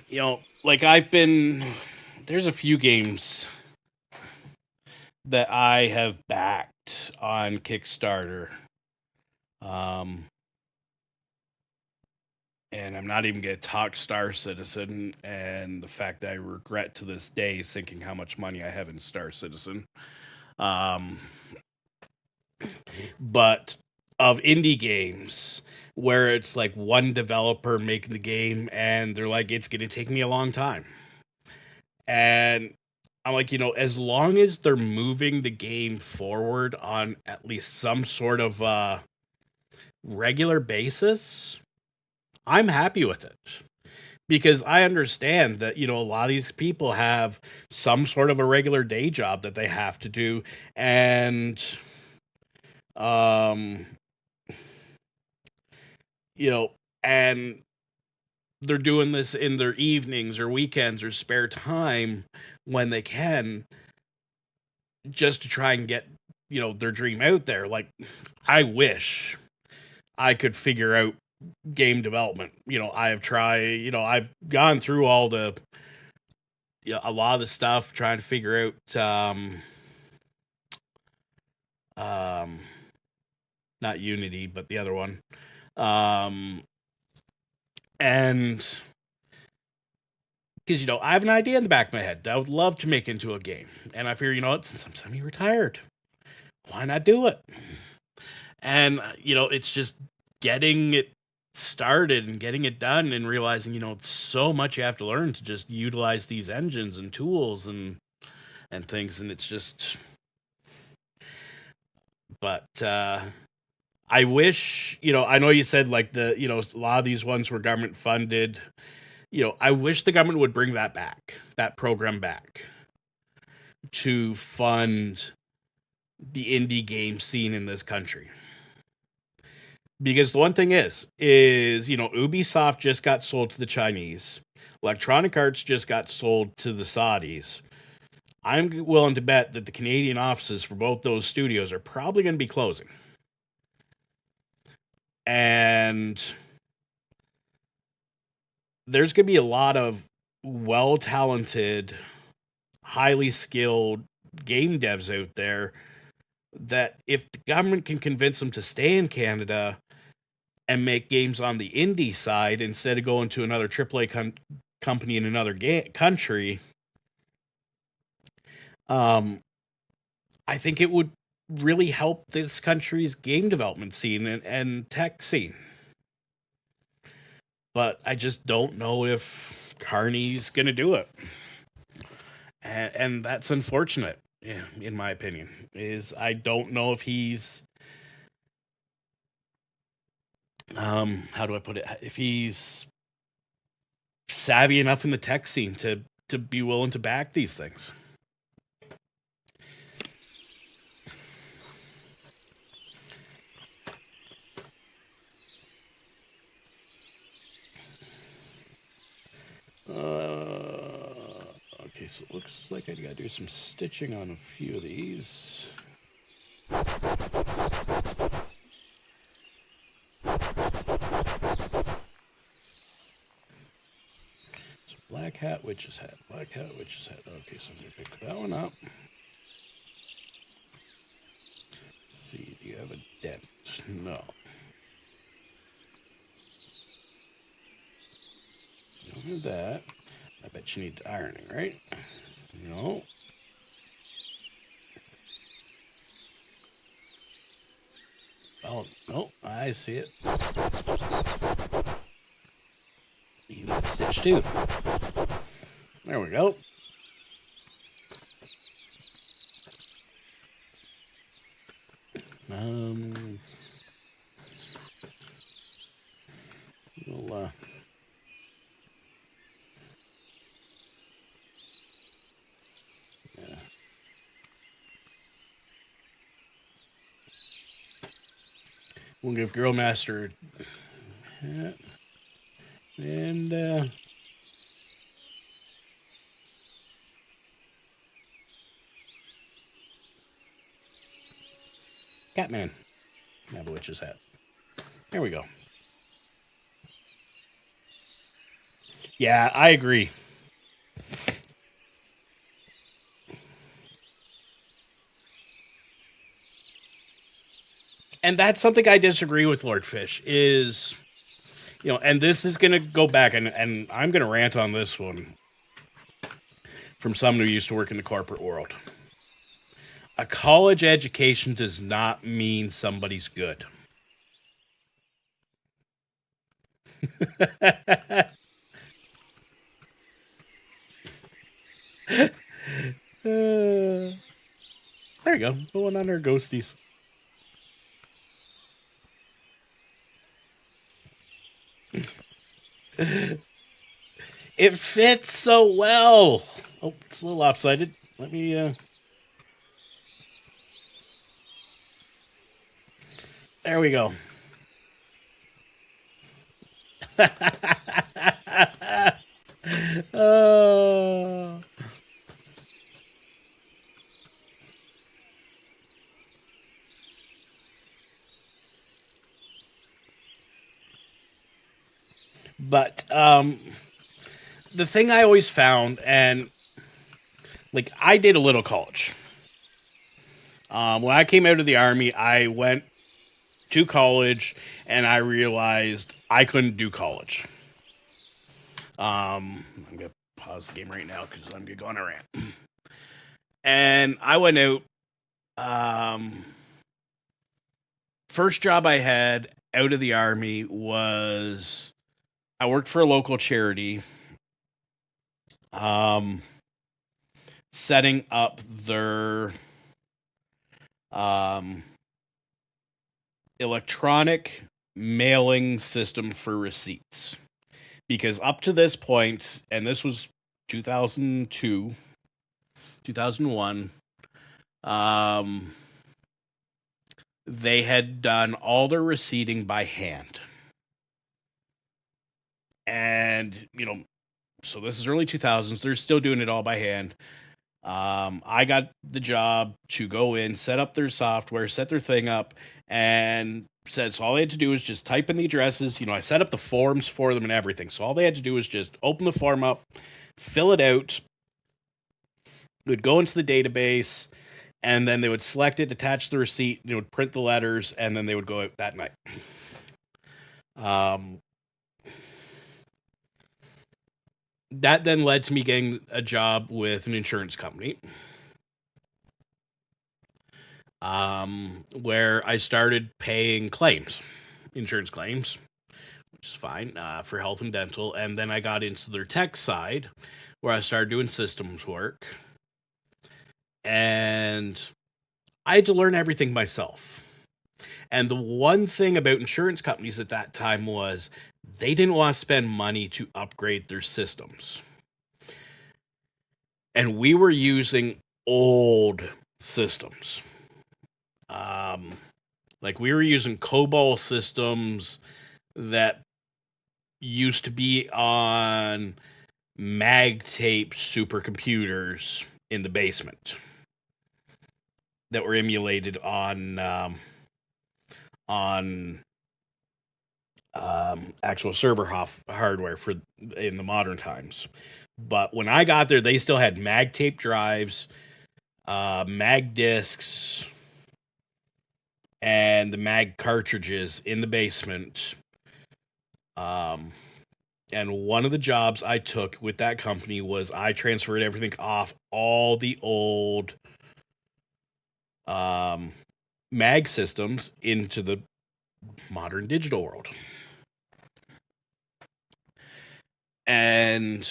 Speaker 2: you know, like there's a few games that I have backed on Kickstarter. And I'm not even going to talk Star Citizen and the fact that I regret to this day thinking how much money I have in Star Citizen. But of indie games where it's like one developer making the game and they're like, it's going to take me a long time. And I'm like, as long as they're moving the game forward on at least some sort of regular basis, I'm happy with it. Because I understand that, a lot of these people have some sort of a regular day job that they have to do. And, um, and they're doing this in their evenings or weekends or spare time when they can, just to try and get, their dream out there. Like, I wish I could figure out game development. I have tried, I've gone through all the, a lot of the stuff trying to figure out, not Unity, but the other one. And because, I have an idea in the back of my head that I would love to make into a game. And I figure, since I'm semi-retired, why not do it? And, it's just getting it started and getting it done and realizing, it's so much you have to learn to just utilize these engines and tools and things. And it's just, but, I wish, I know you said like a lot of these ones were government funded. I wish the government would bring that program back to fund the indie game scene in this country. Because the one thing is, Ubisoft just got sold to the Chinese. Electronic Arts just got sold to the Saudis. I'm willing to bet that the Canadian offices for both those studios are probably going to be closing. And there's going to be a lot of well-talented, highly skilled game devs out there that if the government can convince them to stay in Canada and make games on the indie side instead of going to another AAA company in another country, I think it would really help this country's game development scene and tech scene. But I just don't know if Carney's going to do it. And that's unfortunate, in my opinion. I don't know if he's... how do I put it? If he's savvy enough in the tech scene to be willing to back these things. Okay, so it looks like I gotta do some stitching on a few of these. So black hat, witch's hat, black hat, witch's hat. Okay, so I'm gonna pick that one up. Let's see, do you have a dent? No. You don't have that. I bet you need ironing, right? No. Oh, no, I see it. You need a stitch too. There we go. We'll, yeah. We'll give Girl Master a hat. And, Catman. Have a witch's hat. There we go. Yeah, I agree. And that's something I disagree with Lord Fish is, and this is going to go back, and I'm going to rant on this one from someone who used to work in the corporate world. A college education does not mean somebody's good. There you go. Going on our ghosties. It fits so well. Oh, it's a little lopsided. Let me, There we go. Oh. But the thing I always found, and like I did a little college. When I came out of the army, I went to college, and I realized I couldn't do college. I'm gonna pause the game right now because I'm gonna go on a rant. And I went out. First job I had out of the army was I worked for a local charity, setting up their electronic mailing system for receipts. Because up to this point, and this was 2002, 2001, they had done all their receipting by hand. And, so this is early 2000s. They're still doing it all by hand. I got the job to go in, set up their software, set their thing up, and said so all they had to do was just type in the addresses. I set up the forms for them and everything. So all they had to do was just open the form up, fill it out. It would go into the database, and then they would select it, attach the receipt, and it would print the letters, and then they would go out that night. That then led to me getting a job with an insurance company, where I started paying insurance claims, which is fine, for health and dental. And then I got into their tech side, where I started doing systems work. And I had to learn everything myself. And the one thing about insurance companies at that time was they didn't want to spend money to upgrade their systems. And we were using old systems. Like we were using COBOL systems that used to be on MagTape supercomputers in the basement that were emulated on actual server hardware for in the modern times. But when I got there, they still had MagTape drives, mag discs, and the mag cartridges in the basement. And one of the jobs I took with that company was I transferred everything off all the old mag systems into the modern digital world. And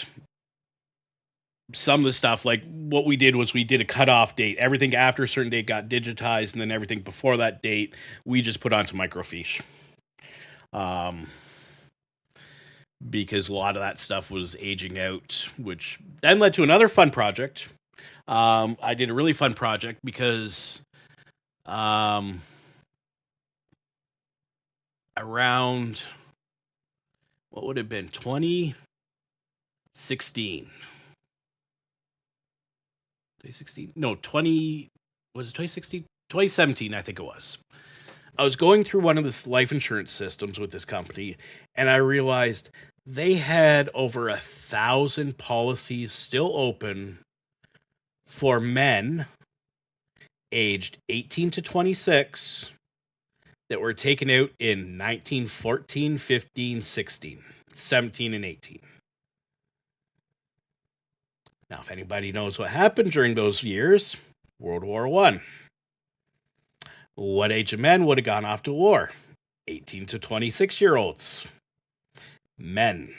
Speaker 2: some of the stuff, like what we did was we did a cutoff date. Everything after a certain date got digitized, and then everything before that date, we just put onto microfiche. Because a lot of that stuff was aging out, which then led to another fun project. I did a really fun project because around, what would it have been, 2016? 2016? No, was it 2016? 2017, I think it was. I was going through one of this life insurance systems with this company, and I realized they had over 1,000 policies still open for men aged 18 to 26 that were taken out in 1914, 15, 16, 17, and 18. Now, if anybody knows what happened during those years, World War I. What age of men would have gone off to war? 18 to 26-year-olds. Men.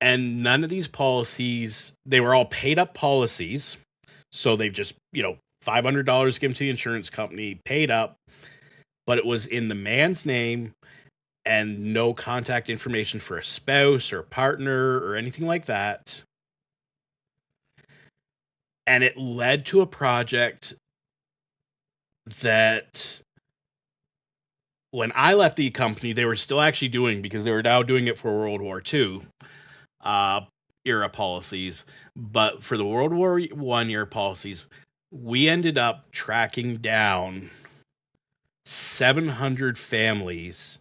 Speaker 2: And none of these policies, they were all paid up policies. So they've just, $500 given to the insurance company, paid up, but it was in the man's name and no contact information for a spouse or a partner or anything like that. And it led to a project that when I left the company, they were still actually doing, because they were now doing it for World War II era policies. But for the World War I era policies, we ended up tracking down 700 families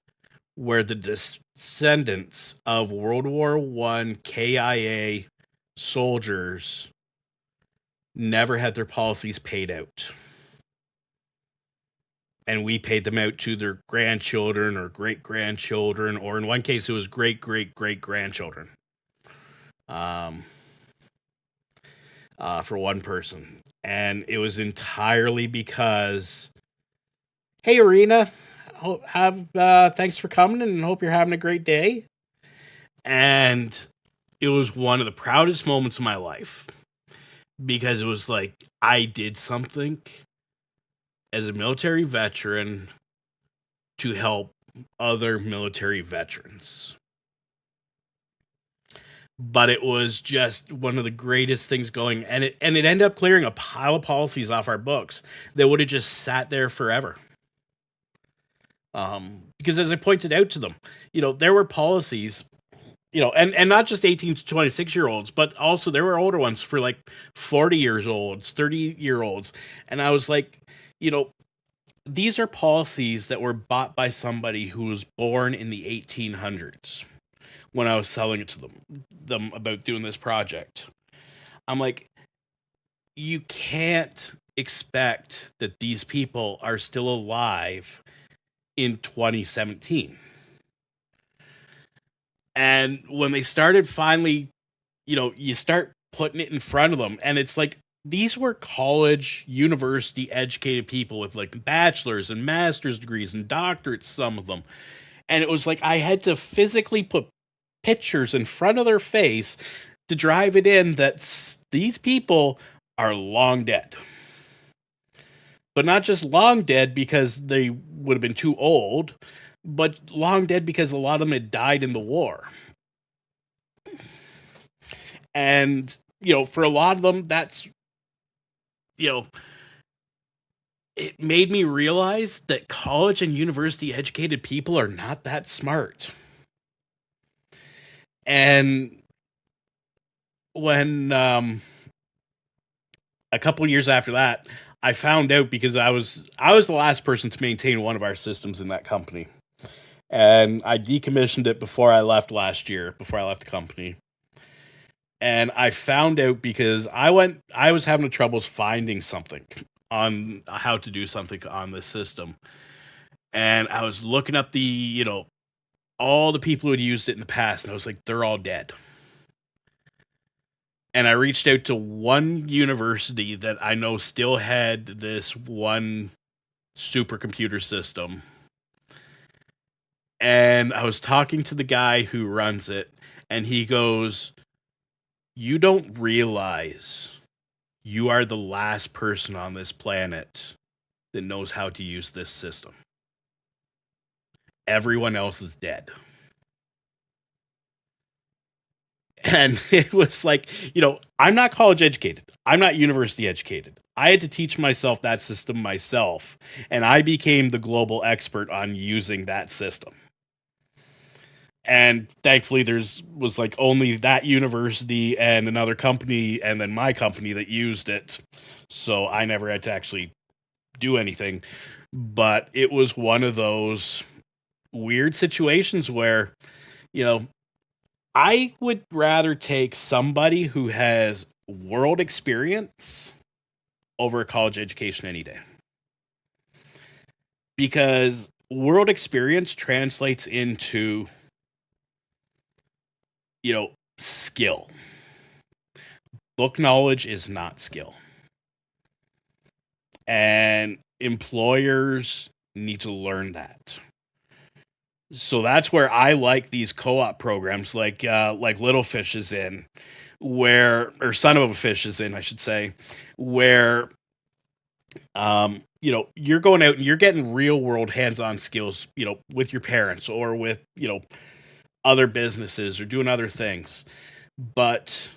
Speaker 2: where the descendants of World War I KIA soldiers never had their policies paid out. And we paid them out to their grandchildren or great-grandchildren, or in one case, it was great-great-great-grandchildren. For one person. And it was entirely because, hey, Arena, thanks for coming and hope you're having a great day. And it was one of the proudest moments of my life, because it was like I did something as a military veteran to help other military veterans. But it was just one of the greatest things going, and it ended up clearing a pile of policies off our books that would have just sat there forever. Because as I pointed out to them, there were policies, and not just 18 to 26-year-olds, but also there were older ones for like 40 years olds, 30-year-olds. And I was like, these are policies that were bought by somebody who was born in the 1800s. When I was selling it to them about doing this project, I'm like, you can't expect that these people are still alive in 2017. And when they started finally, you start putting it in front of them, and it's like, these were college, university educated people with like bachelor's and master's degrees and doctorates, some of them. And it was like, I had to physically put pictures in front of their face to drive it in that these people are long dead. But not just long dead because they would have been too old, but long dead because a lot of them had died in the war. And, for a lot of them, that's, it made me realize that college and university educated people are not that smart. And when a couple years after that, I found out, because I was the last person to maintain one of our systems in that company, and I decommissioned it before I left the company. And I found out because I was having troubles finding something on how to do something on this system, and I was looking up the all the people who had used it in the past, and I was like, they're all dead. And I reached out to one university that I know still had this one supercomputer system. And I was talking to the guy who runs it, and he goes, you don't realize you are the last person on this planet that knows how to use this system. Everyone else is dead. And it was like, I'm not college educated. I'm not university educated. I had to teach myself that system myself. And I became the global expert on using that system. And thankfully was like only that university and another company and then my company that used it. So I never had to actually do anything. But it was one of those weird situations where, I would rather take somebody who has world experience over a college education any day. Because world experience translates into, skill. Book knowledge is not skill. And employers need to learn that. So that's where I like these co-op programs like Little Fish is in, where, or Son of a Fish is in, I should say, where you're going out and you're getting real world hands-on skills, with your parents or with, other businesses or doing other things. But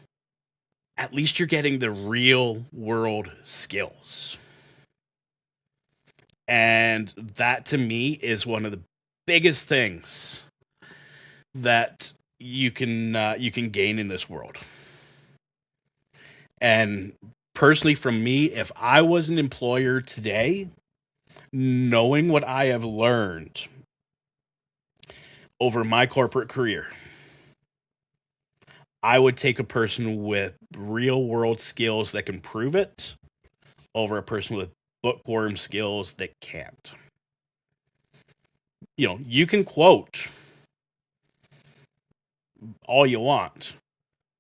Speaker 2: at least you're getting the real world skills. And that to me is one of the biggest things that you can gain in this world. And personally, from me, if I was an employer today, knowing what I have learned over my corporate career, I would take a person with real world skills that can prove it over a person with bookworm skills that can't. You can quote all you want,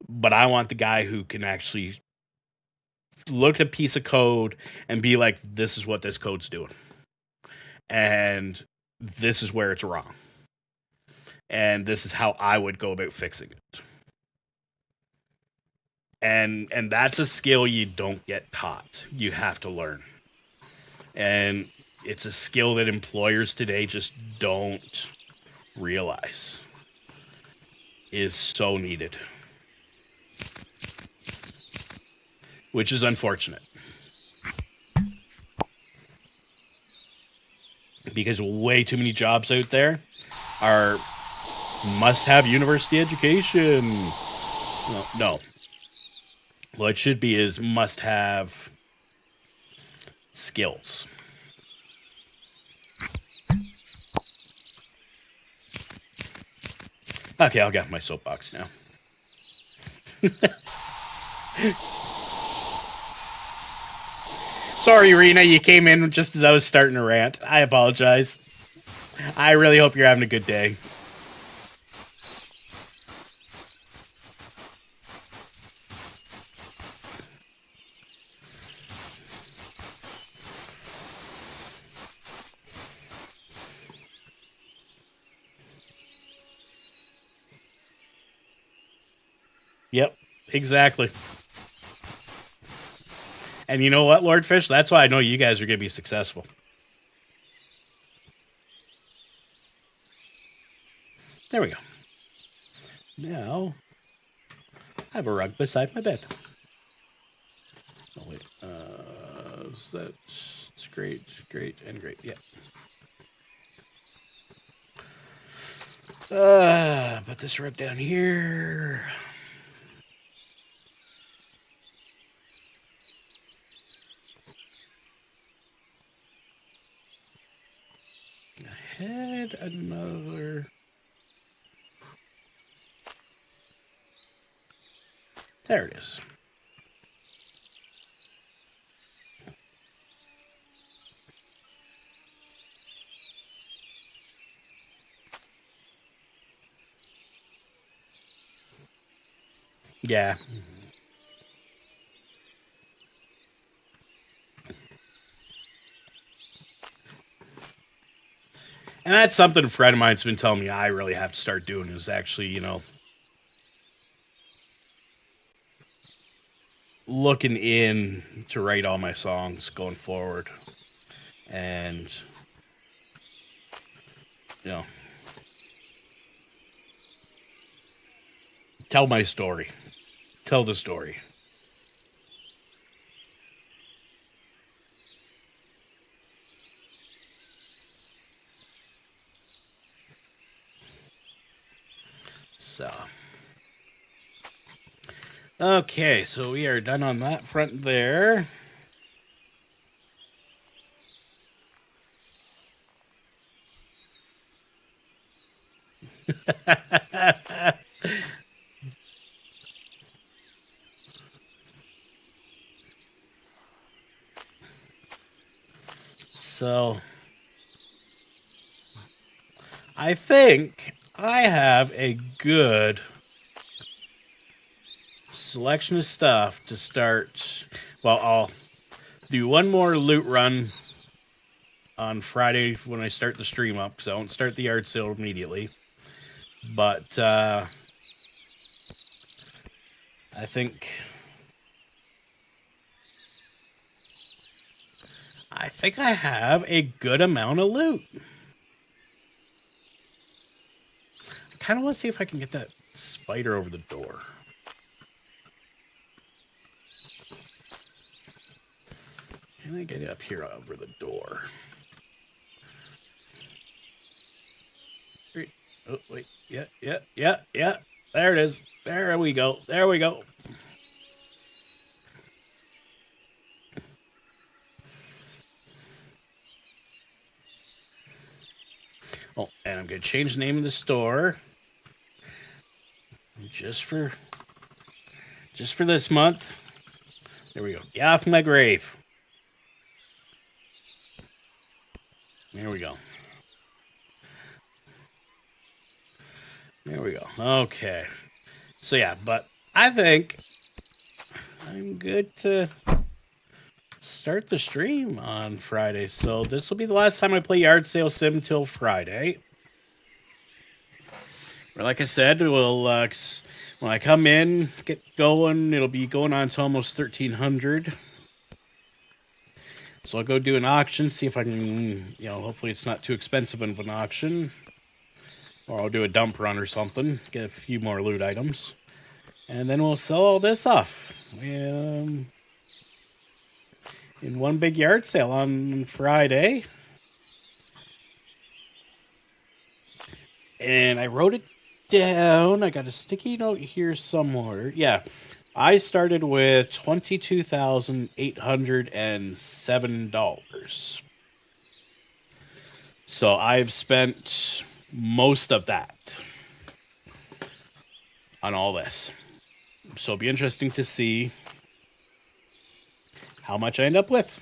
Speaker 2: but I want the guy who can actually look at a piece of code and be like, this is what this code's doing. And this is where it's wrong. And this is how I would go about fixing it. And that's a skill you don't get taught. You have to learn. And it's a skill that employers today just don't realize is so needed. Which is unfortunate. Because way too many jobs out there are must-have university education. No. What it should be is must-have skills. Okay, I'll get my soapbox now. Sorry, Rena, you came in just as I was starting to rant. I apologize. I really hope you're having a good day. Yep, exactly. And you know what, Lord Fish? That's why I know you guys are going to be successful. There we go. Now, I have a rug beside my bed. Oh, wait. That's great, and great. Yeah. Put this rug down here. I had another. There it is. Yeah. And that's something a friend of mine's been telling me I really have to start doing is actually, looking in to write all my songs going forward. And, tell my story. Tell the story. So, okay, so we are done on that front there. So, I think I have a good selection of stuff to start. Well, I'll do one more loot run on Friday when I start the stream up, because I won't start the yard sale immediately. But I think I have a good amount of loot. I kind of want to see if I can get that spider over the door. Can I get it up here over the door? Oh, wait. Yeah. There it is. There we go. Oh, and I'm going to change the name of the store. Just for this month. There we go. Get off my grave. There we go. Okay. So yeah, but I think I'm good to start the stream on Friday. So this will be the last time I play Yard Sale Sim till Friday. Or like I said, we'll when I come in, get going, it'll be going on to almost 1,300. So I'll go do an auction, see if I can, hopefully it's not too expensive of an auction. Or I'll do a dump run or something, get a few more loot items. And then we'll sell all this off. In one big yard sale on Friday. And I wrote it down. I got a sticky note here somewhere. Yeah. I started with $22,807. So I've spent most of that on all this. So it'll be interesting to see how much I end up with.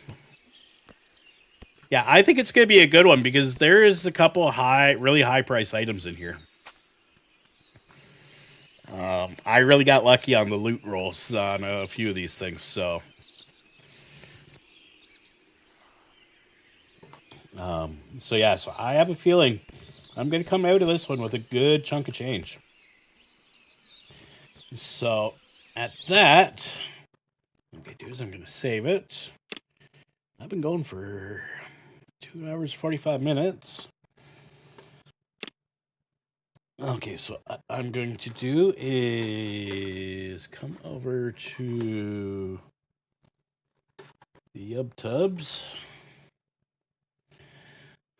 Speaker 2: Yeah, I think it's going to be a good one because there is a couple really high price items in here. I really got lucky on the loot rolls on a few of these things, so. So I have a feeling I'm going to come out of this one with a good chunk of change. So, at that, what I'm going to do is I'm going to save it. I've been going for 2 hours, 45 minutes. Okay, so what I'm going to do is come over to the YubTubs.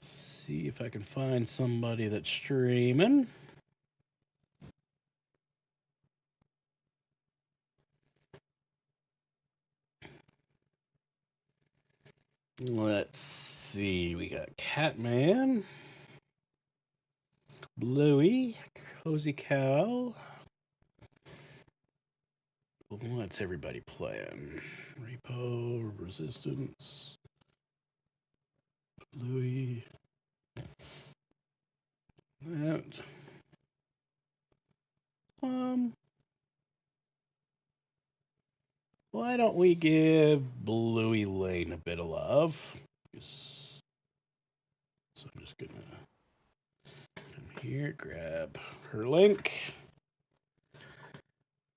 Speaker 2: See if I can find somebody that's streaming. Let's see. We got Catman, Bluey, Cozy Cow. What's everybody playing? Repo, Resistance, Bluey. That. Why don't we give Bluey Lane a bit of love? So I'm just gonna come here, grab her link,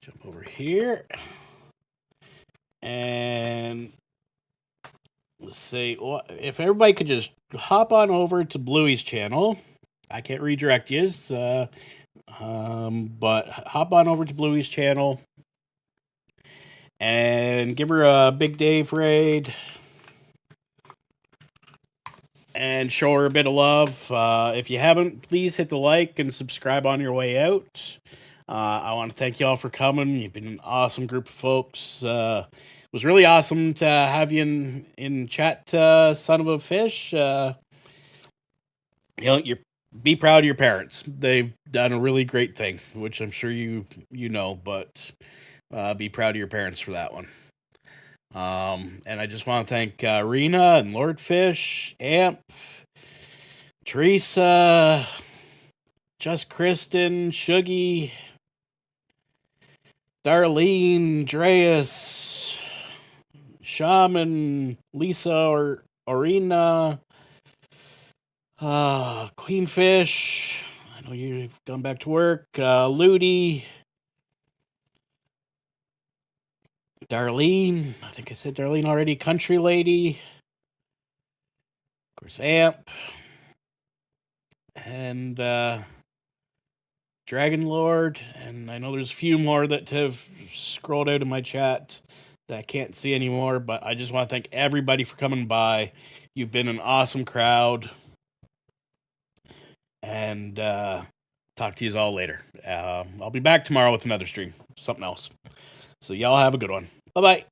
Speaker 2: jump over here, and let's say, if everybody could just hop on over to Bluey's channel. I can't redirect yous, but hop on over to Bluey's channel and give her a Big Dave raid and show her a bit of love. If you haven't, please hit the like and subscribe on your way out. I want to thank you all for coming. You've been an awesome group of folks. It was really awesome to have you in chat, son of a fish. You're be proud of your parents. They've done a really great thing, which I'm sure you know, but be proud of your parents for that one. And I just want to thank Rena and Lord Fish, Amp, Teresa, Just Kristen, Shuggy, Darlene, Dreas, Shaman, Lisa, or Arena, Queenfish. I know you've gone back to work. Ludi. Darlene. I think I said Darlene already. Country Lady. Of course, Amp. And Dragon Lord. And I know there's a few more that have scrolled out of my chat that I can't see anymore. But I just want to thank everybody for coming by. You've been an awesome crowd. And talk to you all later. I'll be back tomorrow with another stream. Something else. So y'all have a good one. Bye-bye.